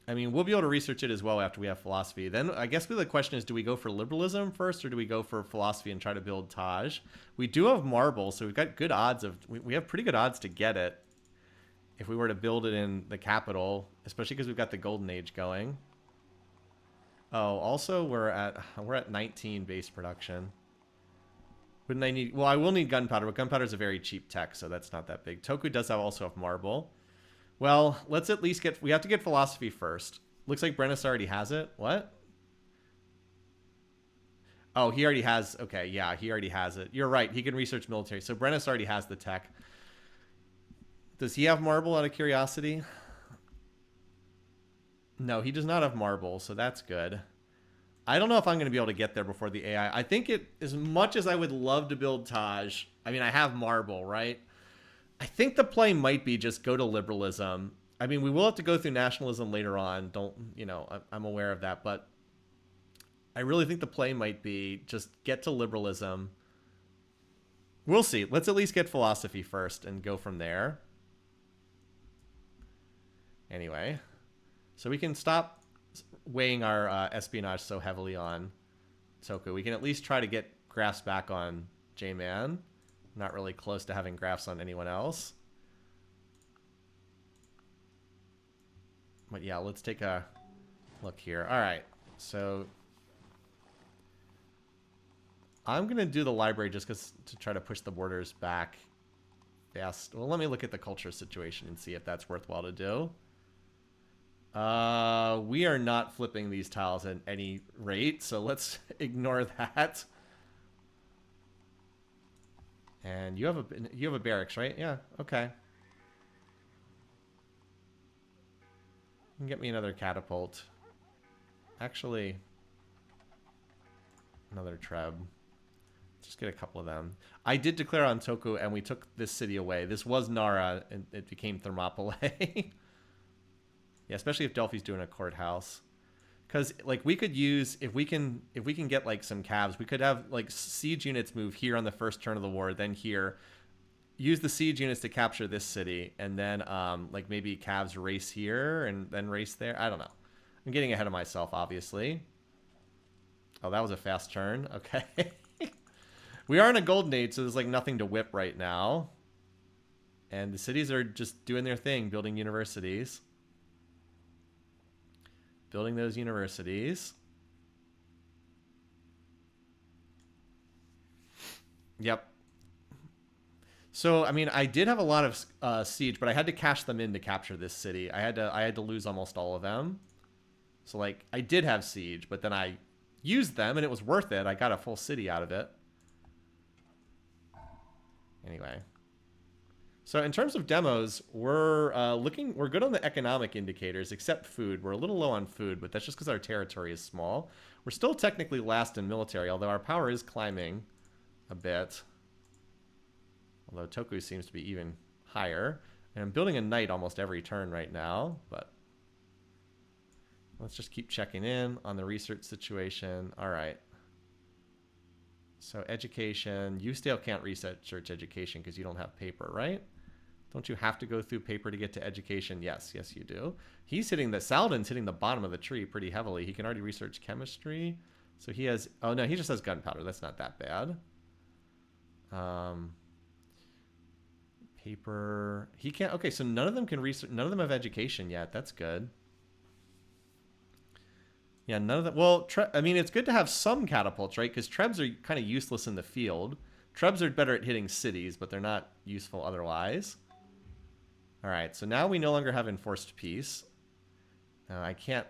I mean, we'll be able to research it as well after we have philosophy. Then I guess the question is, do we go for liberalism first, or do we go for philosophy and try to build Taj? We do have marble, so we've got good odds of... We have pretty good odds to get it if we were to build it in the capital, especially because we've got the golden age going. Oh, also we're at 19 base production. Wouldn't I need... Well, I will need gunpowder, but gunpowder is a very cheap tech, so that's not that big. Toku does also have marble. Well, let's at least get... We have to get philosophy first. Looks like Brennus already has it. What? Oh, he already has... Okay, yeah, he already has it. You're right. He can research military. So Brennus already has the tech. Does he have marble, out of curiosity? No, he does not have marble, so that's good. I don't know if I'm going to be able to get there before the AI. I think as much as I would love to build Taj, I mean, I have marble, right? I think the play might be just go to liberalism. I mean, we will have to go through nationalism later on. I'm aware of that, but I really think the play might be just get to liberalism. We'll see. Let's at least get philosophy first and go from there. Anyway, so we can stop weighing our espionage so heavily on Toku. We can at least try to get graphs back on J-Man. Not really close to having graphs on anyone else. But yeah, let's take a look here. All right, so I'm going to do the library just to try to push the borders back. Yes. Well, let me look at the culture situation and see if that's worthwhile to do. We are not flipping these tiles at any rate, so let's ignore that. And you have a barracks, right? Yeah, okay. You can get me another catapult. Actually, another treb. Just get a couple of them. I did declare on Toku, and we took this city away. This was Nara, and it became Thermopylae. Yeah, especially if Delphi's doing a courthouse. Because like we could use if we can get like some cabs, we could have like siege units move here on the first turn of the war, then here. Use the siege units to capture this city, and then like maybe cabs race here and then race there. I don't know. I'm getting ahead of myself, obviously. Oh, that was a fast turn. Okay. We are in a golden age, so there's like nothing to whip right now. And the cities are just doing their thing, building universities. Building those universities. Yep. So, I mean, I did have a lot of siege, but I had to cash them in to capture this city. I had to lose almost all of them. So, like, I did have siege, but then I used them, and it was worth it. I got a full city out of it. Anyway. So, in terms of demos, we're good on the economic indicators, except food. We're a little low on food, but that's just because our territory is small. We're still technically last in military, although our power is climbing a bit. Although Toku seems to be even higher. And I'm building a knight almost every turn right now, but let's just keep checking in on the research situation. All right. So education, you still can't research education because you don't have paper, right? Don't you have to go through paper to get to education? Yes, yes you do. He's hitting Saladin's hitting the bottom of the tree pretty heavily. He can already research chemistry. So he has, oh no, he just has gunpowder. That's not that bad. Paper. He can't. Okay, so none of them can research. None of them have education yet. That's good. Yeah, none of them. Well, I mean, it's good to have some catapults, right? Because Trebs are kind of useless in the field. Trebs are better at hitting cities, but they're not useful otherwise. All right, so now we no longer have enforced peace. I can't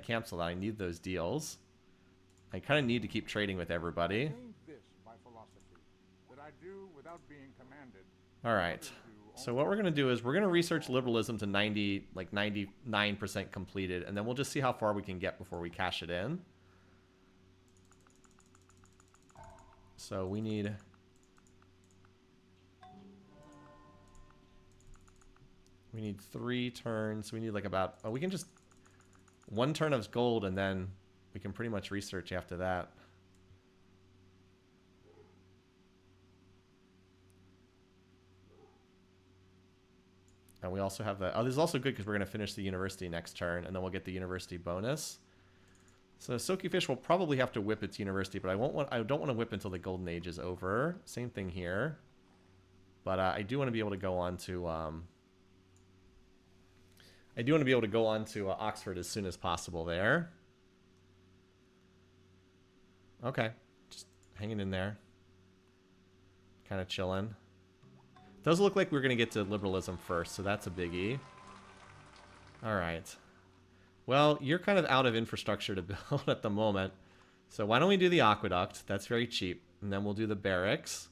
cancel that. I need those deals. I kind of need to keep trading with everybody. This by philosophy, that I do without being commanded. All right. So what we're going to do is we're going to research liberalism to 99% completed, and then we'll just see how far we can get before we cash it in. So we need 3 turns. We need like about, we can just 1 turn of gold, and then we can pretty much research after that. And we also have the... Oh, this is also good because we're going to finish the university next turn, and then we'll get the university bonus. So Silky Fish will probably have to whip its university, but I don't want to whip until the Golden Age is over. Same thing here. But I do want to be able to go on to... Oxford as soon as possible there. Okay. Just hanging in there. Kind of chilling. Does look like we're going to get to liberalism first, so that's a biggie. All right. Well, you're kind of out of infrastructure to build at the moment. So why don't we do the aqueduct? That's very cheap. And then we'll do the barracks.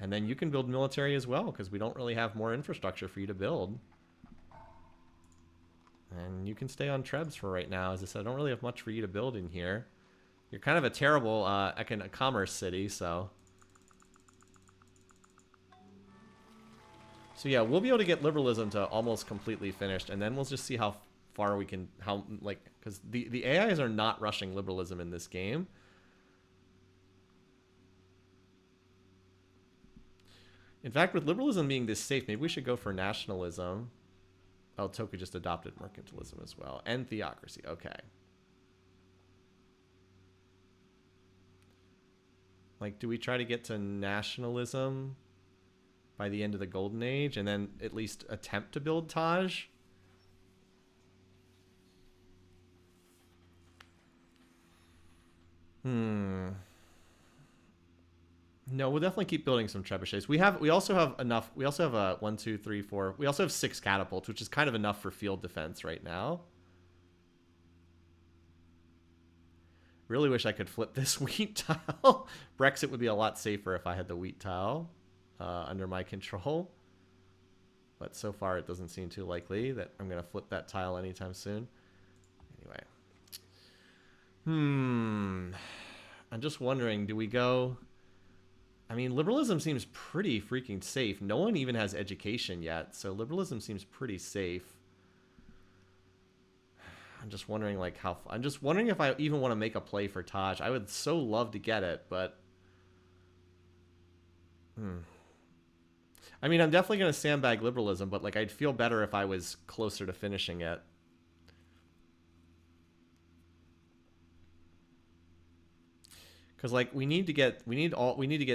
And then you can build military as well, because we don't really have more infrastructure for you to build. And you can stay on Trebs for right now. As I said, I don't really have much for you to build in here. You're kind of a terrible commerce city, so... So yeah, we'll be able to get liberalism to almost completely finished, and then we'll just see how far we can, because the AIs are not rushing liberalism in this game. In fact, with liberalism being this safe, maybe we should go for nationalism. Oh, Toku just adopted mercantilism as well, and theocracy. Okay. Like, do we try to get to nationalism by the end of the Golden Age, and then at least attempt to build Taj? No, we'll definitely keep building some trebuchets. We also have enough. We also have 1, 2, 3, 4. We also have 6 catapults, which is kind of enough for field defense right now. Really wish I could flip this wheat tile. Brexit would be a lot safer if I had the wheat tile under my control. But so far it doesn't seem too likely that I'm going to flip that tile anytime soon. Anyway. I'm just wondering, do we go I mean, liberalism seems pretty freaking safe. No one even has education yet, so liberalism seems pretty safe. I'm just wondering, like, how... I'm just wondering if I even want to make a play for Taj. I would so love to get it, but... I mean, I'm definitely going to sandbag liberalism, but, like, I'd feel better if I was closer to finishing it. Because, like, we need to get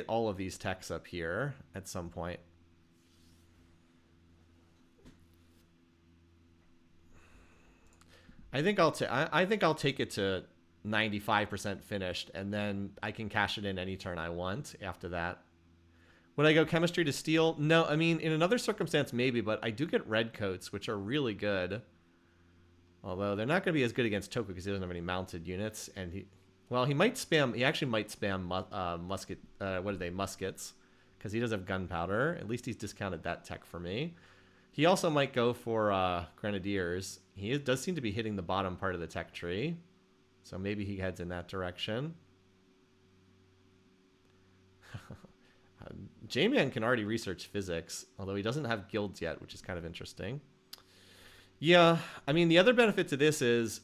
all of these techs up here at some point. I think I'll take it to 95% finished, and then I can cash it in any turn I want after that. Would I go chemistry to steel? No, I mean, in another circumstance maybe, but I do get red coats, which are really good. Although they're not going to be as good against Toku because he doesn't have any mounted units, and he might spam. He actually might spam muskets, because he does have gunpowder. At least he's discounted that tech for me. He also might go for grenadiers. He does seem to be hitting the bottom part of the tech tree, so maybe he heads in that direction. J-Man can already research physics, although he doesn't have guilds yet, which is kind of interesting. Yeah, I mean, the other benefit to this is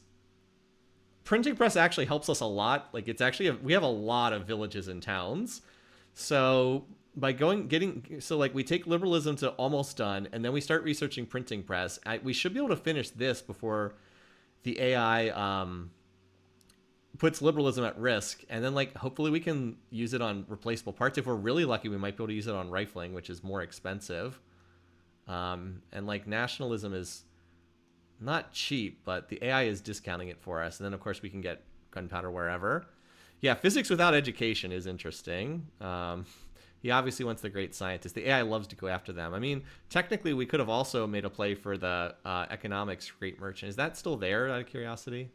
printing press actually helps us a lot. Like, it's actually we have a lot of villages and towns, so by like, we take liberalism to almost done, and then we start researching printing press. We should be able to finish this before the AI puts liberalism at risk, and then, like, hopefully we can use it on replaceable parts. If we're really lucky, we might be able to use it on rifling, which is more expensive. And, like, nationalism is not cheap, but the AI is discounting it for us, and then of course we can get gunpowder wherever. Yeah, physics without education is interesting. He obviously wants the great scientist. The AI loves to go after them. I mean, technically we could have also made a play for the economics great merchant. Is that still there, out of curiosity?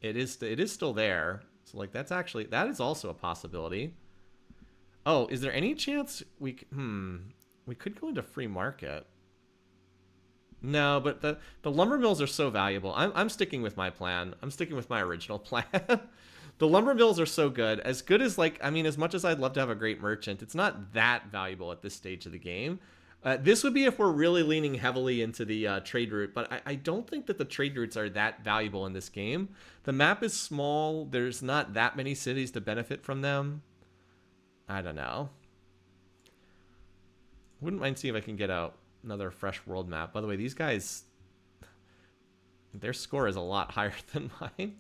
It is still there. So, like, that is also a possibility. Oh, is there any chance we could go into free market? No, but the lumber mills are so valuable. I'm sticking with my plan. I'm sticking with my original plan. The lumber mills are so good. As good as, like, I mean, as much as I'd love to have a great merchant, it's not that valuable at this stage of the game. This would be if we're really leaning heavily into the trade route, but I don't think that the trade routes are that valuable in this game. The map is small. There's not that many cities to benefit from them. I don't know. Wouldn't mind seeing if I can get out another fresh world map. By the way, these guys, their score is a lot higher than mine.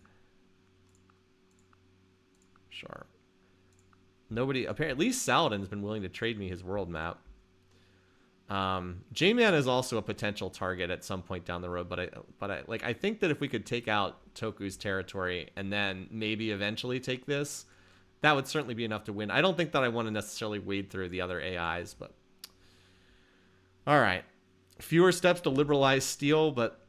Sure. Nobody, apparently, at least Saladin's been willing to trade me his world map. J-Man is also a potential target at some point down the road, but I think that if we could take out Toku's territory and then maybe eventually take this, that would certainly be enough to win. I don't think that I want to necessarily wade through the other AIs, but all right. Fewer steps to liberalize steel, but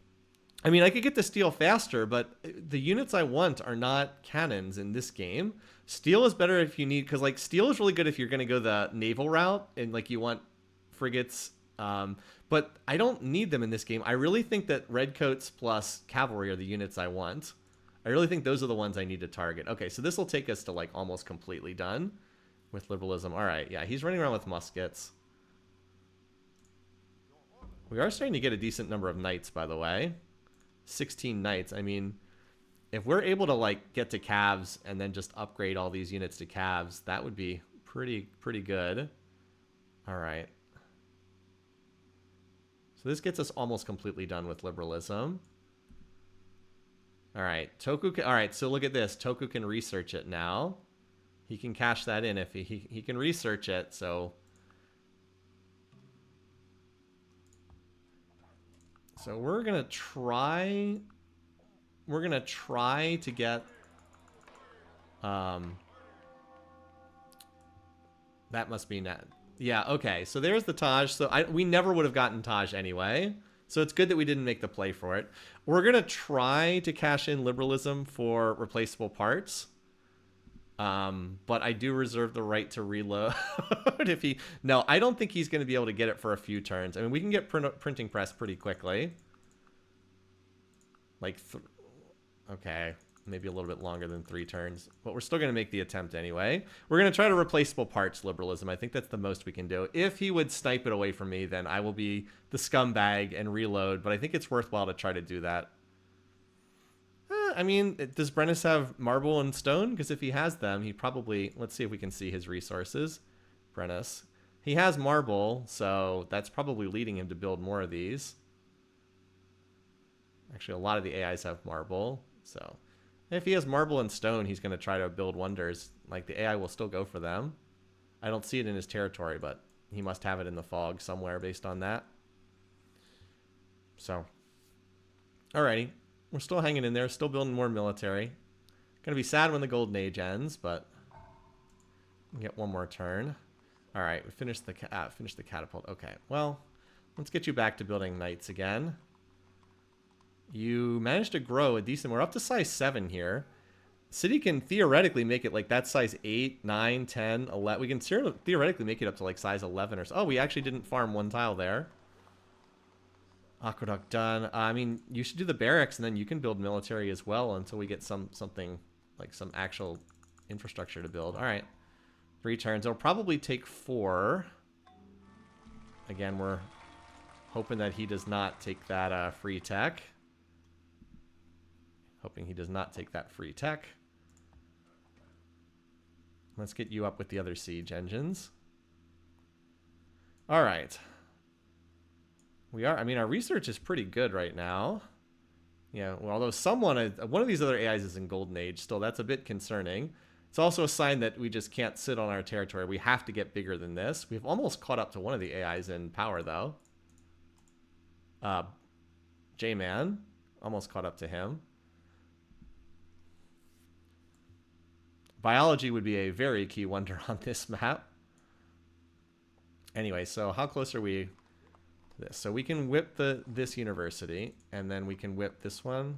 I mean, I could get the steel faster, but the units I want are not cannons in this game. Steel is better if you need, because, like, steel is really good if you're going to go the naval route and, like, you want frigates, but I don't need them in this game. I really think that redcoats plus cavalry are the units I want. I really think those are the ones I need to target. Okay, so this will take us to, like, almost completely done with liberalism. All right, yeah, he's running around with muskets. We are starting to get a decent number of knights, by the way. 16 knights. I mean, if we're able to, like, get to calves and then just upgrade all these units to calves, that would be pretty good. All right. So this gets us almost completely done with liberalism. All right, Toku. All right, so look at this. Toku can research it now. He can cash that in if he can research it. So we're gonna try. We're gonna try to get. That must be net. Yeah, okay. So there's the Taj. So we never would have gotten Taj anyway. So it's good that we didn't make the play for it. We're going to try to cash in liberalism for replaceable parts. But I do reserve the right to reload if he... No, I don't think he's going to be able to get it for a few turns. I mean, we can get printing press pretty quickly. Like, okay. maybe a little bit longer than 3 turns. But we're still going to make the attempt anyway. We're going to try to replaceable parts liberalism. I think that's the most we can do. If he would snipe it away from me, then I will be the scumbag and reload. But I think it's worthwhile to try to do that. I mean, does Brennus have marble and stone? Because if he has them, he probably... Let's see if we can see his resources. Brennus. He has marble, so that's probably leading him to build more of these. Actually, a lot of the AIs have marble, so... If he has marble and stone, he's going to try to build wonders. Like, the AI will still go for them. I don't see it in his territory, but he must have it in the fog somewhere based on that. So. Alrighty. We're still hanging in there, still building more military. Gonna be sad when the Golden Age ends, but... we can get one more turn. Alright, we finished the catapult. Okay, well, let's get you back to building knights again. You managed to grow a decent... We're up to size 7 here. City can theoretically make it like that size 8, 9, 10, 11. We can theoretically make it up to like size 11 or so. Oh, we actually didn't farm one tile there. Aqueduct done. I mean, you should do the barracks and then you can build military as well until we get something like some actual infrastructure to build. All right. 3 turns. It'll probably take 4. Again, we're hoping that he does not take that free tech. Hoping he does not take that free tech. Let's get you up with the other siege engines. All right. We are, I mean, our research is pretty good right now. Yeah, well, although one of these other AIs is in Golden Age still, that's a bit concerning. It's also a sign that we just can't sit on our territory. We have to get bigger than this. We've almost caught up to one of the AIs in power, though. J-Man. Almost caught up to him. Biology would be a very key wonder on this map. Anyway, so how close are we to this? So we can whip this university, and then we can whip this one.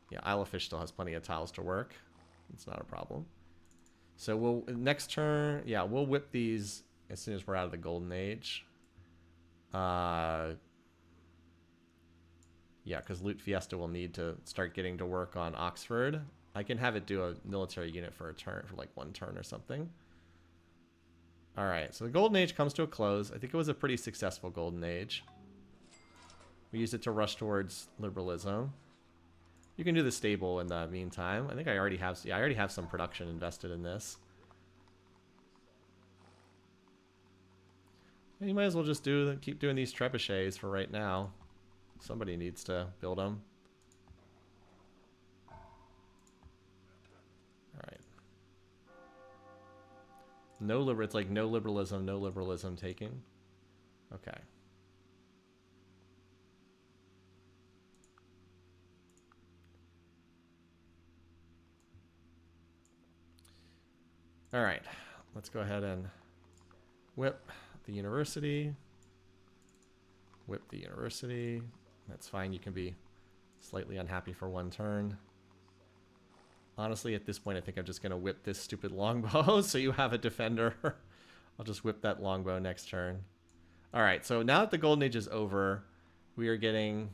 Yeah, Isle of Fish still has plenty of tiles to work. It's not a problem. So we'll next turn, yeah, we'll whip these as soon as we're out of the Golden Age. Yeah, because Loot Fiesta will need to start getting to work on Oxford. I can have it do a military unit for a turn, for like 1 turn or something. All right, so the Golden Age comes to a close. I think it was a pretty successful Golden Age. We used it to rush towards liberalism. You can do the stable in the meantime. I think I already have, yeah, I already have some production invested in this. And you might as well just keep doing these trebuchets for right now. Somebody needs to build them. All right. It's like no liberalism taking. Okay. All right. Let's go ahead and whip the university. Whip the university. That's fine. You can be slightly unhappy for 1 turn. Honestly, at this point, I think I'm just going to whip this stupid longbow so you have a defender. I'll just whip that longbow next turn. All right, so now that the Golden Age is over, we are getting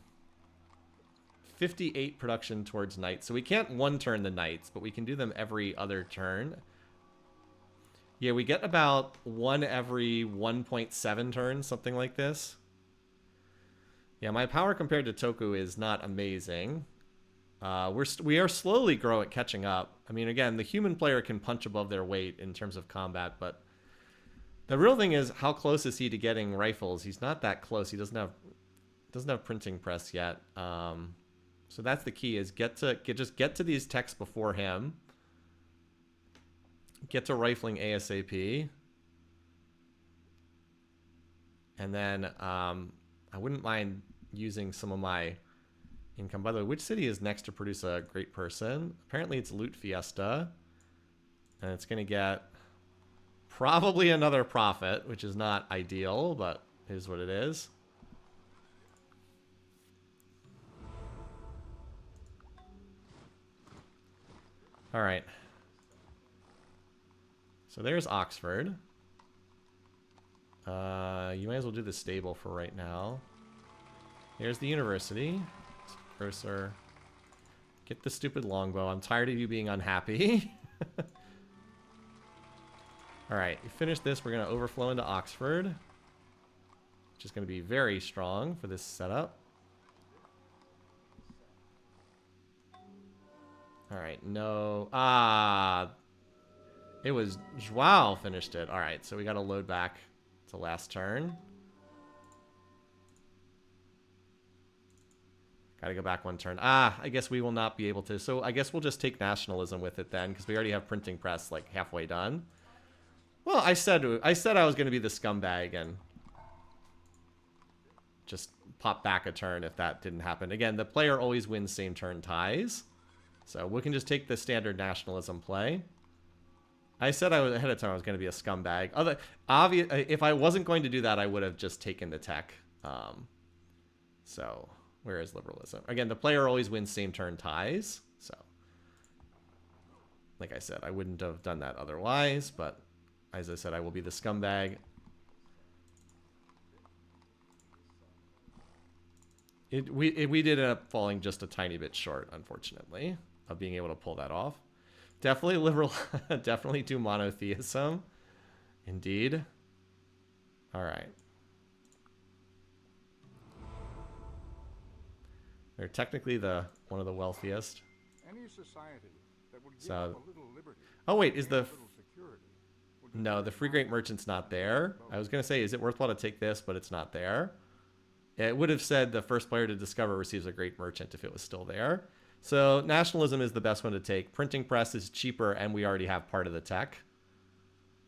58 production towards knights. So we can't 1-turn the knights, but we can do them every other turn. Yeah, we get about 1 every 1.7 turns, something like this. Yeah, my power compared to Toku is not amazing. We are slowly catching up. I mean, again, the human player can punch above their weight in terms of combat, but the real thing is how close is he to getting rifles? He's not that close. He doesn't have printing press yet. So that's the key: is just get to these techs before him. Get to rifling ASAP, and then I wouldn't mind using some of my income. By the way, which city is next to produce a great person? Apparently it's Loot Fiesta. And it's going to get probably another profit, which is not ideal, but is what it is. All right. So there's Oxford. You might as well do the stable for right now. Here's the university. Cursor. Get the stupid longbow. I'm tired of you being unhappy. Alright, you finish this. We're going to overflow into Oxford, which is going to be very strong for this setup. Alright, no. It was Joao finished it. Alright, so we got to load back to last turn. Gotta go back one turn. I guess we will not be able to. So I guess we'll just take nationalism with it then, because we already have printing press like halfway done. Well, I said I was going to be the scumbag and just pop back a turn if that didn't happen. Again, the player always wins same turn ties. So we can just take the standard nationalism play. I said ahead of time I was going to be a scumbag. If I wasn't going to do that, I would have just taken the tech. So where is liberalism? Again, the player always wins same turn ties. So like I said, I wouldn't have done that otherwise, but as I said, I will be the scumbag. We did end up falling just a tiny bit short, unfortunately, of being able to pull that off. Definitely liberal. Definitely do monotheism. Indeed. All right. They're technically one of the wealthiest. Any society that would give up a little liberty. Oh wait, is the no, the free great merchant's not there. I was gonna say, is it worthwhile to take this, but it's not there. It would have said the first player to discover receives a great merchant if it was still there. So nationalism is the best one to take. Printing press is cheaper, and we already have part of the tech.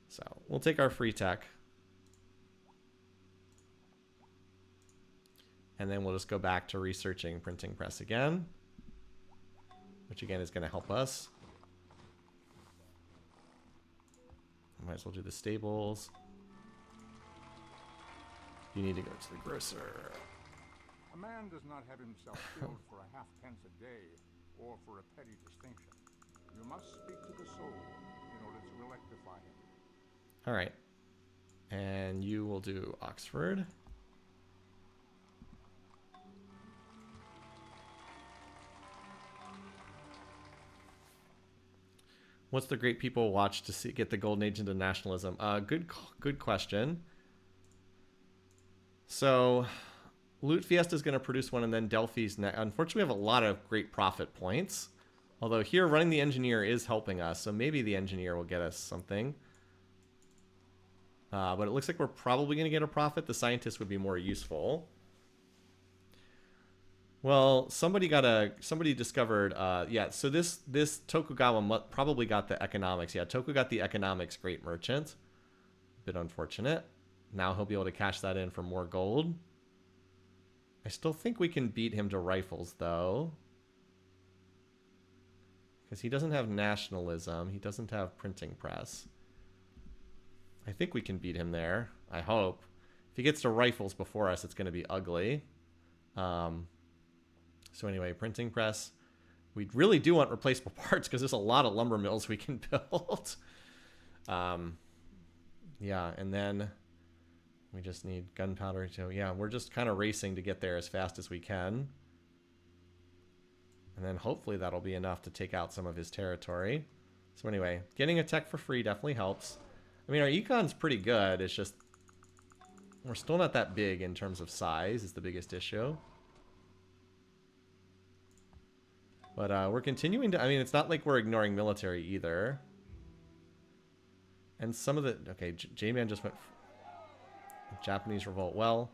So we'll take our free tech. And then we'll just go back to researching printing press again, which again is going to help us. Might as well do the stables. You need to go to the grocer. A man does not have himself killed for a halfpence a day or for a petty distinction. You must speak to the soul in order to rectify him. All right. And you will do Oxford. What's the great people watch to get the golden age into nationalism? Good question. So, Loot Fiesta is going to produce one, and then Delphi's next. Unfortunately, we have a lot of great profit points. Although here, running the engineer is helping us, so maybe the engineer will get us something. But it looks like we're probably going to get a profit. The scientist would be more useful. Well, somebody discovered, yeah, so this Tokugawa probably got the economics. Yeah, Toku got the economics great merchant. Bit unfortunate. Now he'll be able to cash that in for more gold. I still think we can beat him to rifles, though. Because he doesn't have nationalism. He doesn't have printing press. I think we can beat him there. I hope. If he gets to rifles before us, it's going to be ugly. So anyway, printing press. We really do want replaceable parts because there's a lot of lumber mills we can build. Yeah, and then we just need gunpowder. So yeah, we're just kind of racing to get there as fast as we can. And then hopefully that'll be enough to take out some of his territory. So anyway, getting a tech for free definitely helps. I mean, our econ's pretty good. It's just we're still not that big in terms of size is the biggest issue. But we're continuing to... I mean, it's not like we're ignoring military either. And some of the... Okay, J-Man just went... Japanese revolt. Well,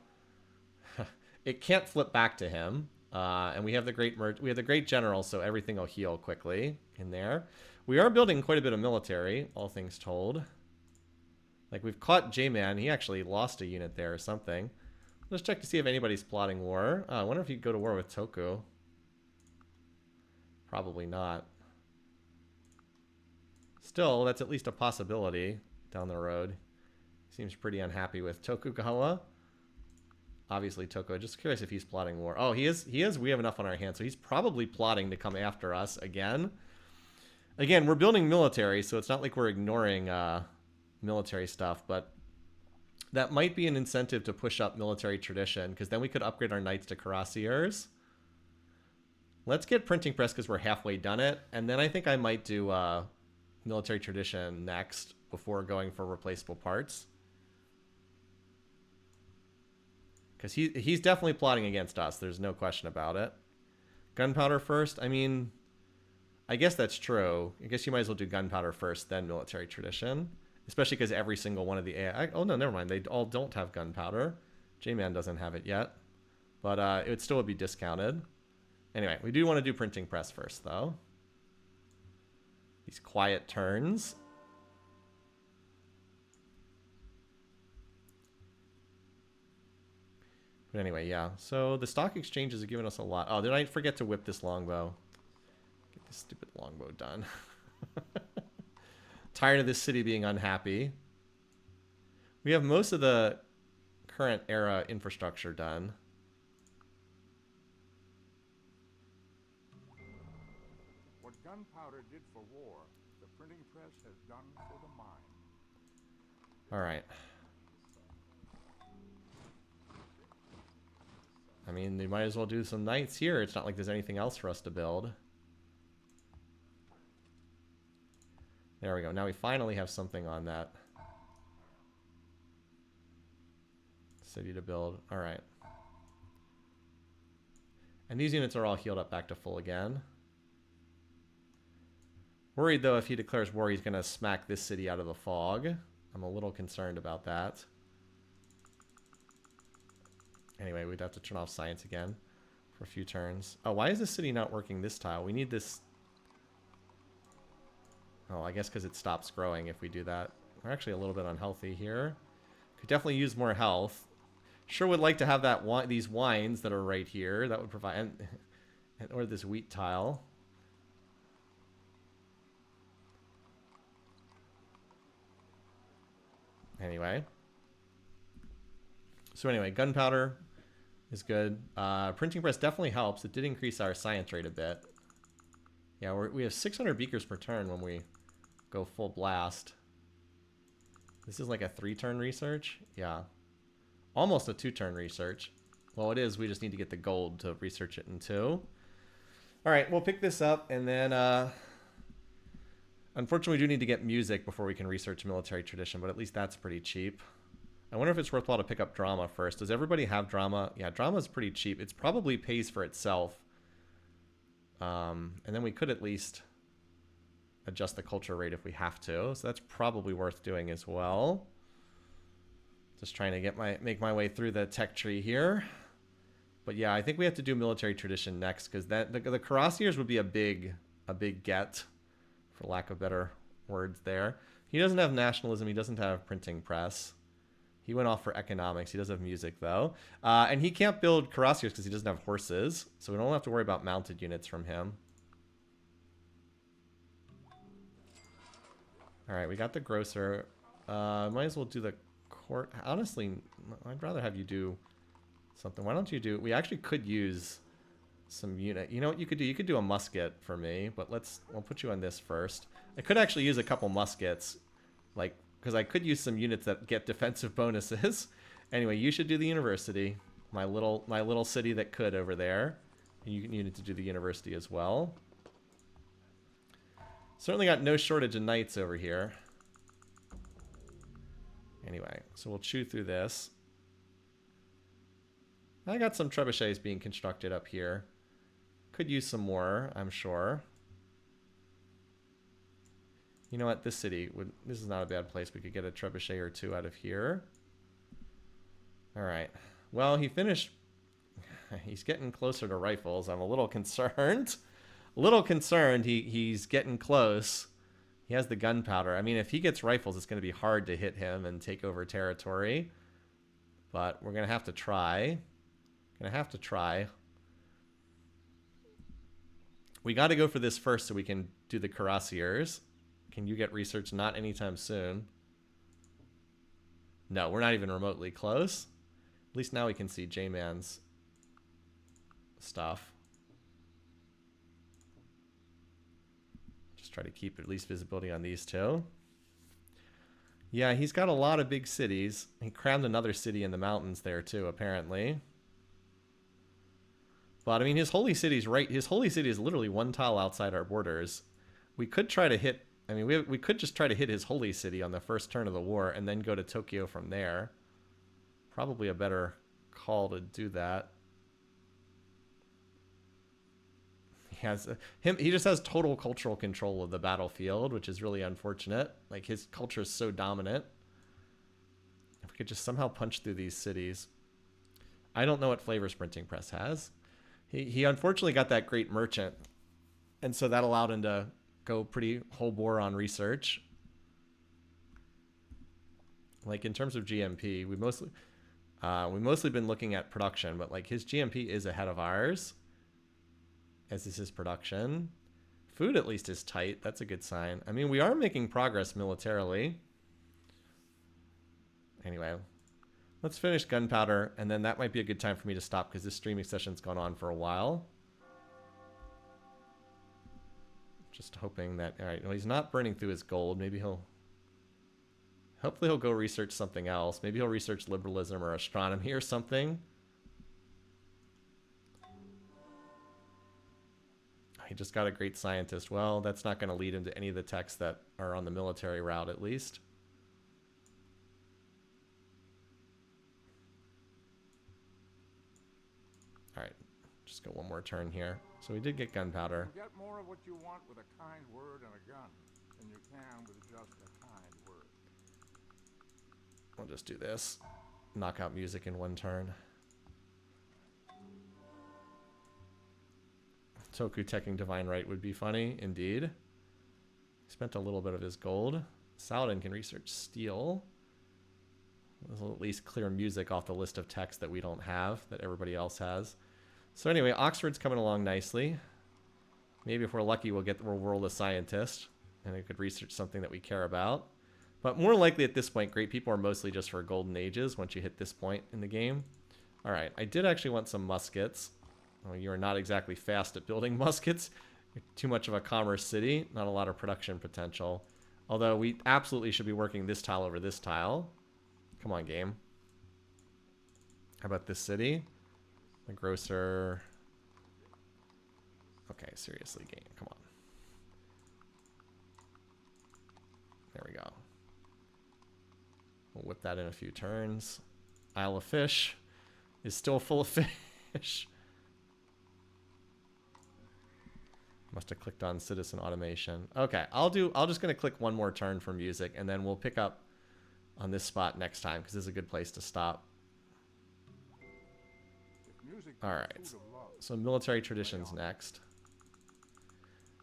it can't flip back to him. And we have the great general, so everything will heal quickly in there. We are building quite a bit of military, all things told. Like, we've caught J-Man. He actually lost a unit there or something. Let's check to see if anybody's plotting war. I wonder if he'd go to war with Toku. Probably not. Still, that's at least a possibility down the road. Seems pretty unhappy with Tokugawa. Obviously, Toko. Just curious if he's plotting war. Oh, he is. He is. We have enough on our hands, so he's probably plotting to come after us again. Again, we're building military, so it's not like we're ignoring military stuff. But That might be an incentive to push up military tradition, because then we could upgrade our knights to cuirassiers. Let's get printing press because we're halfway done it, and then I think I might do military tradition next before going for replaceable parts. Because he's definitely plotting against us. There's no question about it. Gunpowder first. I mean, I guess that's true. I guess you might as well do gunpowder first, then military tradition. Especially because every single one of the AI... Oh, no, never mind. They all don't have gunpowder. J-Man doesn't have it yet. But it still would be discounted. Anyway, we do want to do printing press first, though. These quiet turns. But anyway, yeah. So the stock exchanges have given us a lot. Oh, did I forget to whip this longbow? Get this stupid longbow done. Tired of this city being unhappy. We have most of the current era infrastructure done. What gunpowder did for war, the printing press has done for the mind. All right. I mean, they might as well do some knights here. It's not like there's anything else for us to build. There we go. Now we finally have something on that city to build. All right. And these units are all healed up back to full again. Worried, though, if he declares war, he's going to smack this city out of the fog. I'm a little concerned about that. Anyway, we'd have to turn off science again for a few turns. Oh, why is this city not working this tile? We need this... Oh, I guess because it stops growing if we do that. We're actually a little bit unhealthy here. Could definitely use more health. Sure would like to have that these wines that are right here. That would provide... or this wheat tile. Anyway. So anyway, gunpowder is good. Printing press definitely helps. It did increase our science rate a bit. Yeah, we have 600 beakers per turn when we go full blast. This is like a 3-turn research? Yeah. Almost a 2-turn research. Well, it is. We just need to get the gold to research it in 2. All right, we'll pick this up, and then... unfortunately, we do need to get music before we can research military tradition, but at least that's pretty cheap. I wonder if it's worthwhile to pick up drama first. Does everybody have drama? Yeah, drama's pretty cheap. It probably pays for itself. And then we could at least adjust the culture rate if we have to. So that's probably worth doing as well. Just trying to make my way through the tech tree here. But yeah, I think we have to do military tradition next, because the cuirassiers would be a big get, for lack of better words there. He doesn't have nationalism. He doesn't have printing press. He went off for economics. He does have music, though. And he can't build cuirassiers because he doesn't have horses. So we don't have to worry about mounted units from him. All right, we got the grocer. Might as well do the court. Honestly, I'd rather have you do something. Why don't you do... We actually could use some unit. You know what you could do? You could do a musket for me, but we'll put you on this first. I could actually use a couple muskets, like... because I could use some units that get defensive bonuses. Anyway, you should do the university. My little city that could over there. You need to do the university as well. Certainly got no shortage of knights over here. Anyway, so we'll chew through this. I got some trebuchets being constructed up here. Could use some more, I'm sure. You know what? This city this is not a bad place. We could get a trebuchet or 2 out of here. All right. Well, he finished. He's getting closer to rifles. I'm a little concerned. He's getting close. He has the gunpowder. I mean, if he gets rifles, it's going to be hard to hit him and take over territory. But we're going to have to try. We got to go for this first so we can do the cuirassiers. Can you get research? Not anytime soon. No, we're not even remotely close. At least now we can see J-Man's stuff. Just try to keep at least visibility on these 2. Yeah, he's got a lot of big cities. He crammed another city in the mountains there too, apparently. But I mean, his holy city's right. His holy city is literally one tile outside our borders. We could try to hit. I mean, we could just try to hit his holy city on the first turn of the war, and then go to Tokyo from there. Probably a better call to do that. He just has total cultural control of the battlefield, which is really unfortunate. Like, his culture is so dominant. If we could just somehow punch through these cities. I don't know what flavors printing press has. He unfortunately got that great merchant, and so that allowed him to go pretty whole bore on research. Like, in terms of GMP, we mostly been looking at production, but like, his GMP is ahead of ours, as is his production. Food at least is tight. That's a good sign. I mean, we are making progress militarily. Anyway, let's finish gunpowder, and then that might be a good time for me to stop, because this streaming session's gone on for a while. Just hoping that... Alright, well, he's not burning through his gold. Maybe he'll... Hopefully he'll go research something else. Maybe he'll research liberalism or astronomy or something. He just got a great scientist. Well, that's not going to lead him to any of the texts that are on the military route, at least. Alright, just go one more turn here. So we did get gunpowder. You get more of what you want with a kind word and a gun than you can with just a kind word. We'll just do this. Knock out music in one turn. Toku teching Divine Right would be funny, indeed. Spent a little bit of his gold. Saladin can research steel. This will at least clear music off the list of texts that we don't have, that everybody else has. So anyway, Oxford's coming along nicely. Maybe if we're lucky, we'll roll a scientist, and it could research something that we care about. But more likely at this point, great people are mostly just for golden ages once you hit this point in the game. Alright, I did actually want some muskets. Oh, you are not exactly fast at building muskets. You're too much of a commerce city. Not a lot of production potential. Although we absolutely should be working this tile over this tile. Come on, game. How about this city? The grocer. Okay, seriously, game. Come on. There we go. We'll whip that in a few turns. Isle of Fish is still full of fish. Must have clicked on citizen automation. Okay, I'm just gonna click one more turn for music, and then we'll pick up on this spot next time, because this is a good place to stop. Alright, so military traditions next.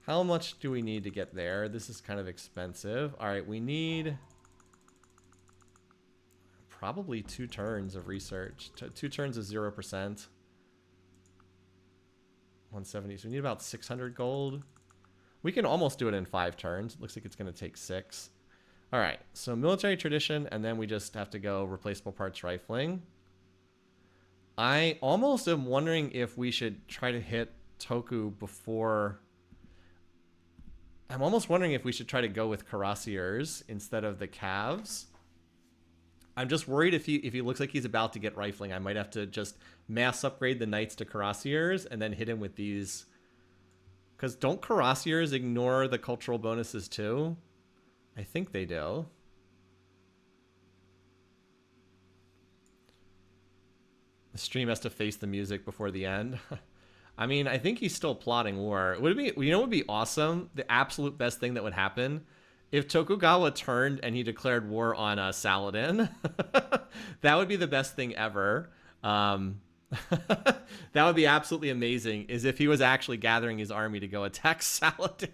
How much do we need to get there? This is kind of expensive. Alright, we need probably 2 turns of research. 2 turns of 0%. 170, so we need about 600 gold. We can almost do it in 5 turns. It looks like it's going to take 6. Alright, so military tradition, and then we just have to go replaceable parts rifling. I almost am wondering if we should try to hit Toku before... I'm almost wondering if we should try to go with cuirassiers instead of the calves. I'm just worried if he looks like he's about to get rifling, I might have to just mass upgrade the knights to cuirassiers and then hit him with these. Because don't cuirassiers ignore the cultural bonuses too? I think they do. The stream has to face the music before the end. I mean, I think he's still plotting war. Would it be, you know what would be awesome? The absolute best thing that would happen? If Tokugawa turned and he declared war on Saladin. That would be the best thing ever. That would be absolutely amazing, is if he was actually gathering his army to go attack Saladin.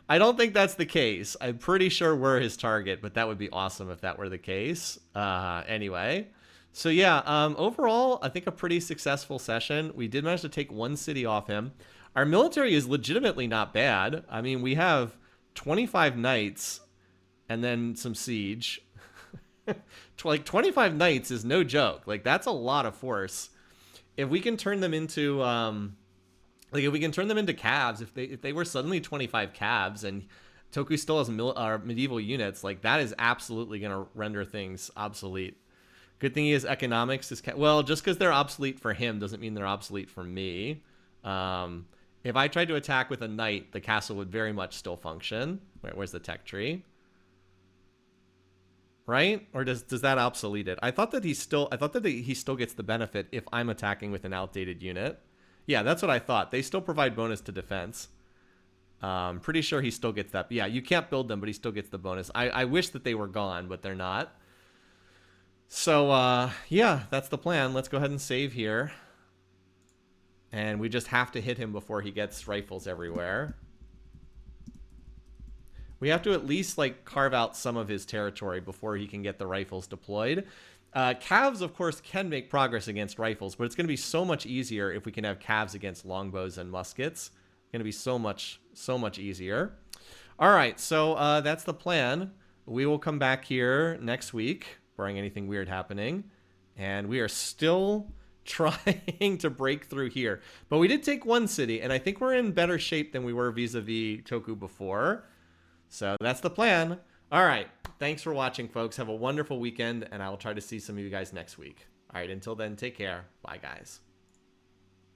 I don't think that's the case. I'm pretty sure we're his target, but that would be awesome if that were the case. Anyway. So yeah, overall, I think a pretty successful session. We did manage to take 1 city off him. Our military is legitimately not bad. I mean, we have 25 knights and then some siege. Like 25 knights is no joke. Like, that's a lot of force. If we can turn them into calves, if they were suddenly 25 calves, and Toku still has medieval units. Like, that is absolutely going to render things obsolete. Good thing he has economics. Well, just because they're obsolete for him doesn't mean they're obsolete for me. If I tried to attack with a knight, the castle would very much still function. Where's the tech tree? Right? Or does that obsolete it? I thought that he still gets the benefit if I'm attacking with an outdated unit. Yeah, that's what I thought. They still provide bonus to defense. Pretty sure he still gets that. Yeah, you can't build them, but he still gets the bonus. I wish that they were gone, but they're not. So, yeah, that's the plan. Let's go ahead and save here. And we just have to hit him before he gets rifles everywhere. We have to at least, like, carve out some of his territory before he can get the rifles deployed. Calves, of course, can make progress against rifles, but it's going to be so much easier if we can have calves against longbows and muskets. It's going to be so much easier. All right, so that's the plan. We will come back here next week, barring anything weird happening. And we are still trying to break through here. But we did take one city, and I think we're in better shape than we were vis-a-vis Toku before. So that's the plan. All right. Thanks for watching, folks. Have a wonderful weekend, and I will try to see some of you guys next week. All right. Until then, take care. Bye, guys.